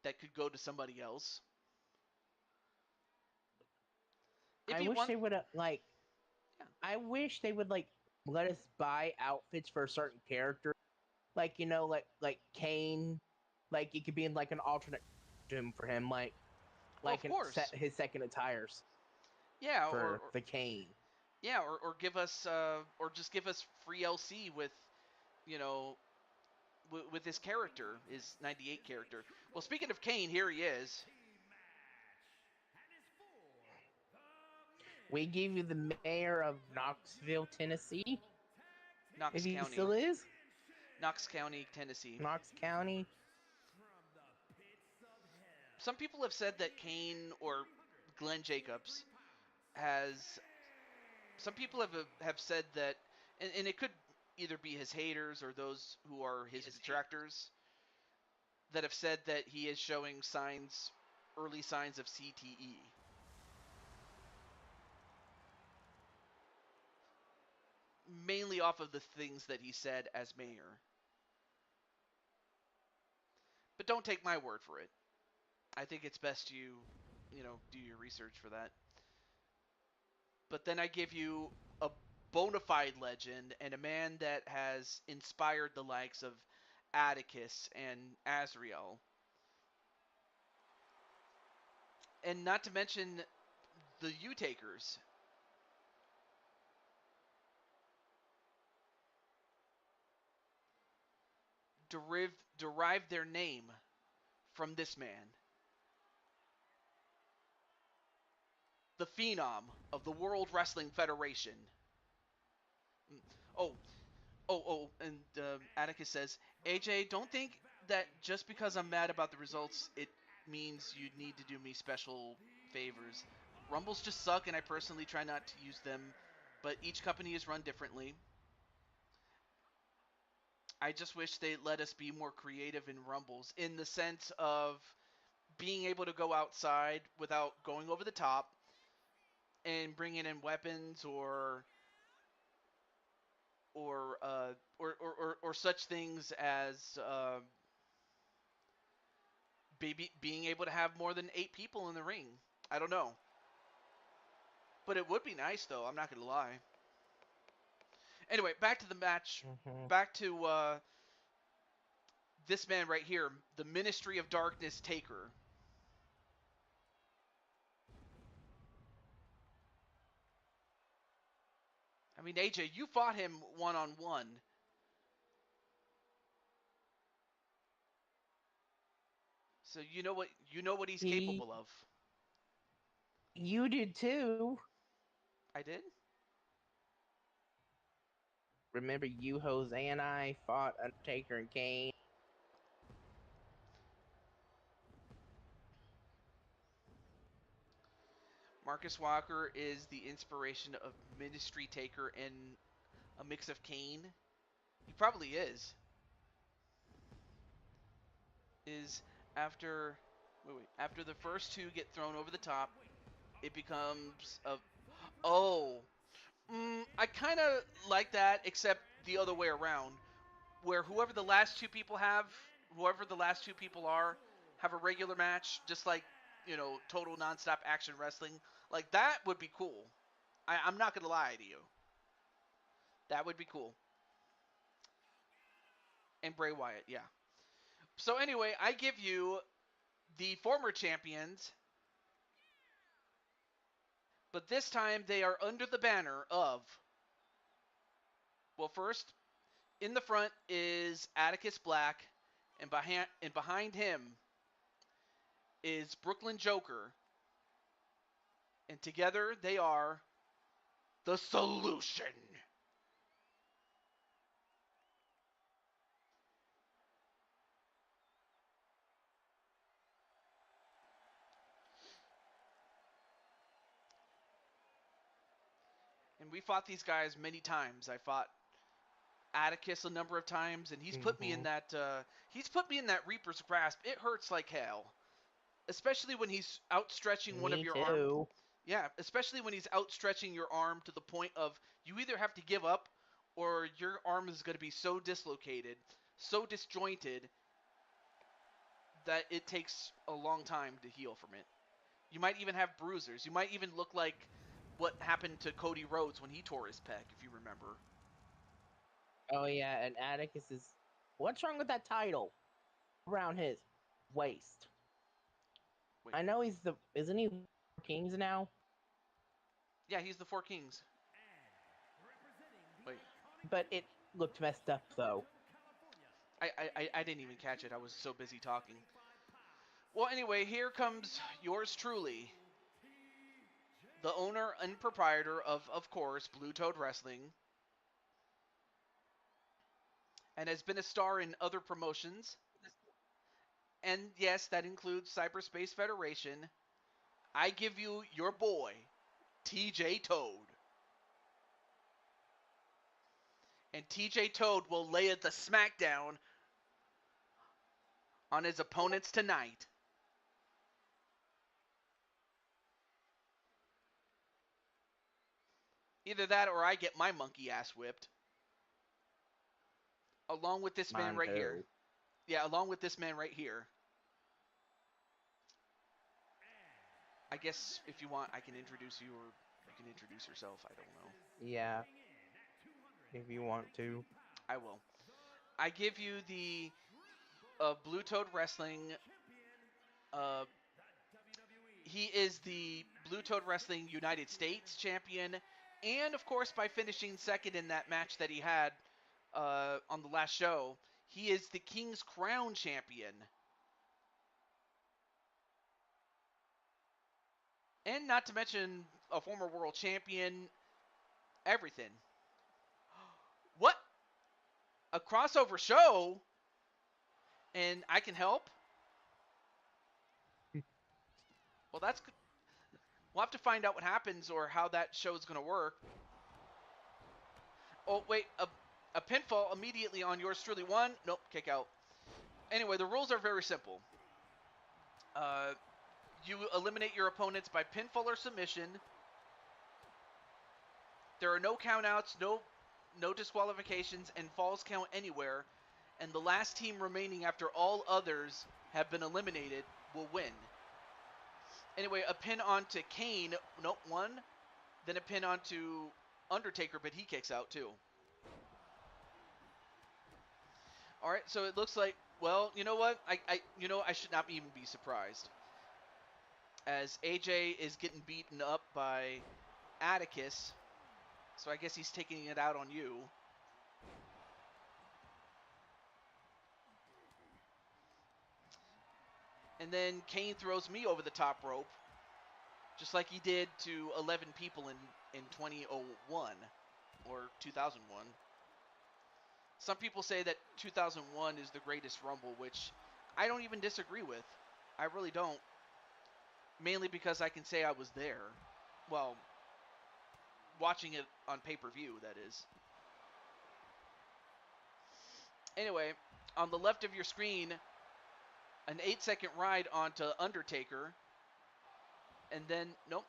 that could go to somebody else. If I you wish want, they would like. yeah, I wish they would like let us buy outfits for a certain character, like like Kane, like it could be in like an alternate costume for him, oh, of course, his second attires yeah, for the Kane. or give us or just give us free LC with you know with his character, his 98 character. Well, speaking of Kane, here he is. We give you the mayor of Knoxville, Tennessee, if Knox he County. still is. Knox County, Tennessee. Knox County. Some people have said that Kane or Glenn Jacobs has. Some people have said that, and it could either be his haters or those who are his detractors that have said that he is showing early signs of CTE. Mainly off of the things that he said as mayor. But don't take my word for it. I think it's best you do your research for that. But then I give you a bona fide legend and a man that has inspired the likes of Atticus and Azrael. And not to mention the U-Takers. Derived their name from this man. The Phenom of the World Wrestling Federation. Oh, and Atticus says, AJ, don't think that just because I'm mad about the results, it means you need to do me special favors. Rumbles just suck, and I personally try not to use them, but each company is run differently. I just wish they let us be more creative in Rumbles in the sense of being able to go outside without going over the top and bringing in weapons or such things as being able to have more than 8 people in the ring. I don't know. But it would be nice, though. I'm not going to lie. Anyway, back to the match. Mm-hmm. Back to this man right here, the Ministry of Darkness Taker. I mean, AJ, you fought him one-on-one. So you know what he's He, capable of. you did too. I did? Remember, you, Jose, and I fought Undertaker and Kane. Marcus Walker is the inspiration of Ministry Taker and a mix of Kane? He probably is. Is after after the first two get thrown over the top, it becomes a I kind of like that, except the other way around, where whoever the last two people are, have a regular match, just like total nonstop action wrestling. Like that would be cool. I'm not gonna lie to you. That would be cool. And Bray Wyatt, yeah. So anyway, I give you the former champions, but this time they are under the banner of, well, first, in the front is Atticus Black, and behind him is Brooklyn Joker, and together they are the Solution. And we fought these guys many times. I fought Atticus a number of times, and he's put me in that Reaper's grasp. It hurts like hell, especially when he's outstretching one of Me your arms. too. Yeah, especially when he's outstretching your arm to the point of you either have to give up or your arm is going to be so dislocated, so disjointed that it takes a long time to heal from it. You might even have bruisers. You might even look like what happened to Cody Rhodes when he tore his pec, if you remember. Oh yeah, and Atticus is. What's wrong with that title around his waist? Wait. I know he's the. Isn't he Kings now? Yeah, he's the Four Kings. Wait. But it looked messed up though. I didn't even catch it. I was so busy talking. Well, anyway, here comes yours truly, the owner and proprietor of course, Blue Toad Wrestling, and has been a star in other promotions. And yes, that includes CyberSpace Federation. I give you your boy, TJ Toad. And TJ Toad will lay the smackdown on his opponents tonight. Either that or I get my monkey ass whipped. Along with this man right here. Yeah, along with this man right here. I guess if you want, I can introduce you, or you can introduce yourself. I don't know. Yeah. If you want to. I will. I give you the Blue Toad Wrestling. He is the Blue Toad Wrestling United States champion, and of course, by finishing second in that match that he had on the last show, he is the King's Crown champion. And not to mention a former world champion, everything. What? A crossover show? And I can help? Well, that's good. We'll have to find out what happens or how that show is going to work. Oh, wait. A pinfall immediately on yours truly. One. Nope. Kick out. Anyway, the rules are very simple. You eliminate your opponents by pinfall or submission. There are no countouts, no disqualifications, and falls count anywhere. And the last team remaining after all others have been eliminated will win. Anyway, a pin onto Kane. Nope, one. Then a pin onto Undertaker, but he kicks out too. All right, so it looks like, well, you know what? I should not even be surprised, as AJ is getting beaten up by Atticus, so I guess he's taking it out on you. And then Kane throws me over the top rope, just like he did to 11 people in 2001 or 2001. Some people say that 2001 is the greatest Rumble, which I don't even disagree with. I really don't. Mainly because I can say I was there. Well, watching it on pay-per-view, that is. Anyway, on the left of your screen, an 8-second ride onto Undertaker. And then, nope.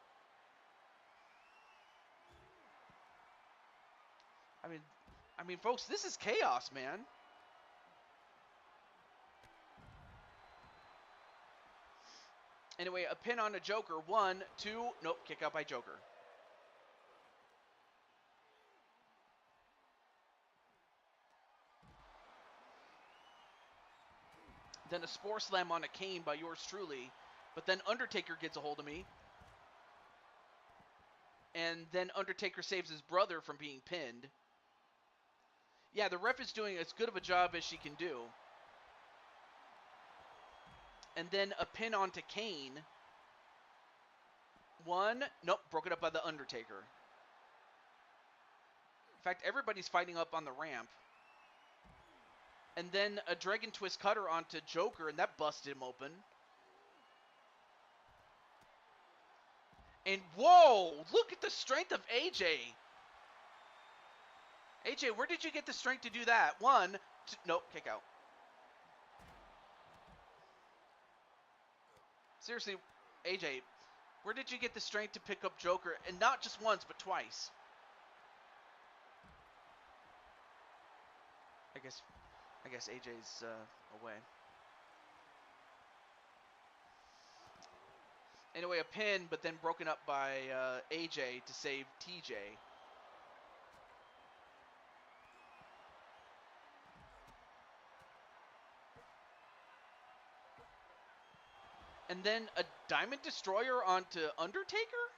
I mean, folks, this is chaos, man. Anyway, a pin on a Joker. 1, 2, nope, kick out by Joker. Then a Spore Slam on a Kane by yours truly. But then Undertaker gets a hold of me. And then Undertaker saves his brother from being pinned. Yeah, the ref is doing as good of a job as she can do. And then a pin onto Kane. 1, nope, broken up by the Undertaker. In fact, everybody's fighting up on the ramp. And then a Dragon Twist Cutter onto Joker, and that busted him open. And whoa, look at the strength of AJ. AJ, where did you get the strength to do that? 1, 2, nope, kick out. Seriously, AJ, where did you get the strength to pick up Joker? And not just once, but twice. I guess AJ's away. Anyway, a pin, but then broken up by AJ to save TJ. And then a Diamond Destroyer onto Undertaker?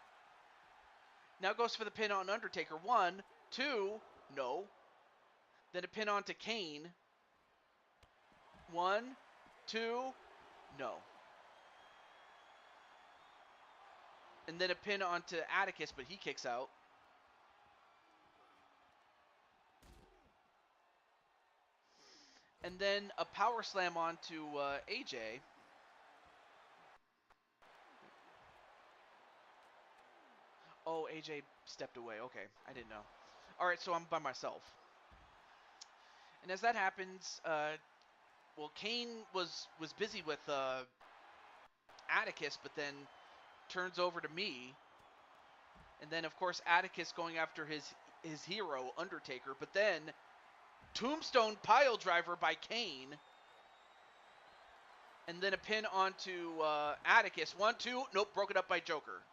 Now goes for the pin on Undertaker. 1, 2, no. Then a pin onto Kane. 1, 2, no. And then a pin onto Atticus, but he kicks out. And then a power slam onto AJ. Oh, AJ stepped away. Okay, I didn't know. All right, so I'm by myself. And as that happens, well, Kane was busy with Atticus, but then turns over to me. And then, of course, Atticus going after his hero, Undertaker. But then, Tombstone Pile Driver by Kane. And then a pin onto Atticus. 1, 2, nope, broken up by Joker.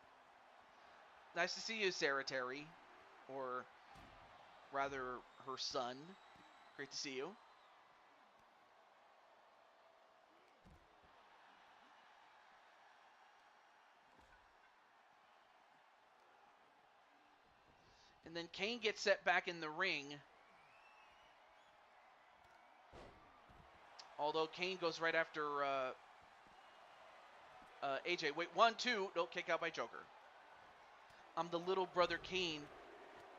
Nice to see you, Sarah Terry. Or rather, her son. Great to see you. And then Kane gets set back in the ring. Although Kane goes right after AJ. Wait, 1, 2. Nope, kick out by Joker. I'm the little brother Kane.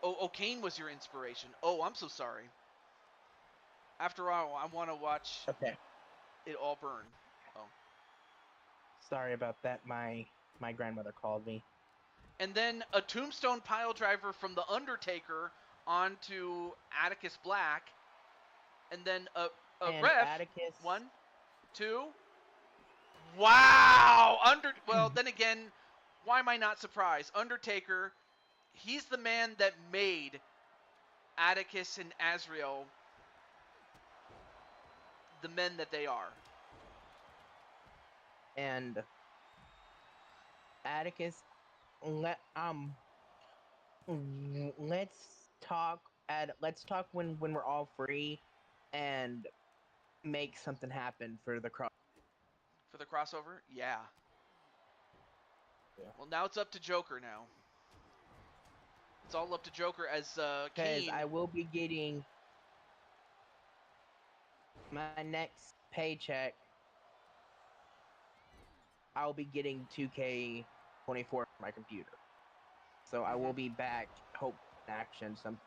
Oh, Kane was your inspiration. Oh, I'm so sorry. After all, I want to watch it all burn. Oh. Sorry about that. My grandmother called me. And then a Tombstone Pile Driver from The Undertaker onto Atticus Black. And then a and ref. Atticus. 1, 2. Wow! Well, then again, why am I not surprised? Undertaker, he's the man that made Atticus and Azrael the men that they are. And Atticus, let's talk when we're all free and make something happen for the cross. For the crossover? Yeah. Yeah. Well, now it's up to Joker now. It's all up to Joker as Kane. I will be getting my next paycheck. I'll be getting 2K24 for my computer. So I will be back, hope, in action some.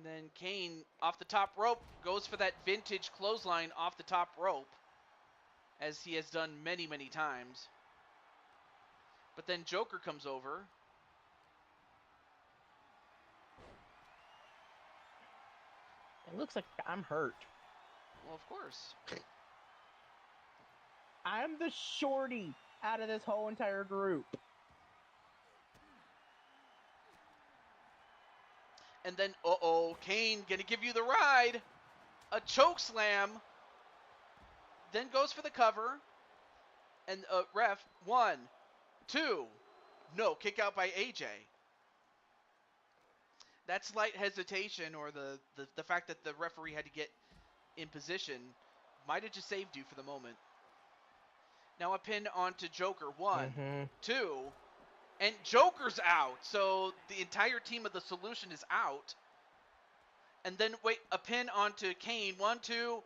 And then Kane off the top rope goes for that vintage clothesline off the top rope, as he has done many, many times. But then Joker comes over. It looks like I'm hurt. Well, of course. I'm the shorty out of this whole entire group. And then, Kane gonna give you the ride. A choke slam. Then goes for the cover. And ref, 1, 2. No, kick out by AJ. That slight hesitation, or the fact that the referee had to get in position, might have just saved you for the moment. Now a pin onto Joker. 1, 2. And Joker's out. So the entire team of the Solution is out. And then, wait, a pin onto Kane. 1, 2.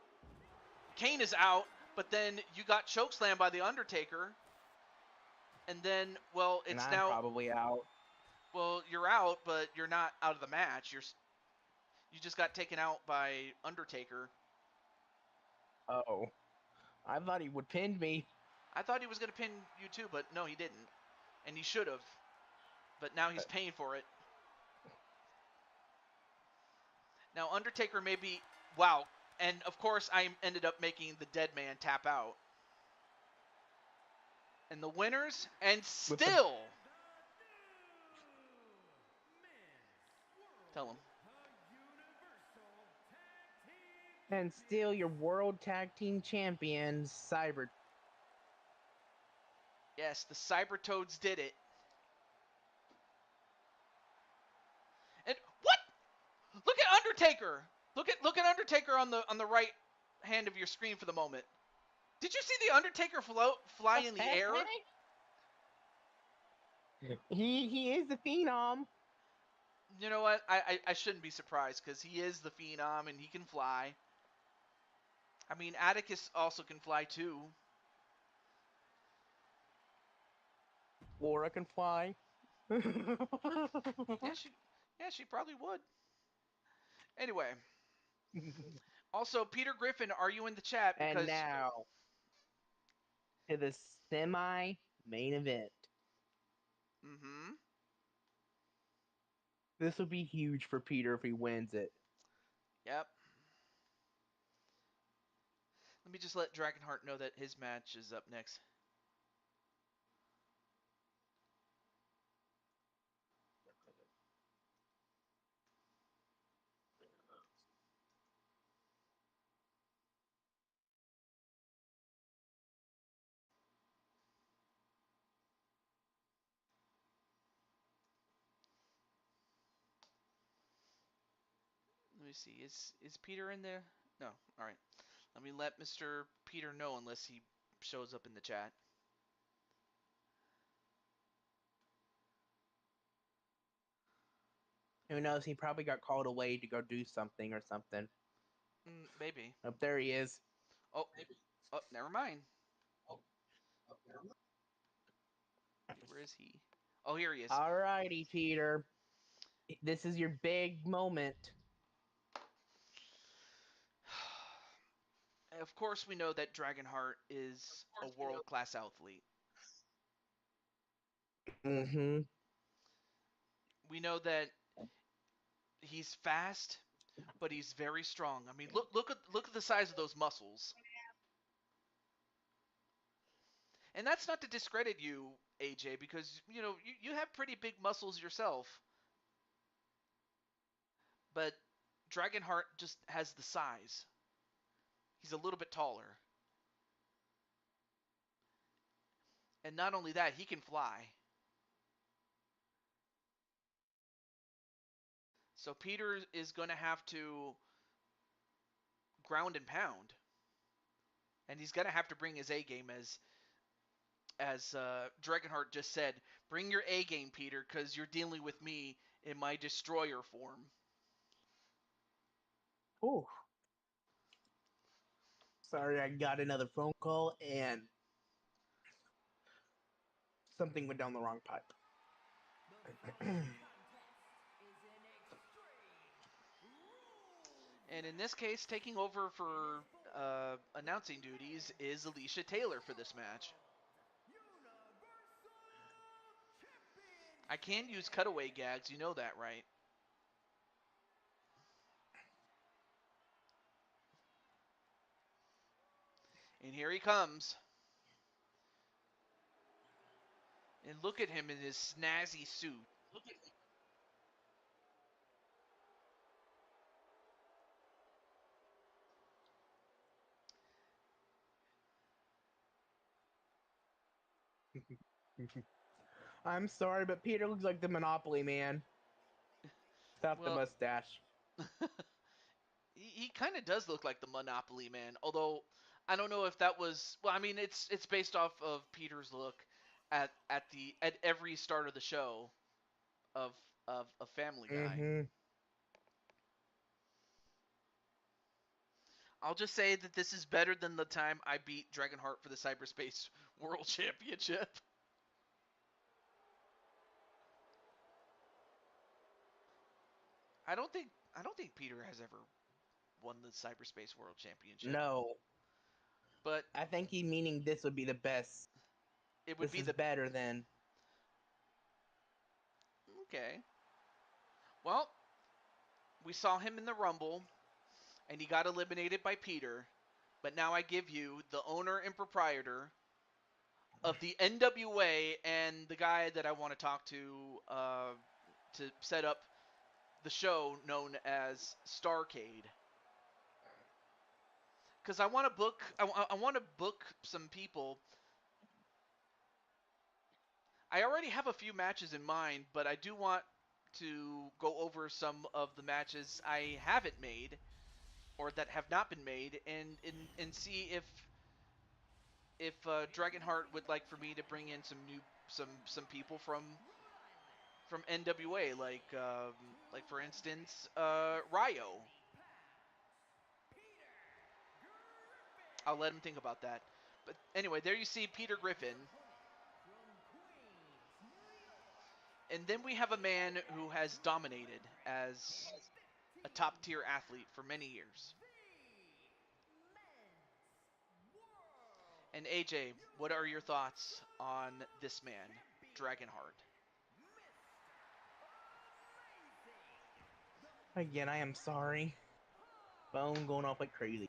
Kane is out. But then you got chokeslammed by The Undertaker. And then, well, it's and I'm now probably out. Well, you're out, but you're not out of the match. You just got taken out by Undertaker. Oh. I thought he would pin me. I thought he was going to pin you too, but no, he didn't. And he should have. But now he's paying for it. Now, Undertaker may be... Wow. And, of course, I ended up making the dead man tap out. And the winners, and still... Tell him. And still your World Tag Team Champions, Cyber. Yes, the Cybertoads did it. And what? Look at Undertaker. Look at Undertaker on the right hand of your screen for the moment. Did you see the Undertaker fly in the air? He is the Phenom. You know what? I shouldn't be surprised, because he is the Phenom and he can fly. I mean, Atticus also can fly too. Laura can fly. Yeah, she probably would. Anyway. Also, Peter Griffin, are you in the chat? Because... And now to the semi-main event. Mm-hmm. This will be huge for Peter if he wins it. Yep. Let me just let Dragonheart know that his match is up next. Let me see. Is Peter in there? No. All right. Let me let Mr. Peter know, unless he shows up in the chat. Who knows? He probably got called away to go do something or something. Maybe. Oh, there he is. Oh, never mind. Where is he? Oh, here he is. Alrighty, Peter. This is your big moment. Of course, we know that Dragonheart is a world-class athlete. Mm-hmm. We know that he's fast, but he's very strong. I mean, look at the size of those muscles. And that's not to discredit you, AJ, because you have pretty big muscles yourself. But Dragonheart just has the size. He's a little bit taller. And not only that, he can fly. So Peter is going to have to ground and pound. And he's going to have to bring his A game, as Dragonheart just said. Bring your A game, Peter, because you're dealing with me in my destroyer form. Ooh. Sorry, I got another phone call and something went down the wrong pipe. And in this case, taking over for announcing duties is Alicia Taylor for this match. I can use cutaway gags, you know that, right? And here he comes. And look at him in his snazzy suit. I'm sorry, but Peter looks like the Monopoly man. Without the Well, mustache. he kind of does look like the Monopoly Man, although I don't know if that was. Well, I mean, it's based off of Peter's look at every start of the show of a Family Guy. Mm-hmm. I'll just say that this is better than the time I beat Dragonheart for the Cyberspace World Championship. I don't think Peter has ever won the Cyberspace World Championship, No. but I think he meaning this would be the best. it would This be is the better than. okay. Well, we saw him in the Rumble, and he got eliminated by Peter. But now I give you the owner and proprietor of the NWA and the guy that I want to talk to set up the show known as Starcade. Because I want to book some people. I already have a few matches in mind, but I do want to go over some of the matches I haven't made or that have not been made, and see if Dragonheart would like for me to bring in some people from NWA, like for instance, Ryo. I'll let him think about that. But anyway, there you see Peter Griffin. And then we have a man who has dominated as a top tier athlete for many years. And AJ, what are your thoughts on this man, Dragonheart? Again, I am sorry. Phone going off like crazy.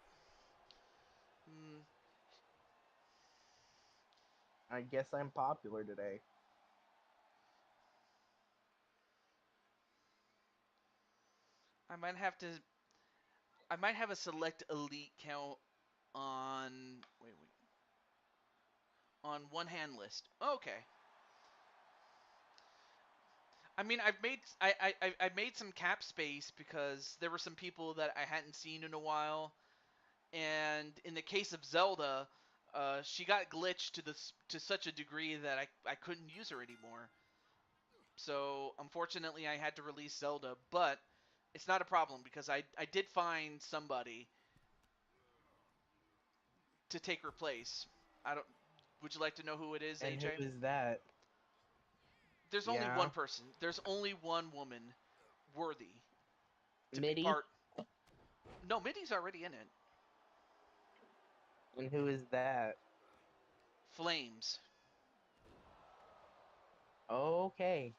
Hmm, I guess I'm popular today. I might have to. I might have a select elite count on. Wait. On one hand list. Okay. I mean, I made some cap space because there were some people that I hadn't seen in a while, and in the case of Zelda, she got glitched to such a degree that I couldn't use her anymore. So unfortunately, I had to release Zelda, but it's not a problem because I did find somebody to take her place. I don't. Would you like to know who it is, And who AJ? is that? There's only one Yeah. person. There's only one woman worthy to be Mitty? part. No, Mitty's already in it. And who is that? Flames. Okay.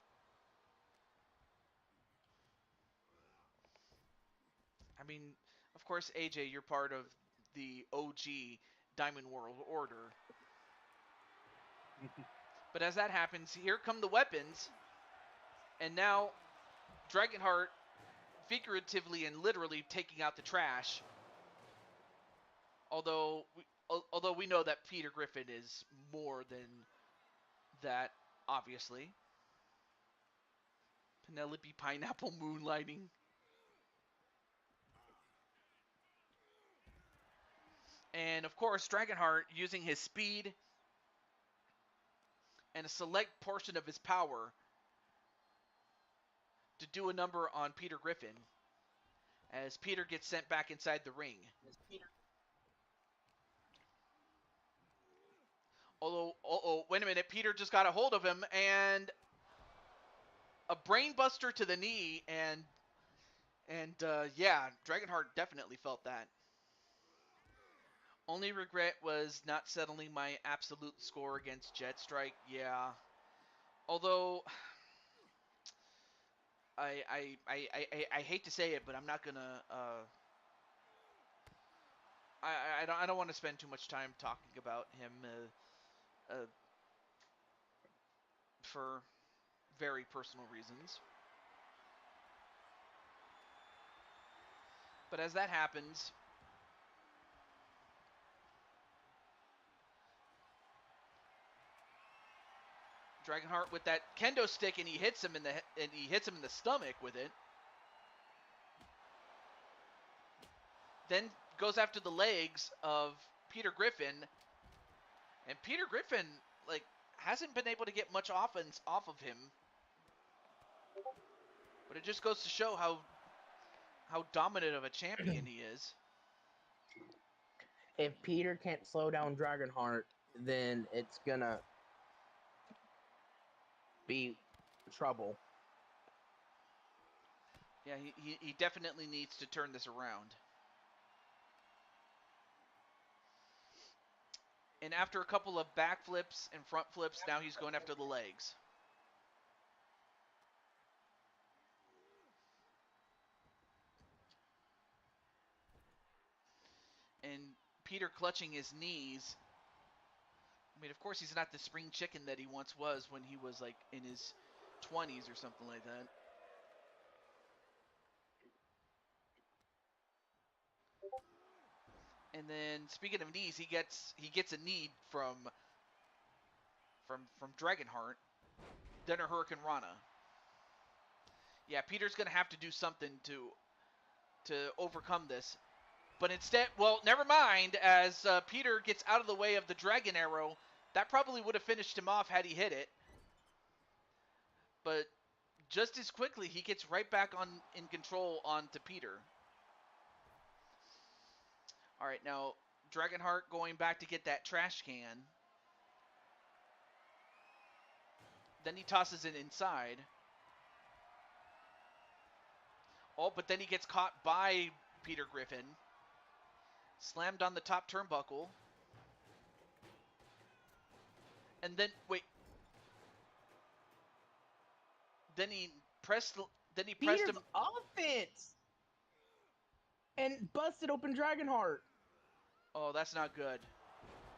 I mean, of course, AJ, you're part of the OG Diamond World Order. But as that happens, here come the weapons, and now Dragonheart, figuratively and literally taking out the trash. Although we know that Peter Griffin is more than that, obviously. Penelope Pineapple moonlighting. And of course, Dragonheart using his speed and a select portion of his power to do a number on Peter Griffin as Peter gets sent back inside the ring. Although, wait a minute, Peter just got a hold of him and a brainbuster to the knee, and And yeah, Dragonheart definitely felt that. Only regret was not settling my absolute score against Jetstrike. Yeah. Although I hate to say it, but I'm not gonna. I don't want to spend too much time talking about him for very personal reasons. But as that happens, Dragonheart with that kendo stick, and he hits him in the stomach with it. Then goes after the legs of Peter Griffin, and Peter Griffin hasn't been able to get much offense off of him. But it just goes to show how dominant of a champion he is. If Peter can't slow down Dragonheart, then it's gonna be trouble. Yeah, he definitely needs to turn this around. And after a couple of backflips and front flips, now he's going after the legs. And Peter clutching his knees. I mean, of course, he's not the spring chicken that he once was when he was like in his 20s or something like that. And then speaking of knees, he gets a knee from Dragonheart, then a Hurricane Rana. Yeah, Peter's gonna have to do something to overcome this. But instead, well, never mind. As Peter gets out of the way of the Dragon Arrow, that probably would have finished him off had he hit it. But just as quickly, he gets right back in control onto Peter. All right, now Dragonheart going back to get that trash can. Then he tosses it inside. Oh, but then he gets caught by Peter Griffin. Slammed on the top turnbuckle. And then, wait. Then he pressed Peter's him. offense! And busted open Dragonheart. Oh, that's not good.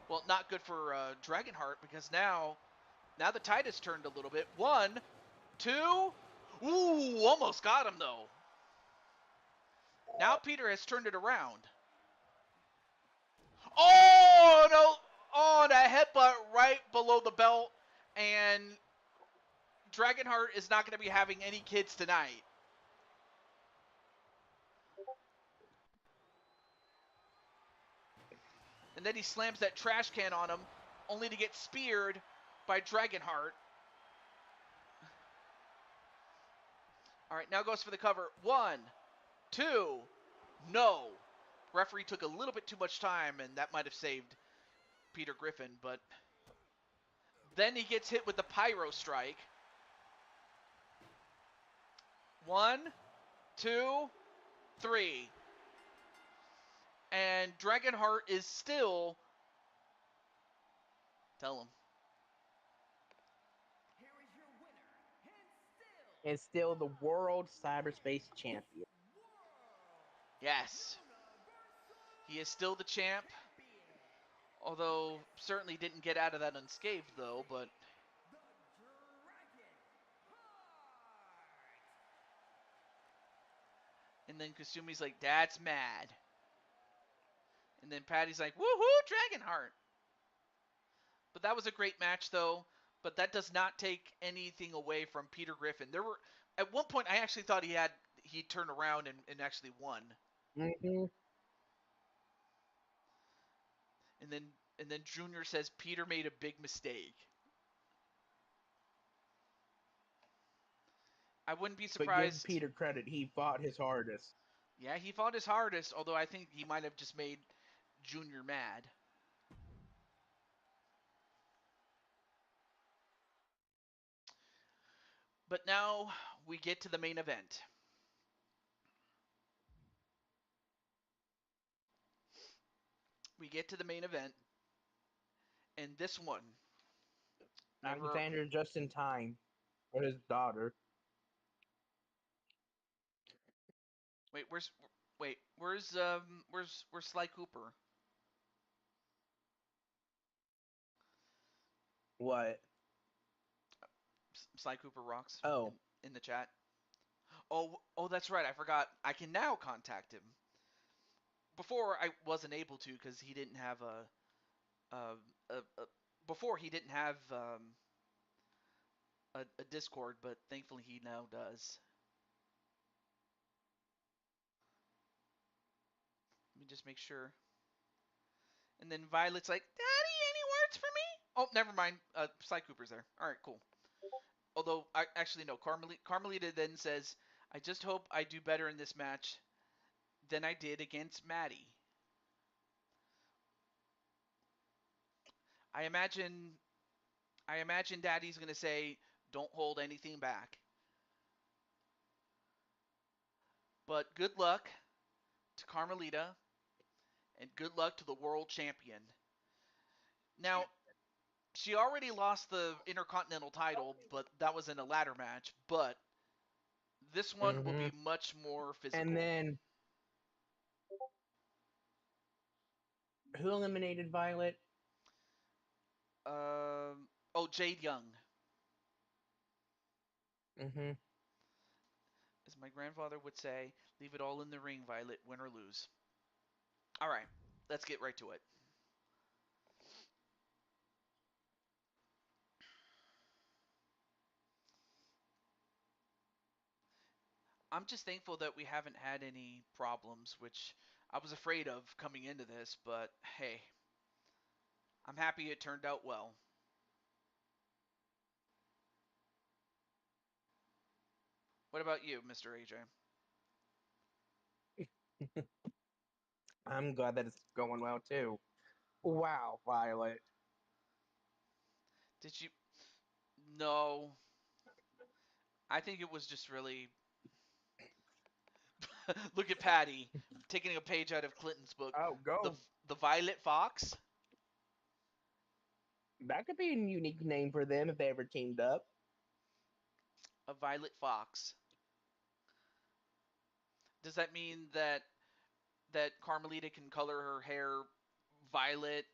Well, not good for Dragonheart, because now the tide has turned a little bit. 1, 2. Ooh, almost got him, though. Now Peter has turned it around. Oh, no. Oh, and a headbutt right below the belt. And Dragonheart is not going to be having any kids tonight. And then he slams that trash can on him, only to get speared by Dragonheart. All right, now goes for the cover. 1, 2. No. Referee took a little bit too much time, and that might have saved Peter Griffin, but then he gets hit with the pyro strike. 1, 2, 3. And Dragonheart is still... Tell him. And still the world cyberspace champion. Yes. He is still the champ. Although, certainly didn't get out of that unscathed, though, but... And then Kasumi's like, that's mad. And then Patty's like, woohoo, Dragonheart. But that was a great match, though. But that does not take anything away from Peter Griffin. There were... At one point, I actually thought he turned around and actually won. Mm-hmm. And then Junior says Peter made a big mistake. I wouldn't be surprised. But give Peter credit, he fought his hardest. Yeah, he fought his hardest, although I think he might have just made Junior mad. But now we get to the main event. we get to the main event, and this one never. Alexander just in time for his daughter. Wait, where's Sly Cooper? What? Sly Cooper rocks Oh. in the chat. Oh, that's right. I forgot. I can now contact him. Before I wasn't able to because he didn't have a, a before he didn't have a Discord, but thankfully he now does. Let me just make sure. And then Violet's like, "Daddy, any words for me?" Oh, never mind. Sly Cooper's there. All right, cool. Although, actually no. Carmelita then says, "I just hope I do better in this match than I did against Maddie." I imagine Daddy's gonna say, "Don't hold anything back." But good luck to Carmelita, and good luck to the world champion. Now, she already lost the Intercontinental title, but that was in a ladder match. But this one will be much more physical. And then, who eliminated Violet? Jade Young. Mm-hmm. As my grandfather would say, leave it all in the ring, Violet, win or lose. All right, let's get right to it. I'm just thankful that we haven't had any problems, which I was afraid of coming into this, but hey, I'm happy it turned out well. What about you, Mr. AJ? I'm glad that it's going well too. Wow, Violet. Did you? No. I think it was just really. Look at Patty taking a page out of Clinton's book. Oh, The go. the Violet Fox. That could be a unique name for them if they ever teamed up. A Violet Fox. Does that mean that Carmelita can color her hair violet,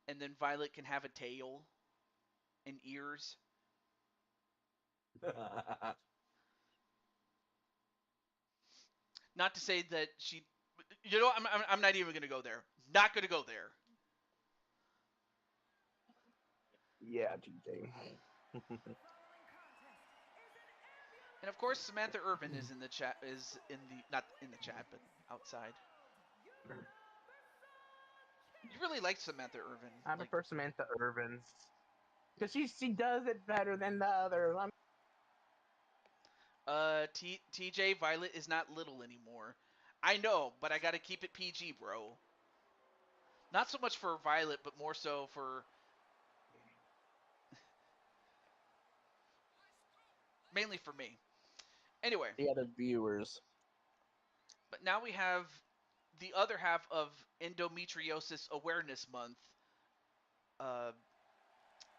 and then Violet can have a tail and ears? Not to say that she. You know, I'm not even gonna go there. Not gonna go there. Yeah, TJ. And of course, Samantha Irvin is in the chat. Is in the not in the chat, but outside. You really like Samantha Irvin, I like prefer Samantha Irvins because she does it better than the others. TJ Violet is not little anymore. I know, but I gotta keep it PG, bro. Not so much for Violet, but more so for mainly for me. Anyway, The other viewers. but now we have the other half of Endometriosis Awareness Month, uh,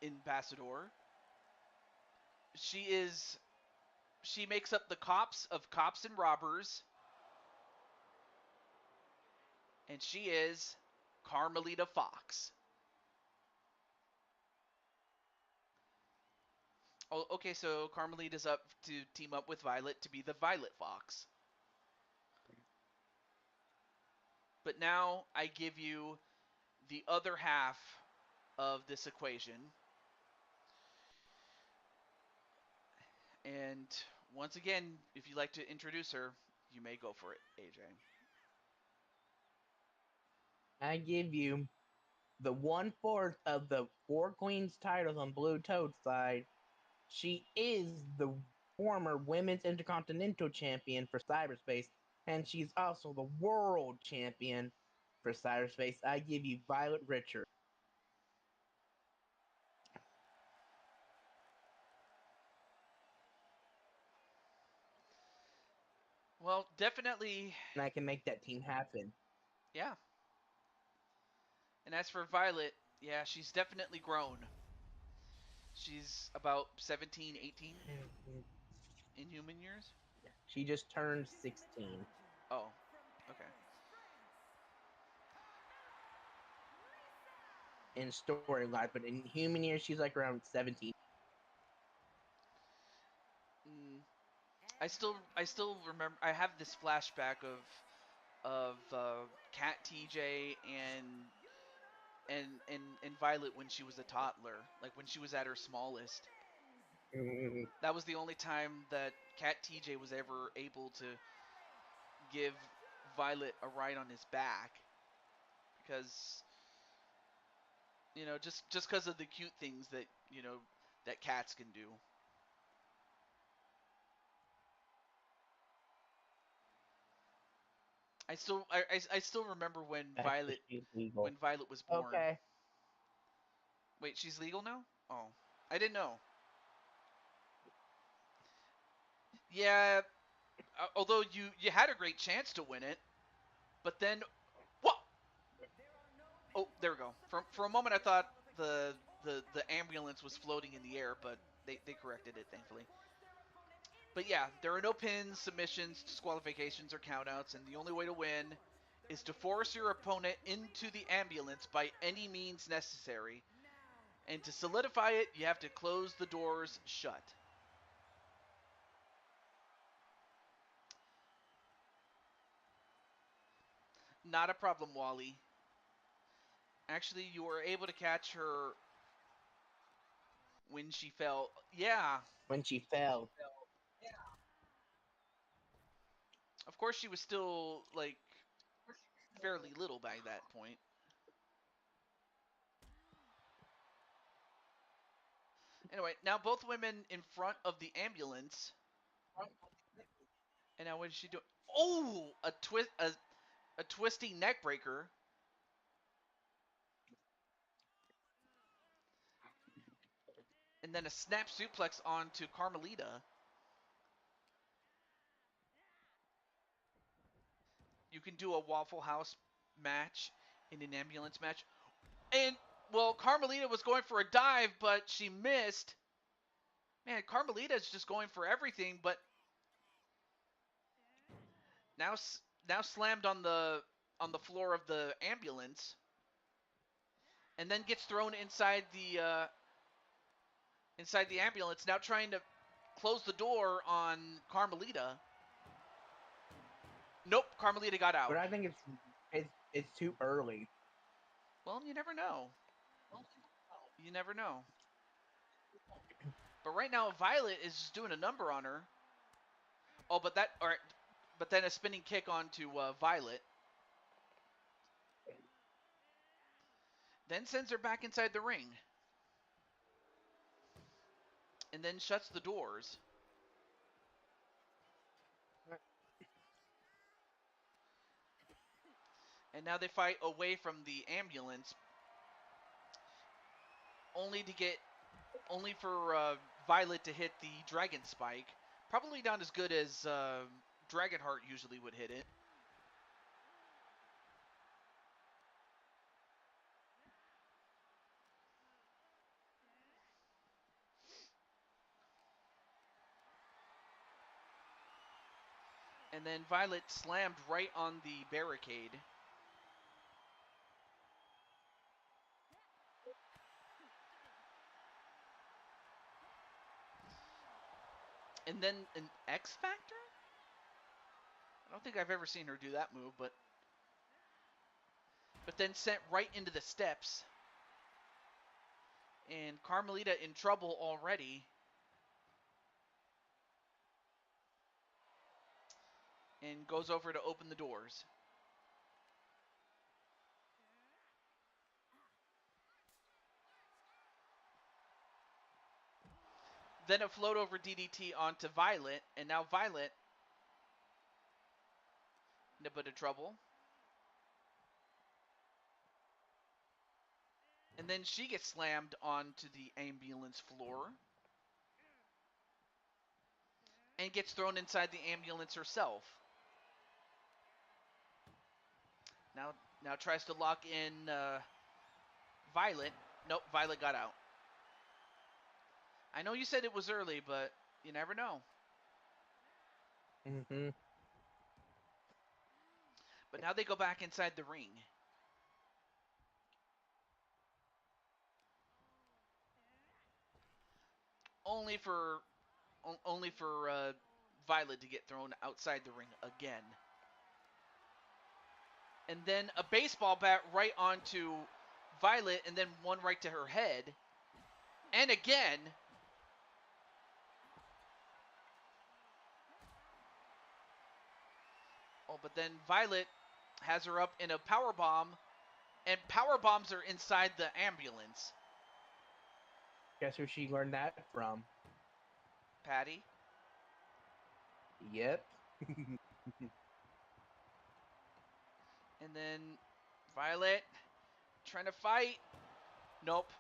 Ambassador. She is she makes up the cops of Cops and Robbers, and she is Carmelita Fox. Oh, okay, so Carmelita's up to team up with Violet to be the Violet Fox. But now I give you the other half of this equation. And once again, if you'd like to introduce her, you may go for it, AJ. I give you the 1/4 of the Four Queens titles on Blue Toad's side. She is the former Women's Intercontinental Champion for Cyberspace, and she's also the World Champion for Cyberspace. I give you Violet Richard. Well, definitely, And I can make that team happen. yeah. And as for Violet, yeah, she's definitely grown. She's about 17, 18 in human years. She just turned 16 Oh, okay. in storyline, but in human years, she's like around 17. Mm, I still remember. I have this flashback of Cat TJ and Violet when she was a toddler, like when she was at her smallest. That was the only time that Cat TJ was ever able to give Violet a ride on his back, because just because of the cute things that that cats can do. I still remember Actually, she's legal. when Violet was born. Okay. Wait, she's legal now? Oh, I didn't know. Yeah, although you had a great chance to win it, but then what? Oh, there we go. For a moment, I thought the ambulance was floating in the air, but they corrected it, thankfully. But yeah, there are no pins, submissions, disqualifications, or countouts, and the only way to win is to force your opponent into the ambulance by any means necessary. And to solidify it, you have to close the doors shut. Not a problem, Wally. Actually, you were able to catch her when she fell. Yeah, When she fell. of course she was still like fairly little by that point. Anyway, now both women in front of the ambulance. And now what is she doing? Oh, a twisting neck breaker. And then a snap suplex onto Carmelita. You can do a Waffle House match in an ambulance match. And, well, Carmelita was going for a dive, but she missed. Man, Carmelita's just going for everything, but now now slammed on the floor of the ambulance, and then gets thrown inside the ambulance. Now trying to close the door on Carmelita. Nope, Carmelita got But out. I think it's too early. Well, you never know. You never know. But right now, Violet is just doing a number on her. Oh, but then a spinning kick onto Violet. Then sends her back inside the ring. And then shuts the doors. And now they fight away from the ambulance, only to get only for Violet to hit the Dragon Spike. Probably not as good as Dragonheart usually would hit it. And then Violet slammed right on the barricade. And then an X Factor? I don't think I've ever seen her do that move, but then sent right into the steps. And Carmelita in trouble already. And goes over to open the doors. Then a float over DDT onto Violet, and now Violet in a bit of trouble. And then she gets slammed onto the ambulance floor and gets thrown inside the ambulance herself. Now tries to lock in Violet. Nope, Violet got out. I know you said it was early, but you never know. Mm-hmm. But now they go back inside the ring. Only for Violet to get thrown outside the ring again. And then a baseball bat right onto Violet, and then one right to her head. And again. Oh, but then Violet has her up in a power bomb, and power bombs are inside the ambulance. Guess who she learned that from? Patty. Yep. And then Violet trying to fight. Nope.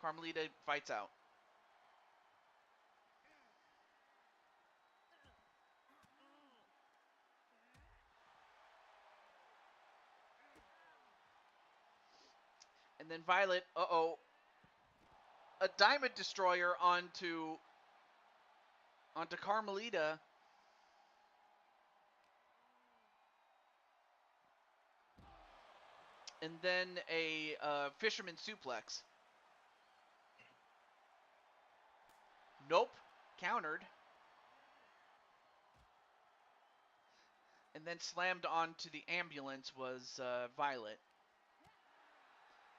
Carmelita fights out. And then Violet, a diamond destroyer onto Carmelita. And then a fisherman suplex. Nope. Countered. And then slammed onto the ambulance was Violet.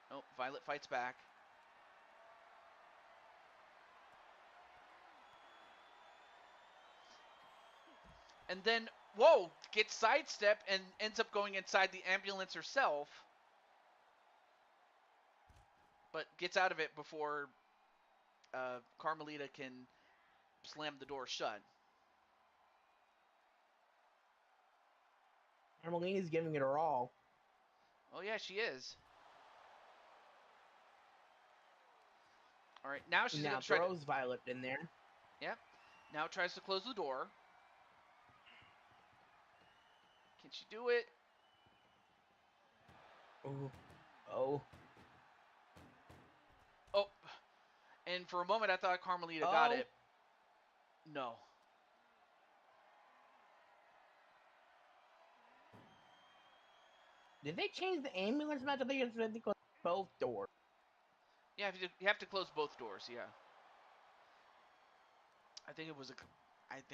Nope. Violet fights back. And then, whoa, gets sidestep and ends up going inside the ambulance herself. But gets out of it before Carmelita can slam the door shut. Carmelina's giving it her all. Oh, yeah, she is. All right, now she's going to try to... throws Violet in there. Yep. Now tries to close the door. Can she do it? Ooh. Oh. Oh. And for a moment, I thought Carmelita got it. No. Did they change the ambulance match? I think it's because both doors. Yeah, you have to close both doors, yeah. I think it was a...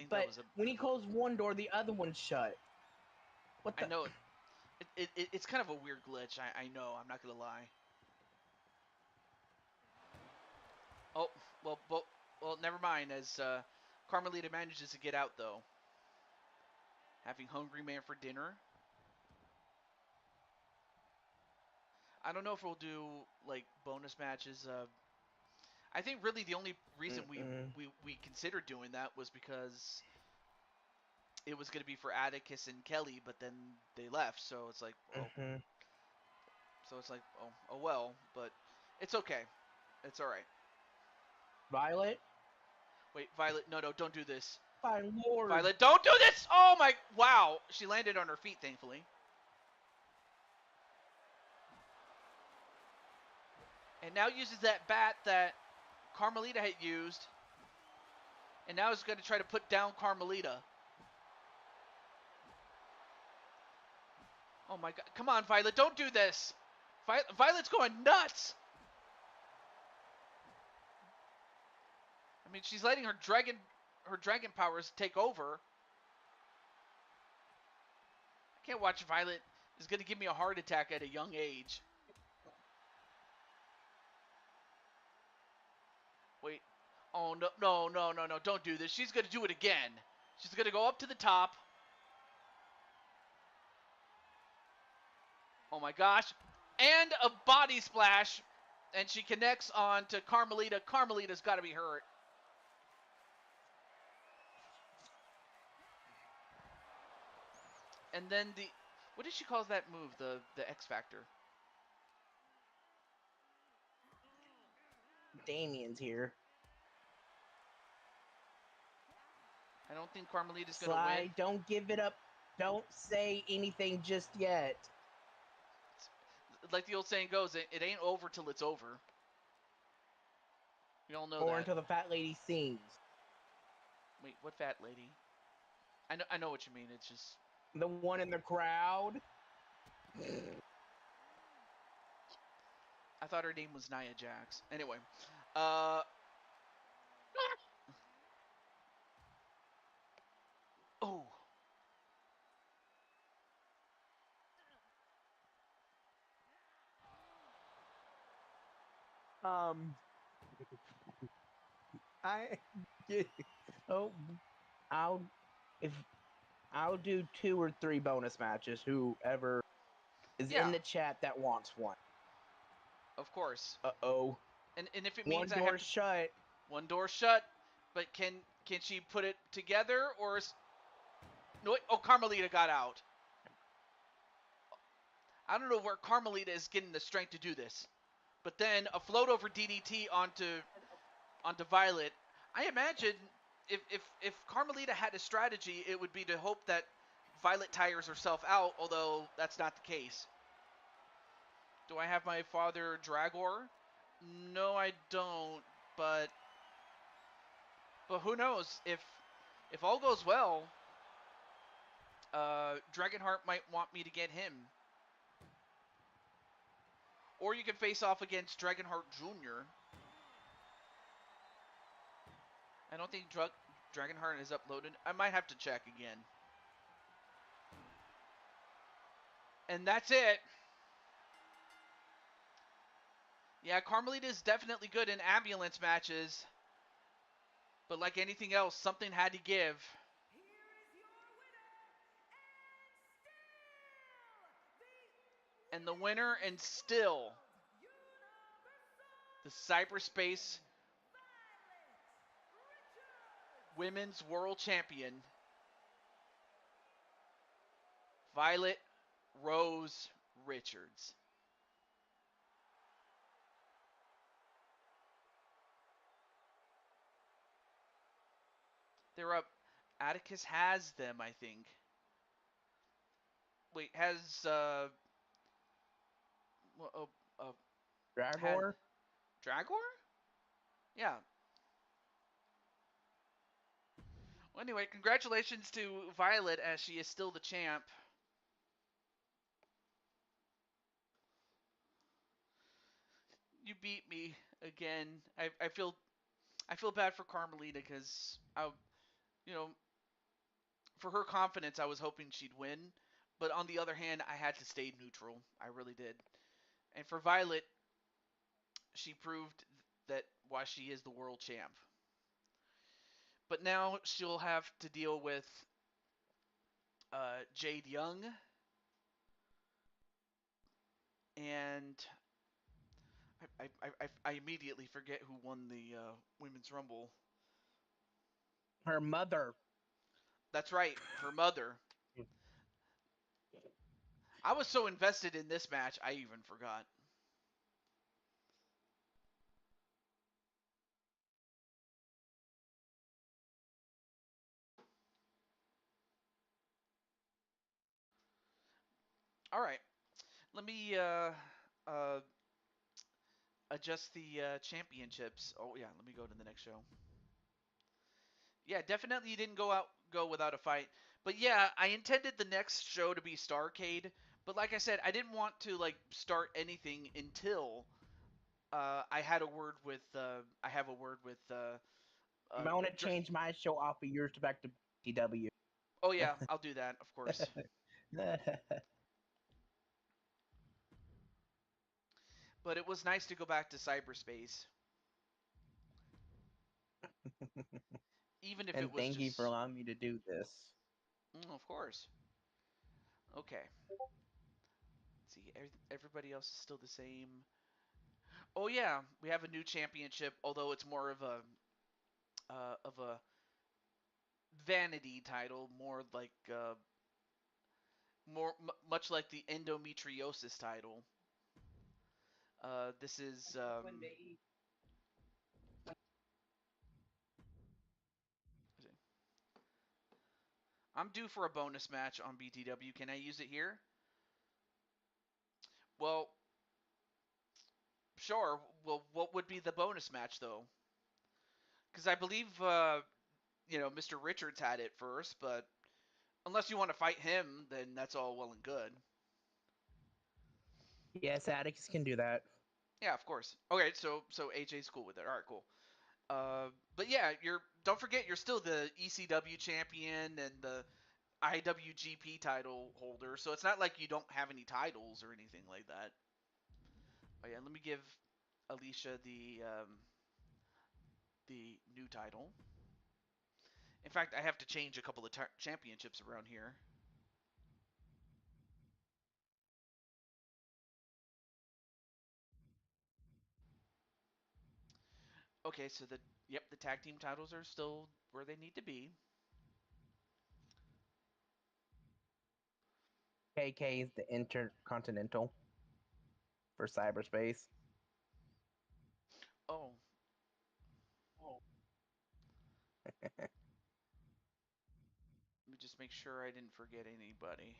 But when he closed one door, the other one's shut. What the... I know. It's kind of a weird glitch. I know. I'm not going to lie. Oh, well, never mind. As Carmelita manages to get out, though. Having Hungry Man for dinner. I don't know if we'll do, like, bonus matches. I think really the only reason we considered doing that was because it was going to be for Atticus and Kelly, but then they left, so it's like, well, oh well, but it's okay. It's all right. Violet? Wait, Violet, no, don't do this. My lord. Violet, don't do this! Oh my, wow. She landed on her feet, thankfully. And now uses that bat that Carmelita had used. And now is going to try to put down Carmelita. Oh my god. Come on, Violet. Don't do this. Violet's going nuts. I mean, she's letting her dragon powers take over. I can't watch Violet. Is going to give me a heart attack at a young age. Wait. Oh, no. Don't do this. She's going to do it again. She's going to go up to the top. Oh my gosh. And a body splash. And she connects on to Carmelita. Carmelita's got to be hurt. And then what did she call that move? The X Factor. Damien's here. I don't think Carmelita's going to win. Don't give it up. Don't say anything just yet. like the old saying goes, it ain't over till it's over. We all know Or that. until the fat lady sings. Wait, what fat lady? I know what you mean. It's just The one in the crowd. I thought her name was Nia Jax. Anyway, uh, oh, I oh I'll do 2 or 3 bonus matches. Whoever is in yeah, the chat that wants one. of course. Uh-oh. And if it One means I have door to shut. one door shut, but can she put it together or is no? Oh, Carmelita got out. I don't know where Carmelita is getting the strength to do this, but then a float over DDT onto Violet. I imagine if Carmelita had a strategy, it would be to hope that Violet tires herself out, although that's not the case. Do I have my father Dragor? No, I don't. But who knows? If all goes well, Dragonheart might want me to get him. Or you can face off against Dragonheart Jr. I don't think Dragonheart is uploaded. I might have to check again. And that's it. Yeah, Carmelita is definitely good in ambulance matches. But like anything else, something had to give. And the winner, and still the CyberSpace Women's World Champion, Violet Rose Richards. They're up. Atticus has them, I think. Wait, has has Dragor? Dragor? Yeah. Well, anyway, congratulations to Violet as she is still the champ. You beat me again. I feel bad for Carmelita because you know for her confidence I was hoping she'd win, but on the other hand I had to stay neutral. I really did. And for Violet, she proved that why she is the world champ. But now she'll have to deal with Jade Young and I immediately forget who won the Women's Rumble. Her mother. That's right, her mother. I was so invested in this match, I even forgot. All right, let me uh, adjust the championships. Oh yeah, let me go to the next show. Yeah, definitely you didn't go without a fight. But yeah, I intended the next show to be Starcade. But like I said, I didn't want to like start anything until I had a word with I have a word with I want to Dr- change my show off of yours to back to TW. oh yeah, I'll do that, of course. But it was nice to go back to cyberspace, even if it And was thank you for just allowing me to do this. of course. Okay. Let's see, everybody else is still the same. Oh yeah, we have a new championship, although it's more of a vanity title, more like much like the endometriosis title. This is I'm due for a bonus match on BTW. Can I use it here? Well, Sure. Well, what would be the bonus match though? Because I believe Mr. Richards had it first, but unless you want to fight him, then that's all well and good. Yes, Atticus can do that. Yeah, of course. Okay, so AJ's cool with it. All right, cool. But yeah, don't forget you're still the ECW champion and the IWGP title holder, so it's not like you don't have any titles or anything like that. Oh yeah, let me give Alicia the new title. In fact, I have to change a couple of championships around here. Okay, so the tag team titles are still where they need to be. KK is the Intercontinental for CyberSpace. Oh. Let me just make sure I didn't forget anybody.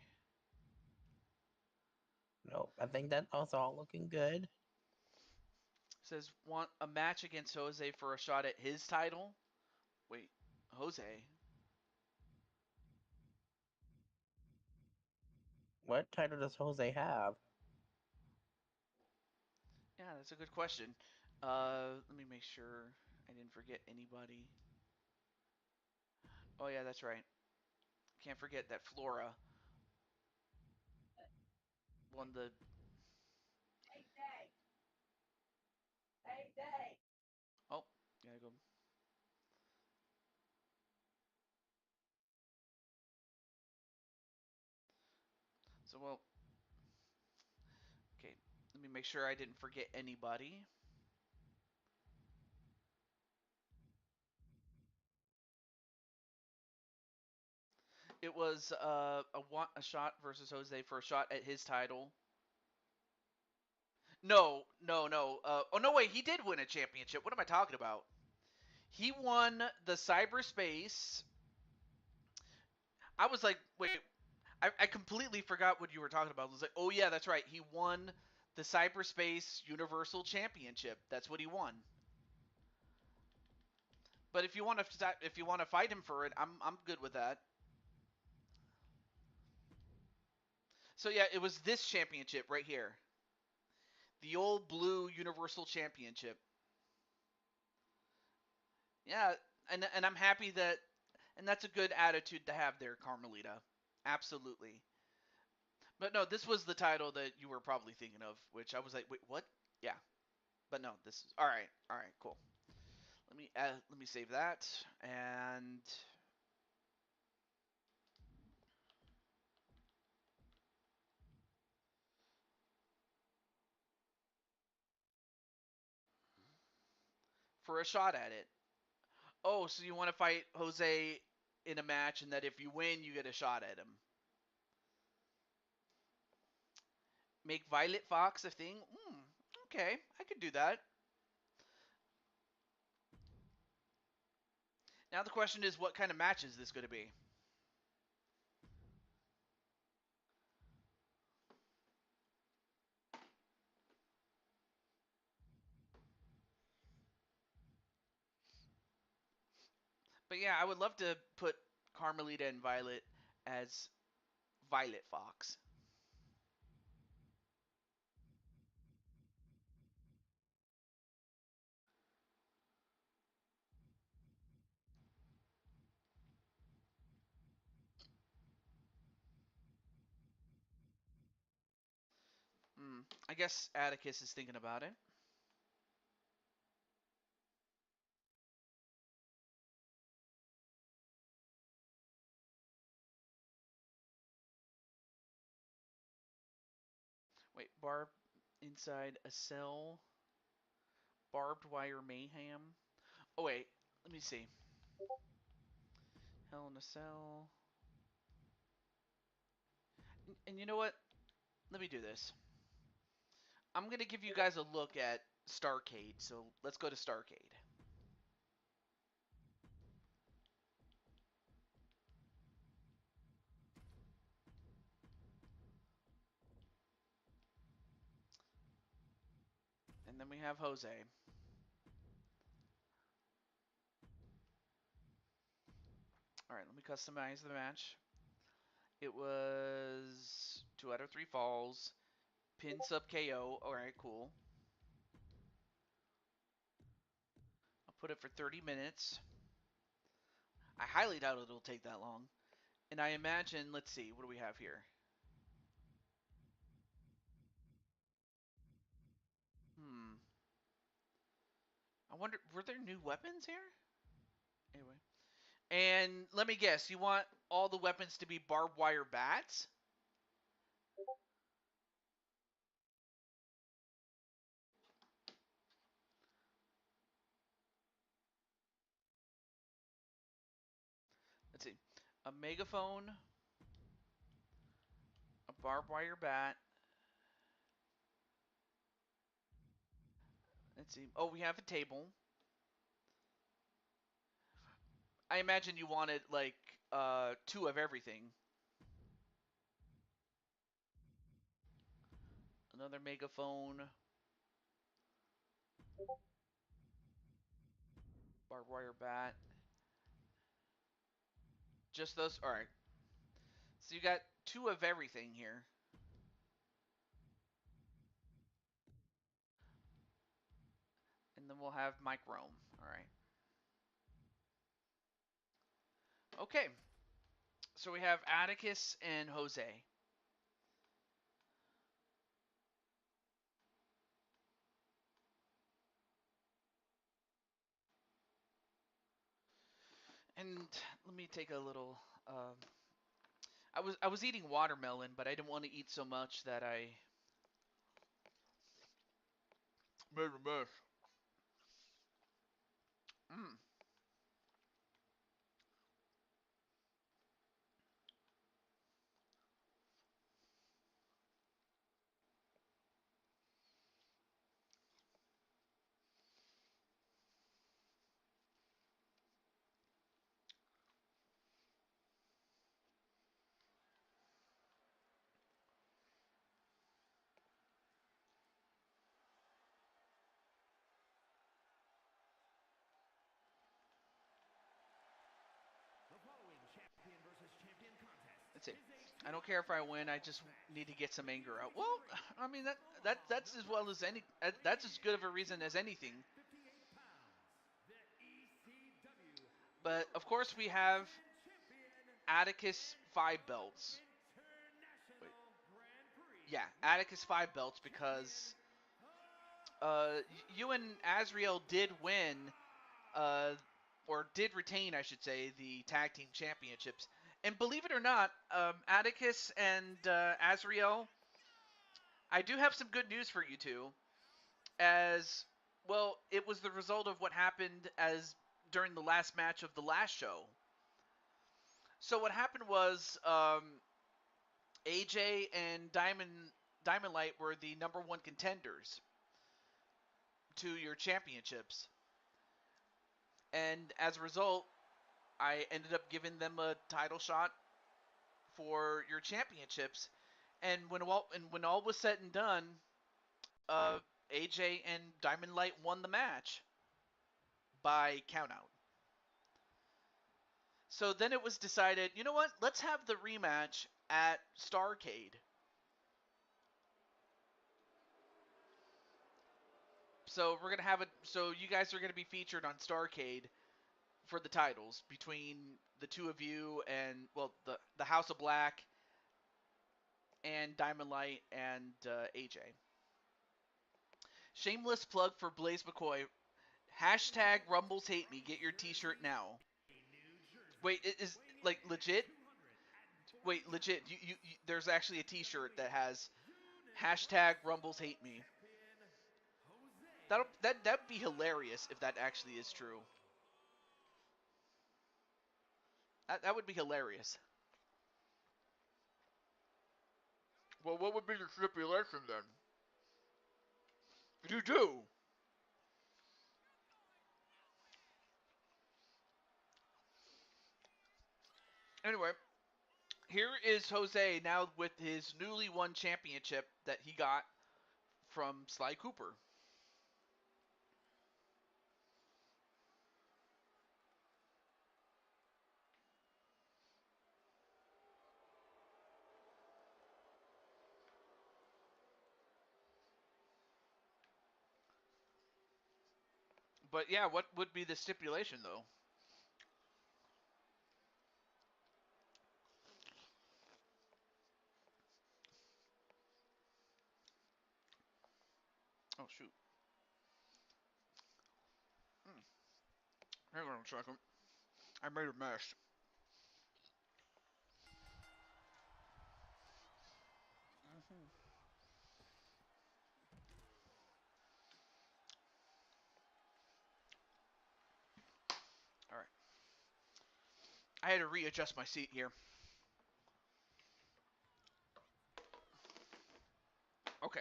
Nope, I think that was all looking good. It says want a match against Jose for a shot at his title. Wait, Jose? What title does Jose have? Yeah, that's a good question. Let me make sure I didn't forget anybody. Oh yeah, that's right. Can't forget that Flora won the. Oh, gotta go. So well, okay. Let me make sure I didn't forget anybody. It was a shot versus Jose for a shot at his title. No, no, no. Oh no, wait. He did win a championship. What am I talking about? He won the cyberspace. I was like, wait. I completely forgot what you were talking about. I was like, oh yeah, that's right. He won the cyberspace Universal Championship. That's what he won. But if you want to fight him for it, I'm good with that. So yeah, it was this championship right here. The old blue Universal Championship. Yeah, and I'm happy that and that's a good attitude to have there, Carmelita. Absolutely. But no, this was the title that you were probably thinking of, which I was like, wait, what? Yeah. But no, this is all right. All right, cool. Let me save that and for a shot at it. Oh, so you want to fight Jose in a match, and that if you win, you get a shot at him. Make Violet Fox a thing? Okay, I could do that. Now the question is, what kind of match is this going to be? But yeah, I would love to put Carmelita and Violet as Violet Fox. I guess Atticus is thinking about it. Wait, Barb inside a cell. Barbed wire mayhem. Oh wait, let me see. Hell in a cell. And you know what? Let me do this. I'm going to give you guys a look at Starcade. So let's go to Starcade. And then we have Jose. All right, let me customize the match. It was 2 out of 3 falls, pin sub KO. All right, cool. I'll put it for 30 minutes. I highly doubt it'll take that long. And I imagine, let's see, what do we have here? I wonder, were there new weapons here? Anyway. And let me guess, you want all the weapons to be barbed wire bats? Let's see. A megaphone, a barbed wire bat. Let's see. Oh, we have a table. I imagine you wanted like 2 of everything. Another megaphone. Barbed wire bat. Just those? Alright. So you got 2 of everything here. And then we'll have Mike Rome. Alright. Okay. So we have Atticus and Jose. And let me take a little. I was eating watermelon, but I didn't want to eat so much that I made a mess. Mm. Let's see. I don't care if I win. I just need to get some anger out. Well, I mean that's as well as any. That's as good of a reason as anything. But of course we have Atticus 5 belts. Wait. Yeah, Atticus 5 belts because you and Azriel did win, or did retain, I should say, the tag team championships. And believe it or not, Atticus and Azriel, I do have some good news for you two. As well, it was the result of what happened as during the last match of the last show. So what happened was AJ and Diamond Light were the #1 contenders to your championships, and as a result, I ended up giving them a title shot for your championships. And when all was said and done, AJ and Diamond Light won the match by countout. So then it was decided, you know what? Let's have the rematch at Starrcade. So we're gonna have it. So you guys are gonna be featured on Starrcade for the titles between the 2 of you and, well, the House of Black and Diamond Light and AJ. Shameless plug for Blaze McCoy. Hashtag Rumbles Hate Me. Get your T-shirt now. Wait, is like legit? Wait, legit. You there's actually a T-shirt that has hashtag Rumbles Hate Me. That'd be hilarious if that actually is true. That would be hilarious. Well, what would be the stipulation then? You do. Anyway, here is Jose now with his newly won championship that he got from Sly Cooper. But yeah, what would be the stipulation though? Oh shoot. Hang on a second. I made a mess. All right. I had to readjust my seat here. Okay.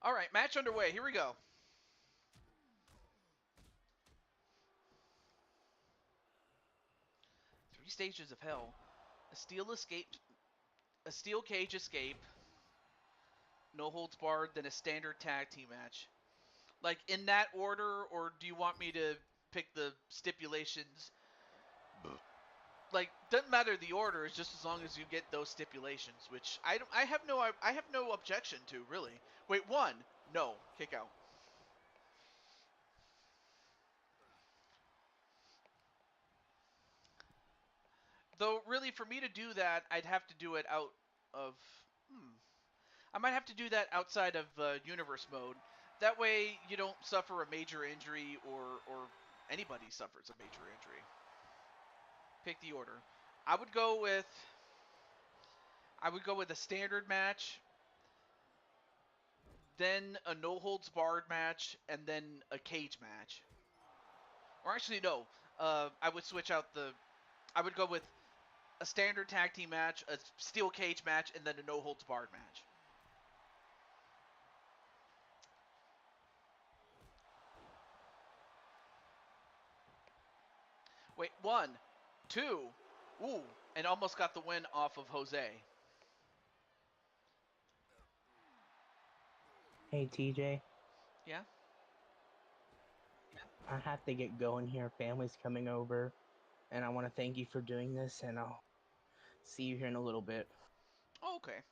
All right, match underway. Here we go. Three stages of hell. A steel escape, a steel cage escape, no holds barred, then a standard tag team match. Like in that order, or do you want me to pick the stipulations? Like doesn't matter the order, it's just as long as you get those stipulations, which I have no objection to really. Wait, one, no, kick out. Though really, for me to do that, I'd have to do it out of. I might have to do that outside of universe mode. That way, you don't suffer a major injury, or anybody suffers a major injury. Pick the order. I would go with. I would go with a standard match, then a no holds barred match, and then a cage match. Or actually, no. I would switch out the. I would go with a standard tag team match, a steel cage match, and then a no holds barred match. Wait, one, two, ooh, and almost got the win off of Jose. Hey, TJ. Yeah? I have to get going here. Family's coming over, and I want to thank you for doing this, and I'll see you here in a little bit. Oh, okay.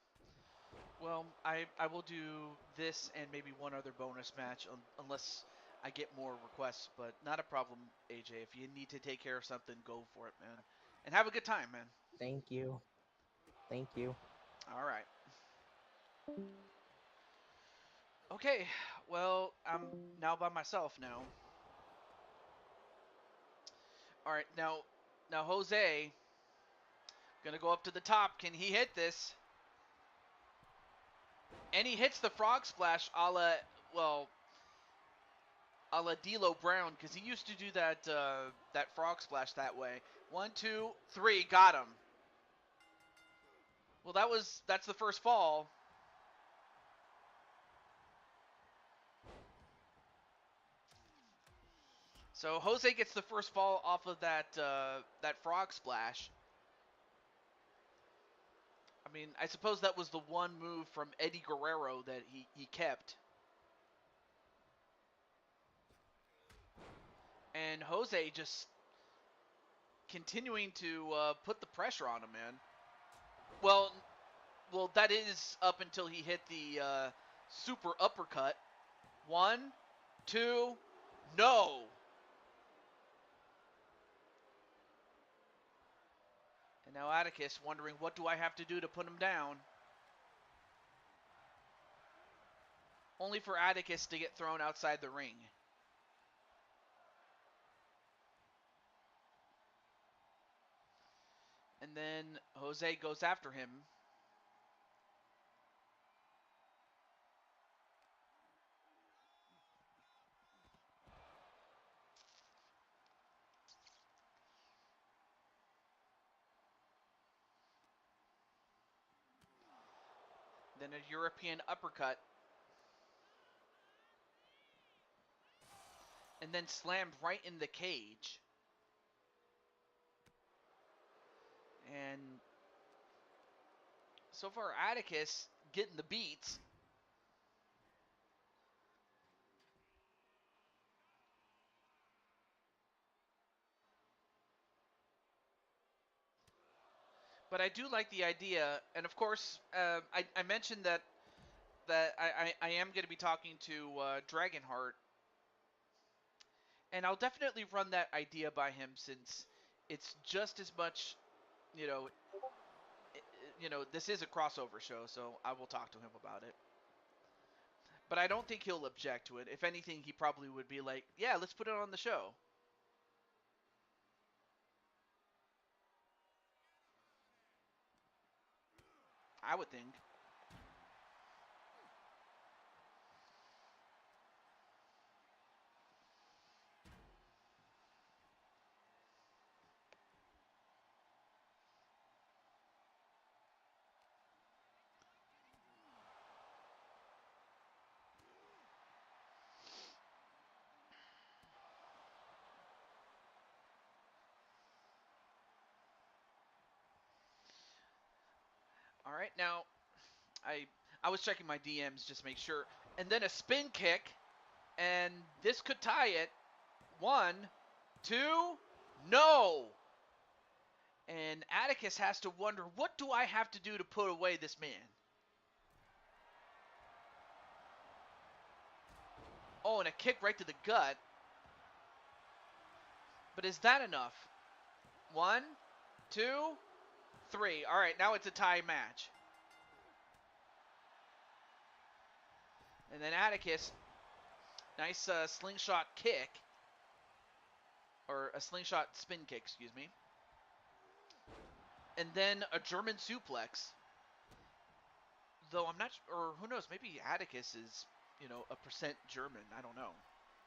Well, I will do this and maybe one other bonus match unless I get more requests, but not a problem, AJ. If you need to take care of something, go for it, man. And have a good time, man. Thank you. Thank you. All right. Okay, well, I'm now by myself now. All right, now Jose gonna go up to the top. Can he hit this? And he hits the frog splash well, a la D'Lo Brown, because he used to do that frog splash that way. 1, 2, 3, got him. Well, that's the first fall. So Jose gets the first fall off of that frog splash. I mean, I suppose that was the one move from Eddie Guerrero that he kept. And Jose just continuing to put the pressure on him, man. Well, that is up until he hit the super uppercut. 1, 2, no. And now Atticus wondering, what do I have to do to put him down? Only for Atticus to get thrown outside the ring. And then Jose goes after him. Then a European uppercut. And then slammed right in the cage. And so far, Atticus getting the beats. But I do like the idea, and of course, I mentioned that I am going to be talking to Dragonheart And I'll definitely run that idea by him since it's just as much, you know, this is a crossover show, so I will talk to him about it. But I don't think he'll object to it. If anything, he probably would be like, "Yeah, let's put it on the show." I would think. All right, now I was checking my DMs just to make sure, and then a spin kick, and this could tie it. 1, 2, no. And Atticus has to wonder, what do I have to do to put away this man? Oh, and a kick right to the gut. But is that enough? 1, 2, 3. All right, now it's a tie match. And then Atticus, nice slingshot kick. Or a slingshot spin kick, excuse me. And then a German suplex. Though I'm not, or who knows, maybe Atticus is, a percent German. I don't know.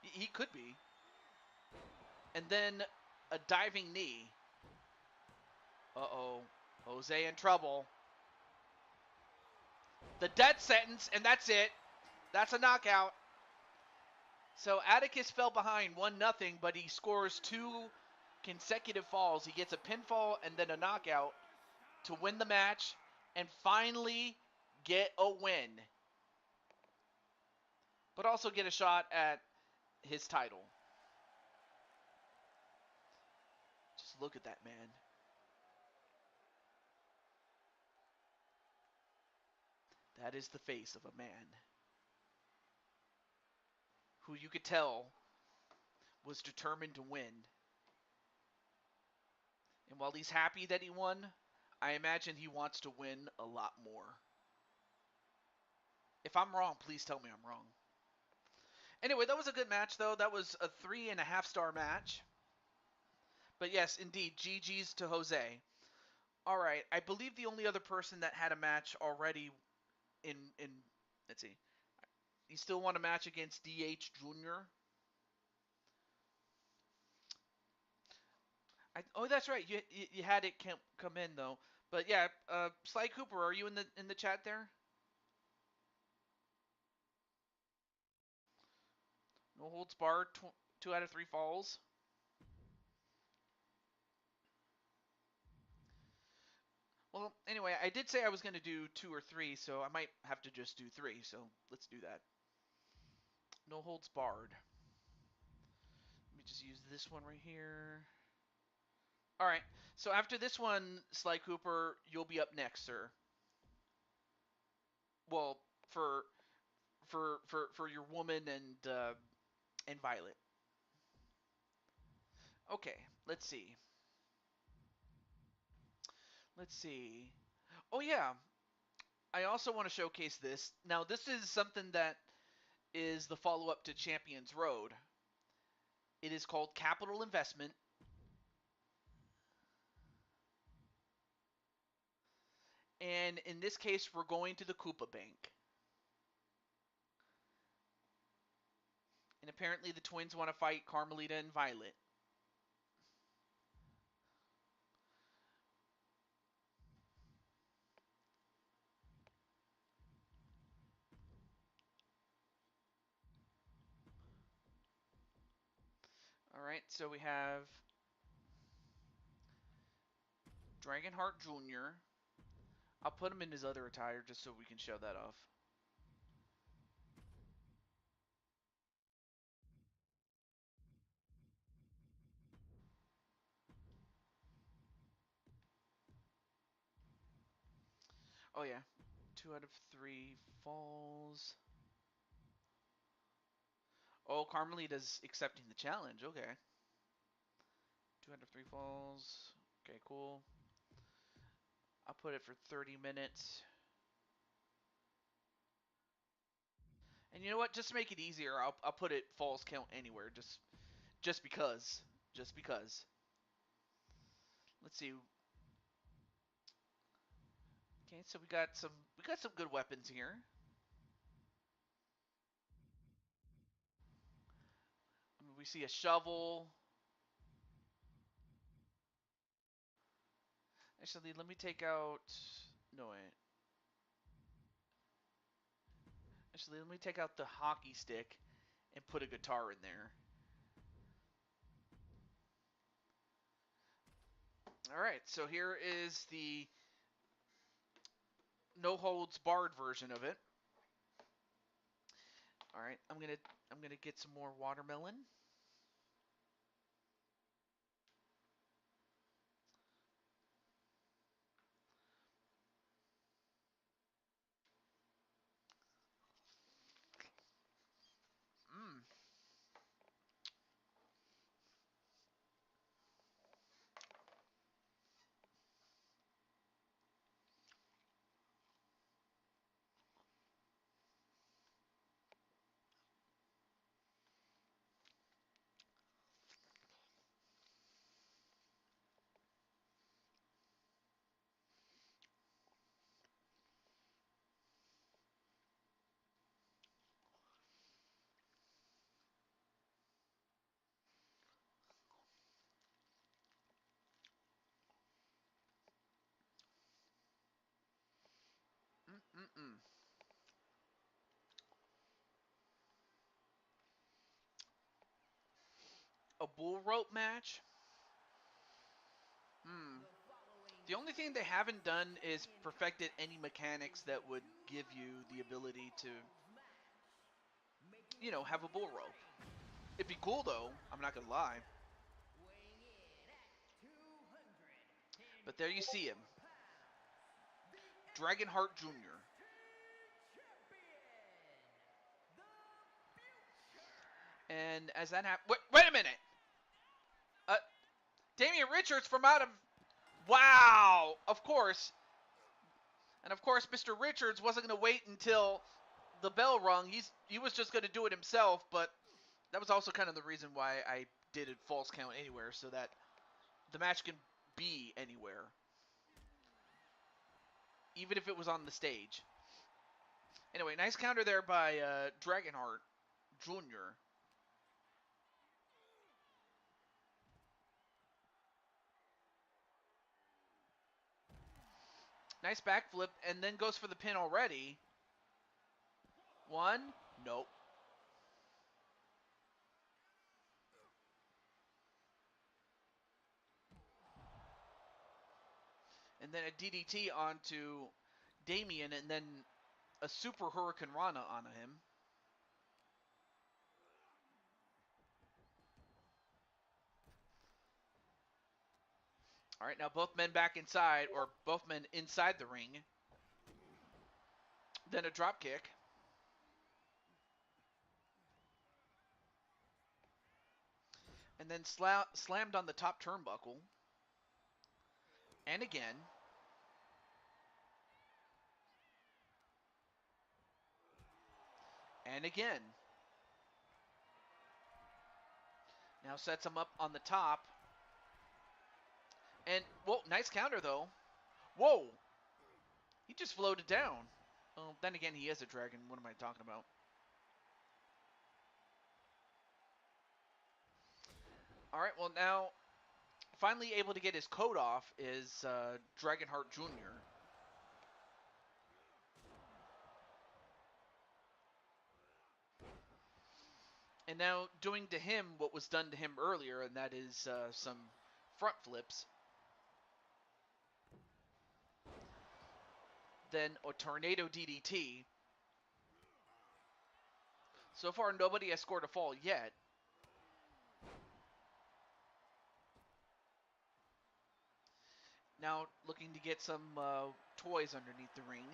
He could be. And then a diving knee. Uh-oh. Jose in trouble. The death sentence, and that's it. That's a knockout. So Atticus fell behind 1-0, but he scores 2 consecutive falls. He gets a pinfall and then a knockout to win the match and finally get a win. But also get a shot at his title. Just look at that man. That is the face of a man who you could tell was determined to win. And while he's happy that he won, I imagine he wants to win a lot more. If I'm wrong, please tell me I'm wrong. Anyway, that was a good match, though. That was a 3.5-star match. But yes, indeed, GG's to Jose. All right, I believe the only other person that had a match already in let's see, you still want a match against DH Jr. Oh, that's right. You had it come in though. But yeah, Sly Cooper, are you in the chat there? No holds barred. 2 out of 3 falls. Well, anyway, I did say I was going to do 2 or 3, so I might have to just do 3. So let's do that. No holds barred. Let me just use this one right here. All right. So after this one, Sly Cooper, you'll be up next, sir. Well, for your woman and Violet. Okay. Let's see. Let's see. Oh yeah. I also want to showcase this. Now, this is something that is the follow-up to Champions Road. It is called Capital Investment. And in this case, we're going to the Koopa Bank. And apparently the twins want to fight Carmelita and Violet. Alright, so we have Dragonheart Jr. I'll put him in his other attire just so we can show that off. Oh yeah, 2 out of 3 falls. Oh, Carmelita's accepting the challenge. Okay. 203 falls. Okay, cool. I'll put it for 30 minutes. And you know what? Just to make it easier, I'll put it falls count anywhere. Just because. Just because. Let's see. Okay, so we got some good weapons here. I mean, we see a shovel. Actually, let me take out. No wait. Actually, let me take out the hockey stick and put a guitar in there. All right, so here is the no holds barred version of it. All right, I'm gonna get some more watermelon. Mmm. Mm-mm-mm. A bull rope match? Hmm. The only thing they haven't done is perfected any mechanics that would give you the ability to, have a bull rope. It'd be cool though, I'm not gonna lie. But there you see him. Dragonheart Jr. And as that happens... Wait a minute! Uh, Damian Richards from out of... Wow! Of course. And of course, Mr. Richards wasn't going to wait until the bell rung. He was just going to do it himself, but that was also kind of the reason why I did it false count anywhere, so that the match can be anywhere. Even if it was on the stage. Anyway, nice counter there by Dragonheart Jr. Nice backflip, and then goes for the pin already. One. Nope. And then a DDT onto Damien, and then a Super Hurricane Rana onto him. All right, now both men back inside, or both men inside the ring. Then a drop kick. And then slammed on the top turnbuckle. And again. And again. Now sets him up on the top. And, whoa, nice counter, though. Whoa! He just floated down. Well, then again, he is a dragon. What am I talking about? All right, well, now, finally able to get his coat off is Dragonheart Jr. And now doing to him what was done to him earlier, and that is some front flips. Then a tornado DDT. So far, nobody has scored a fall yet. Now looking to get some toys underneath the ring.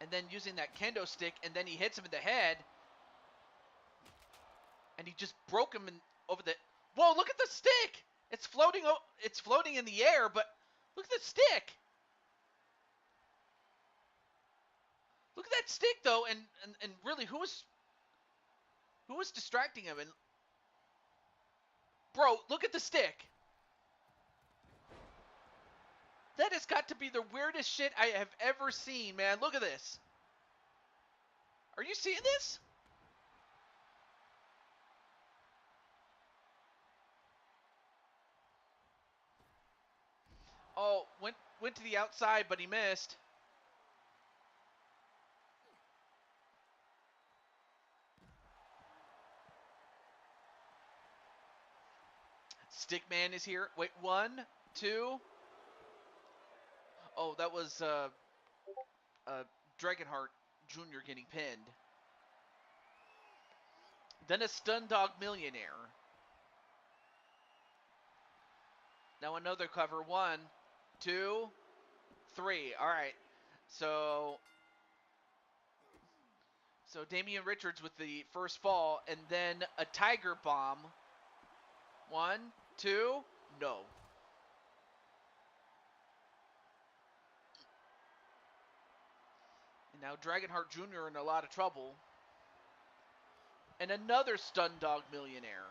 and then using that kendo stick, and then he hits him in the head, and he just broke him over the. Whoa! Look at the stick. It's floating. It's floating in the air, but look at the stick. Look at that stick though, and really, who was distracting him? And bro, look at the stick. That has got to be the weirdest shit I have ever seen, man. Look at this. Are you seeing this? Oh, went to the outside, but he missed. Stickman is here. Wait, 1, 2. Oh, that was Dragonheart Jr. getting pinned. Then a Stun Dog Millionaire. Now another cover. 1, 2, 3. All right. So Damian Richards with the first fall, and then a Tiger Bomb. 1, 2, no. And now Dragonheart Jr. in a lot of trouble. And another Stun Dog Millionaire.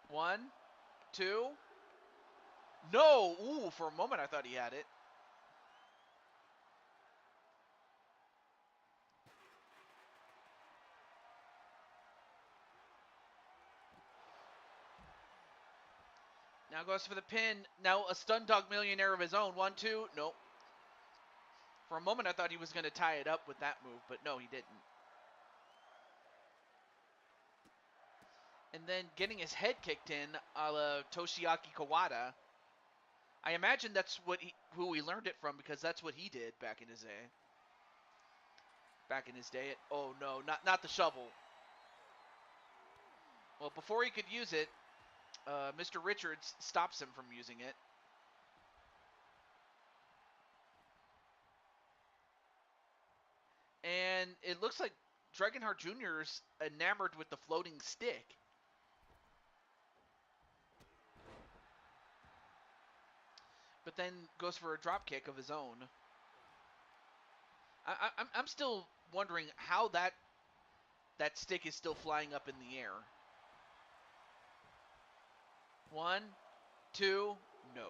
1, 2. No! Ooh, for a moment I thought he had it. Now goes for the pin. Now a Stun Dog Millionaire of his own. 1, 2. Nope. For a moment I thought he was going to tie it up with that move, but no, he didn't. And then getting his head kicked in a la Toshiaki Kawada. I imagine that's who he learned it from, because that's what he did back in his day. Oh no, not the shovel. Well, before he could use it, Mr. Richards stops him from using it. And it looks like Dragonheart Jr.'s enamored with the floating stick. But then goes for a drop kick of his own. I'm still wondering how that stick is still flying up in the air. 1, 2, no.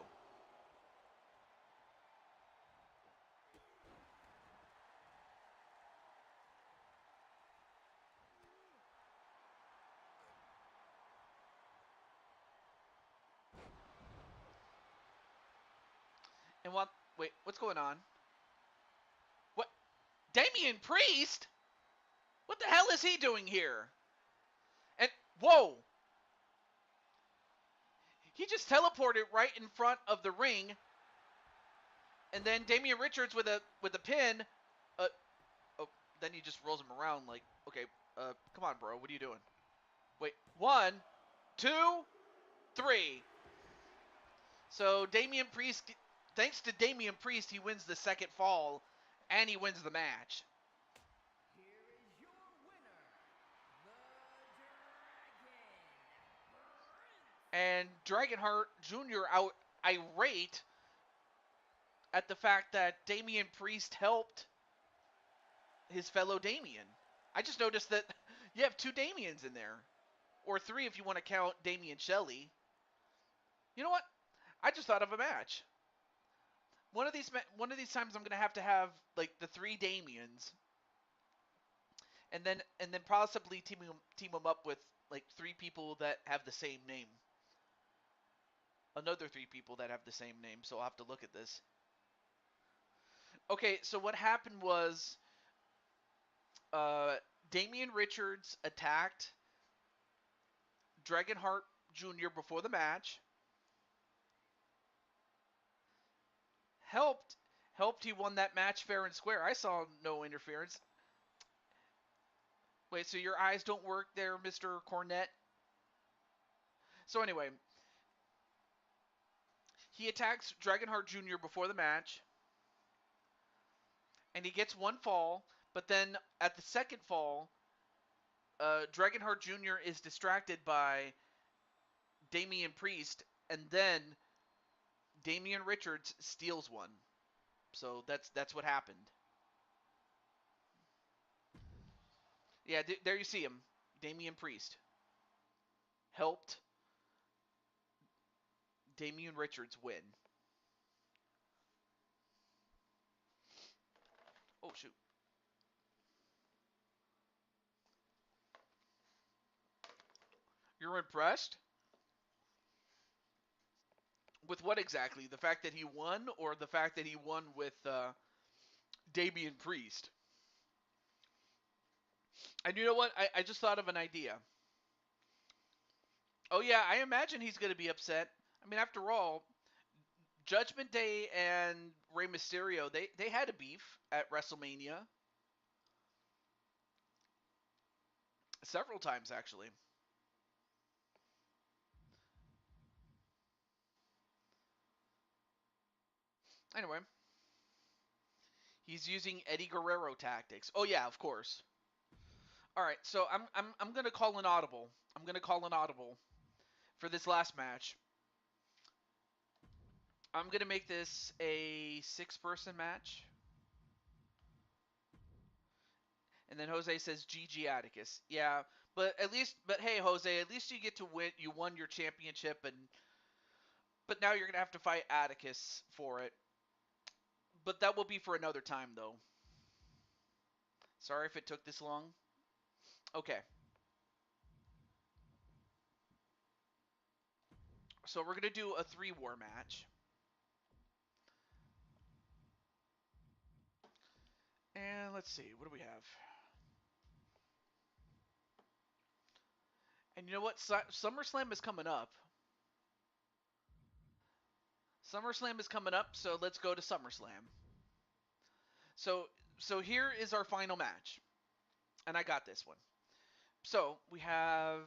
And wait, what's going on? What? Damian Priest? What the hell is he doing here? And whoa! He just teleported right in front of the ring. And then Damian Richards with a pin. Oh, then he just rolls him around like, okay, come on, bro, what are you doing? Wait, 1, 2, 3. So Damian Priest, thanks to Damian Priest, he wins the second fall, and he wins the match. Here is your winner, the And Dragonheart Jr. out irate at the fact that Damian Priest helped his fellow Damian. I just noticed that you have 2 Damians in there. Or 3 if you want to count Damian Shelley. You know what? I just thought of a match. One of these times I'm gonna have like the 3 Damians, and then possibly team them up with like 3 people that have the same name. Another 3 people that have the same name. So I'll have to look at this. Okay, so what happened was Damian Richards attacked Dragonheart Jr. before the match. Helped. He won that match fair and square. I saw no interference. Wait, so your eyes don't work there, Mr. Cornette? So anyway, he attacks Dragonheart Jr. before the match. and he gets one fall, but then at the second fall, Dragonheart Jr. is distracted by Damian Priest, and then Damian Richards steals one. So that's what happened. Yeah, there you see him. Damian Priest helped Damian Richards win. Oh, shoot. You're impressed? With what exactly? The fact that he won, or the fact that he won with Damian Priest? And you know what? I just thought of an idea. Oh, yeah, I imagine he's going to be upset. I mean, after all, Judgment Day and Rey Mysterio, they had a beef at WrestleMania. Several times, actually. Anyway, he's using Eddie Guerrero tactics. Oh, yeah, of course. All right, so I'm going to call an audible. I'm going to call an audible for this last match. I'm going to make this a 6-person match. And then Jose says GG Atticus. Yeah, but hey Jose, at least you get to win. You won your championship, but now you're gonna have to fight Atticus for it. But that will be for another time, though. Sorry if it took this long. Okay. So we're gonna do a 3-war match. And let's see, what do we have? And you know what? SummerSlam is coming up. SummerSlam is coming up, so let's go to SummerSlam. So here is our final match. And I got this one. So we have,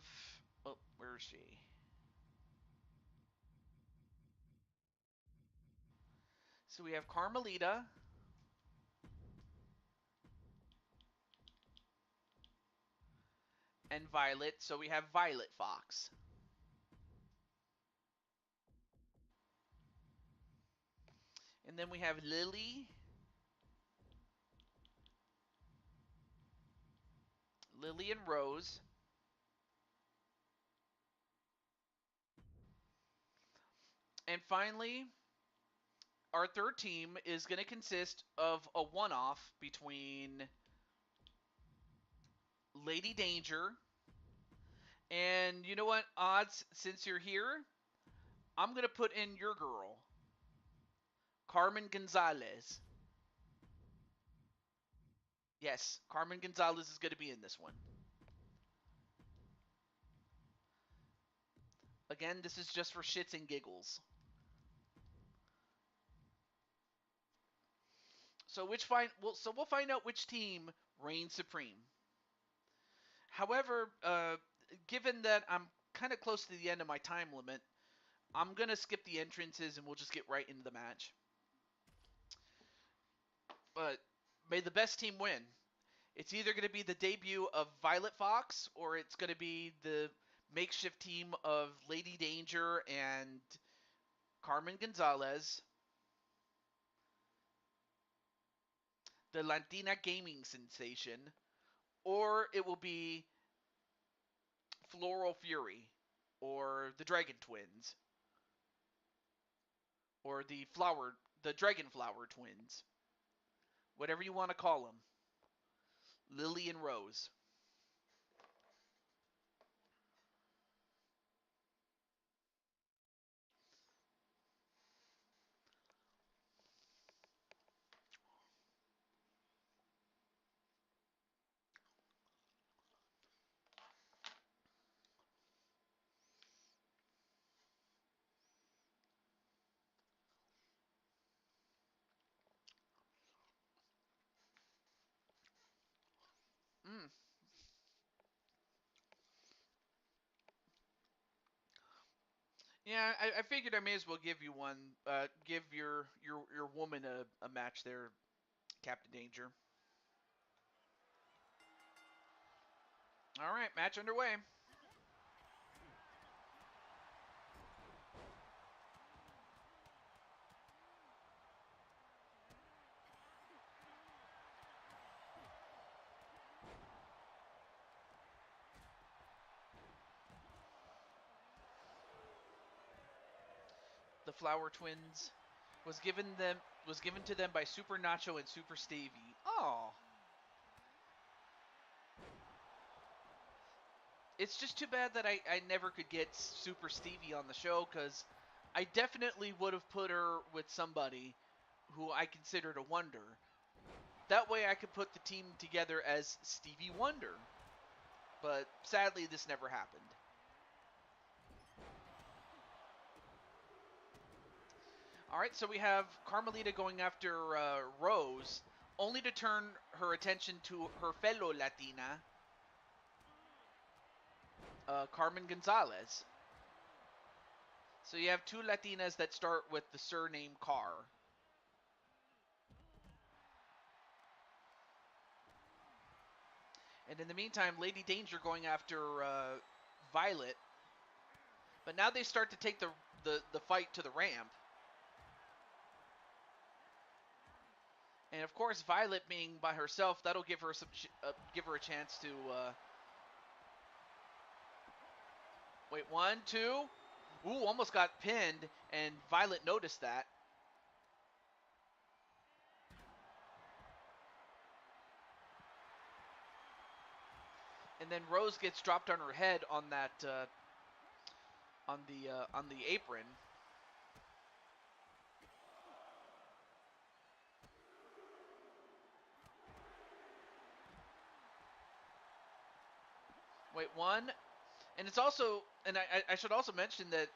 oh, where is she? So we have Carmelita and Violet. So we have Violet Fox. And then we have Lily and Rose. And finally, our third team is going to consist of a one-off between Lady Danger and, you know what, Odds, since you're here, I'm going to put in your girl, Carmen Gonzalez. Yes, Carmen Gonzalez is going to be in this one. Again, this is just for shits and giggles. So we'll find out which team reigns supreme. However, given that I'm kind of close to the end of my time limit, I'm gonna skip the entrances and we'll just get right into the match. But may the best team win. It's either gonna be the debut of Violet Fox or it's gonna be the makeshift team of Lady Danger and Carmen Gonzalez, the Latina gaming sensation, or it will be Floral Fury, or the Dragon Twins, or the Dragon Flower Twins, whatever you want to call them, Lily and Rose. Mm. Yeah, I figured I may as well give you one. Give your woman a match there, Captain Danger. All right, match underway. The Flower Twins was given to them by Super Nacho and Super Stevie. Oh. It's just too bad that I never could get Super Stevie on the show, because I definitely would have put her with somebody who I considered a wonder. That way I could put the team together as Stevie Wonder. But sadly, this never happened. All right, so we have Carmelita going after Rose, only to turn her attention to her fellow Latina, Carmen Gonzalez. So you have two Latinas that start with the surname Carr. And in the meantime, Lady Danger going after Violet. But now they start to take the fight to the ramp. And of course, Violet being by herself, that'll give her give her a chance to. Wait, 1, 2. Ooh, almost got pinned, and Violet noticed that. And then Rose gets dropped on her head on that on the apron. Wait, 1. And it's also, and I should also mention that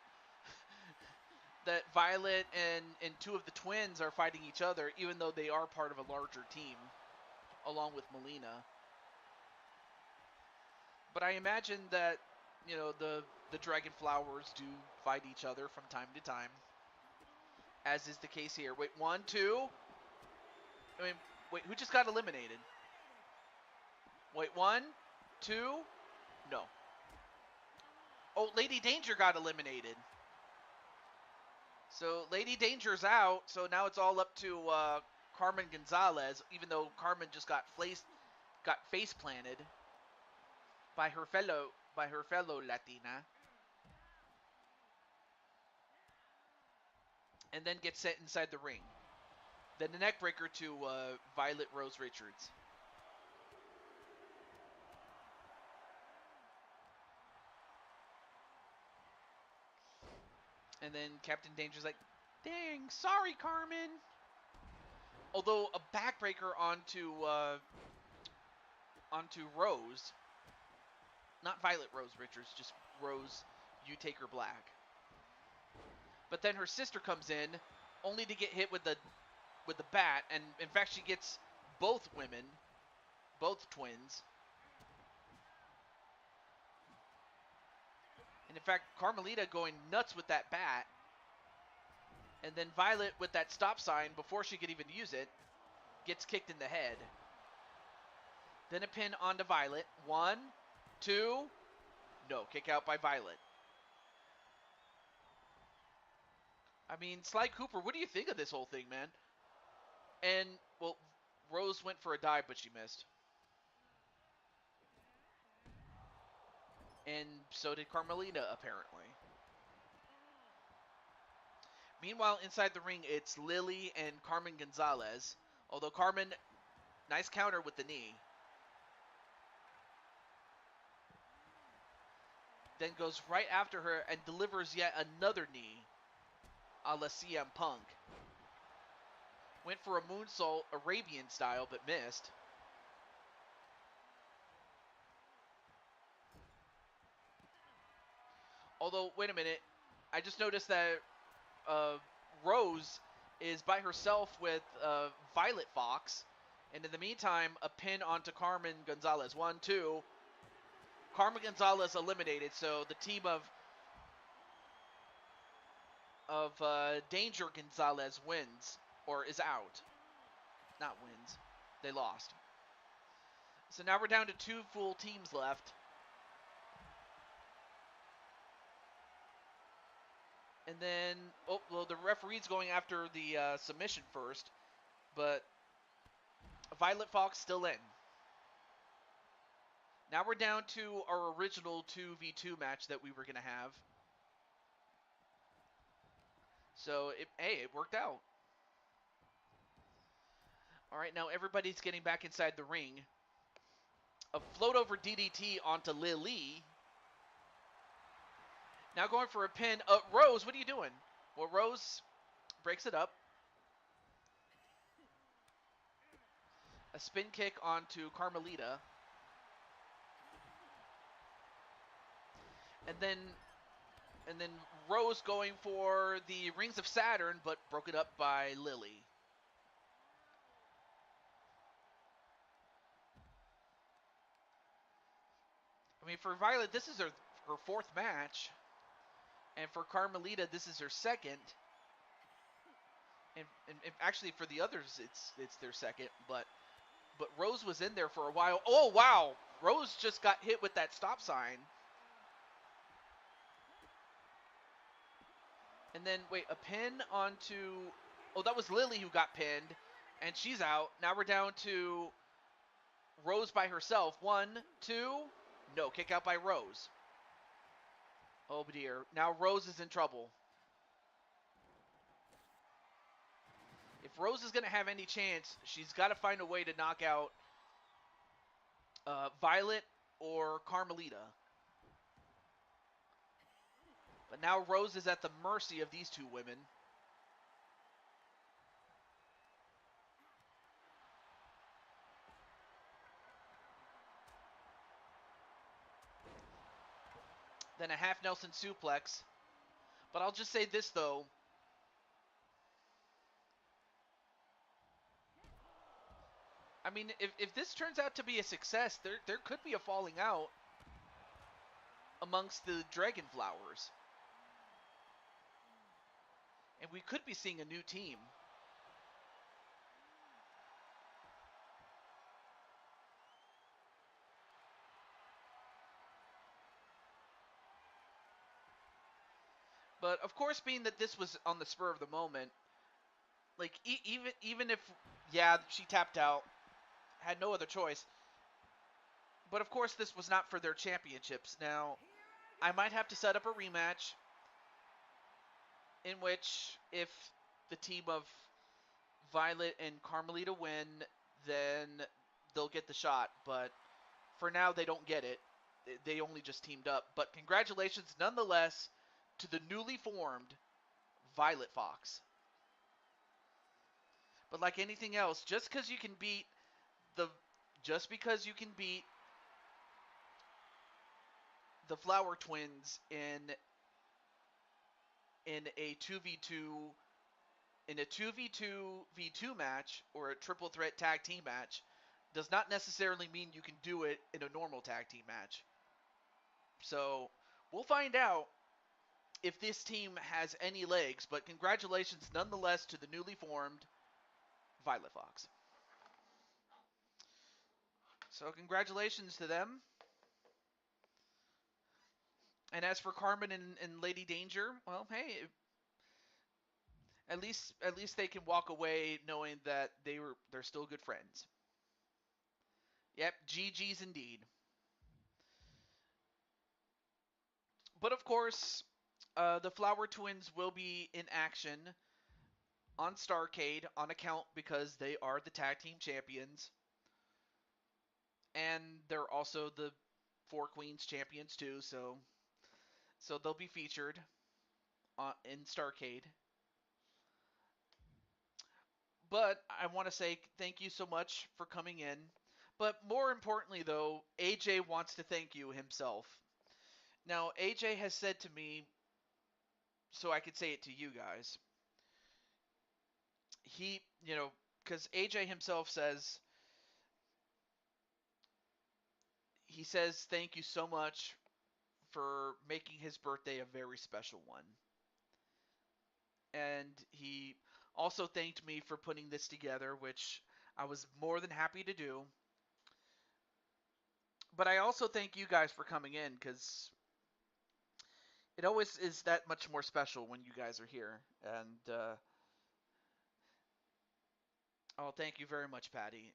that Violet and two of the twins are fighting each other, even though they are part of a larger team, along with Melina. But I imagine that, you know, the Dragon Flowers do fight each other from time to time, as is the case here. Wait, 1, 2. I mean, wait, who just got eliminated? Wait, 1, 2. No. Oh, Lady Danger got eliminated. So Lady Danger's out. So now it's all up to Carmen Gonzalez, even though Carmen just got face planted by her fellow Latina, and then gets sent inside the ring. Then the neckbreaker to Violet Rose Richards. And then Captain Danger's like, dang, sorry, Carmen. Although a backbreaker onto Rose. Not Violet Rose Richards, just Rose, you take her black. But then her sister comes in, only to get hit with the bat, and in fact she gets both women, both twins. And in fact, Carmelita going nuts with that bat. And then Violet with that stop sign before she could even use it, gets kicked in the head. Then a pin onto Violet. 1, 2. No, kick out by Violet. I mean, Sly Cooper, what do you think of this whole thing, man? And, well, Rose went for a dive, but she missed. And so did Carmelita, apparently. Meanwhile, inside the ring, it's Lily and Carmen Gonzalez. Although Carmen, nice counter with the knee. Then goes right after her and delivers yet another knee, a la CM Punk. Went for a moonsault Arabian style, but missed. Although, wait a minute. I just noticed that Rose is by herself with Violet Fox. And in the meantime, a pin onto Carmen Gonzalez. 1, 2. Carmen Gonzalez eliminated, so the team of Danger Gonzalez wins, or is out. not wins. They lost. So now we're down to 2 full teams left. And then, oh, well, the referee's going after the submission first, but Violet Fox still in. Now we're down to our original 2v2 match that we were going to have. So, it worked out. All right, now everybody's getting back inside the ring. A float over DDT onto Lily. Now going for a pin. Rose, what are you doing? Well, Rose breaks it up. A spin kick onto Carmelita. And then Rose going for the Rings of Saturn, but broke it up by Lily. I mean, for Violet, this is her 4th match. And for Carmelita, this is her 2nd. And actually, for the others, it's their 2nd. But Rose was in there for a while. Oh, wow! Rose just got hit with that stop sign. And then, wait, a pin onto... Oh, that was Lily who got pinned. And she's out. Now we're down to Rose by herself. 1, 2... No, kick out by Rose. Oh, dear. Now Rose is in trouble. If Rose is going to have any chance, she's got to find a way to knock out Violet or Carmelita. But now Rose is at the mercy of these 2 women. Then a half Nelson suplex. But I'll just say this, though. I mean, if this turns out to be a success, there could be a falling out amongst the Dragon Flowers. And we could be seeing a new team. But, of course, being that this was on the spur of the moment, like, even if, yeah, she tapped out, had no other choice. But, of course, this was not for their championships. Now, I might have to set up a rematch in which, if the team of Violet and Carmelita win, then they'll get the shot. But for now, they don't get it. They only just teamed up. But congratulations, nonetheless, to the newly formed Violet Fox. But like anything else, just because you can beat the Flower Twins in a 2v2 v2 match or a triple threat tag team match does not necessarily mean you can do it in a normal tag team match. So we'll find out if this team has any legs, but congratulations nonetheless to the newly formed Violet Fox. So congratulations to them. And as for Carmen and Lady Danger, well, hey, at least they can walk away knowing that they're still good friends. Yep, GG's indeed. But of course, the Flower Twins will be in action on Starrcade on account because they are the tag team champions. And they're also the Four Queens champions too, so they'll be featured in Starrcade. But I want to say thank you so much for coming in. But more importantly, though, AJ wants to thank you himself. Now, AJ has said to me, so I could say it to you guys. Because AJ himself says, thank you so much for making his birthday a very special one. And he also thanked me for putting this together, which I was more than happy to do. But I also thank you guys for coming in, because it always is that much more special when you guys are here. And oh, thank you very much, Patty.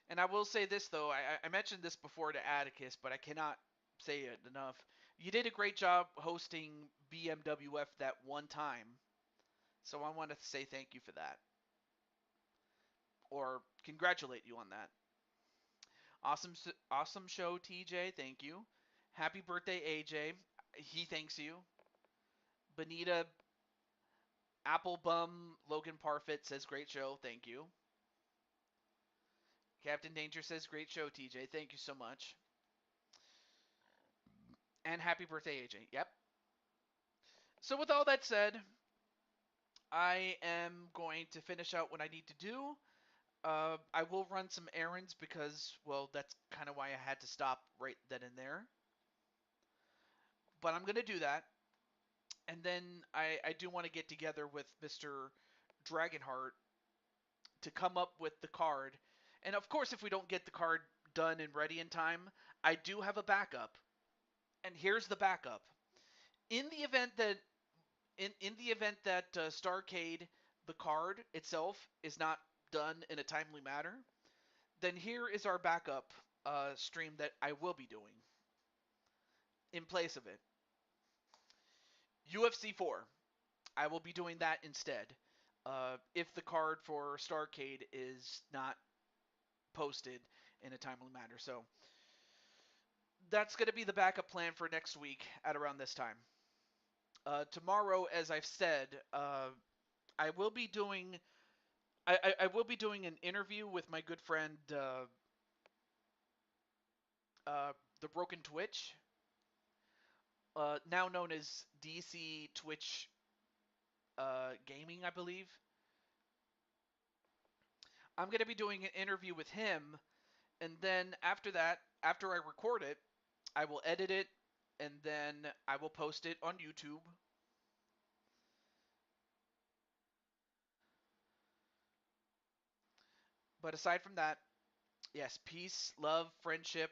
And I will say this, though. I mentioned this before to Atticus, but I cannot say it enough. You did a great job hosting BMWF that one time. So I want to say thank you for that. Or congratulate you on that. Awesome show, TJ. Thank you. Happy birthday, AJ. He thanks you. Benita Applebum Logan Parfit says great show. Thank you. Captain Danger says great show, TJ. Thank you so much. And happy birthday, AJ. Yep. So with all that said, I am going to finish out what I need to do. I will run some errands because, well, that's kind of why I had to stop right then and there. But I'm going to do that. And then I do want to get together with Mr. Dragonheart to come up with the card. And of course, if we don't get the card done and ready in time, I do have a backup. And here's the backup. In the event that Starcade, the card itself, is not done in a timely manner, then here is our backup stream that I will be doing in place of it. UFC 4. I will be doing that instead. If the card for Starcade is not posted in a timely manner. So that's going to be the backup plan for next week at around this time. Tomorrow, as I've said, I will be doing I will be doing an interview with my good friend the Broken Twitch, now known as DC Twitch Gaming, I believe. I'm going to be doing an interview with him, and then after that, after I record it, I will edit it, and then I will post it on YouTube. But aside from that, yes, peace, love, friendship,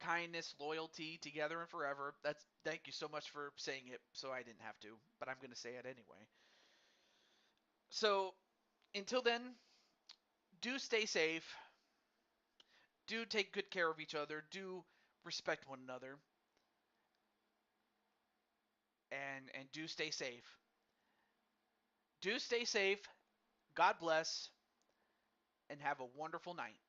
kindness, loyalty, together and forever. That's thank you so much for saying it so I didn't have to, but I'm going to say it anyway. So, until then, do stay safe. Do take good care of each other. Do respect one another. And do stay safe. Do stay safe. God bless and have a wonderful night.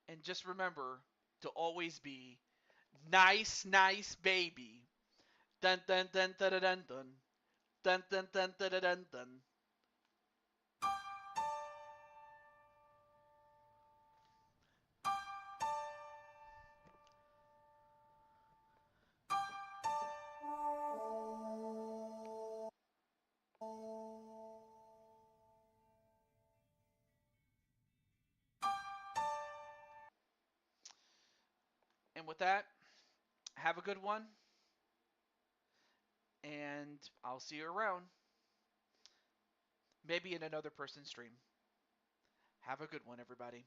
And just remember to always be nice, nice baby. Dun dun dun dun dun dun. Dun dun dun dun dun dun. And with that, have a good one. And I'll see you around. Maybe in another person's stream. Have a good one, everybody.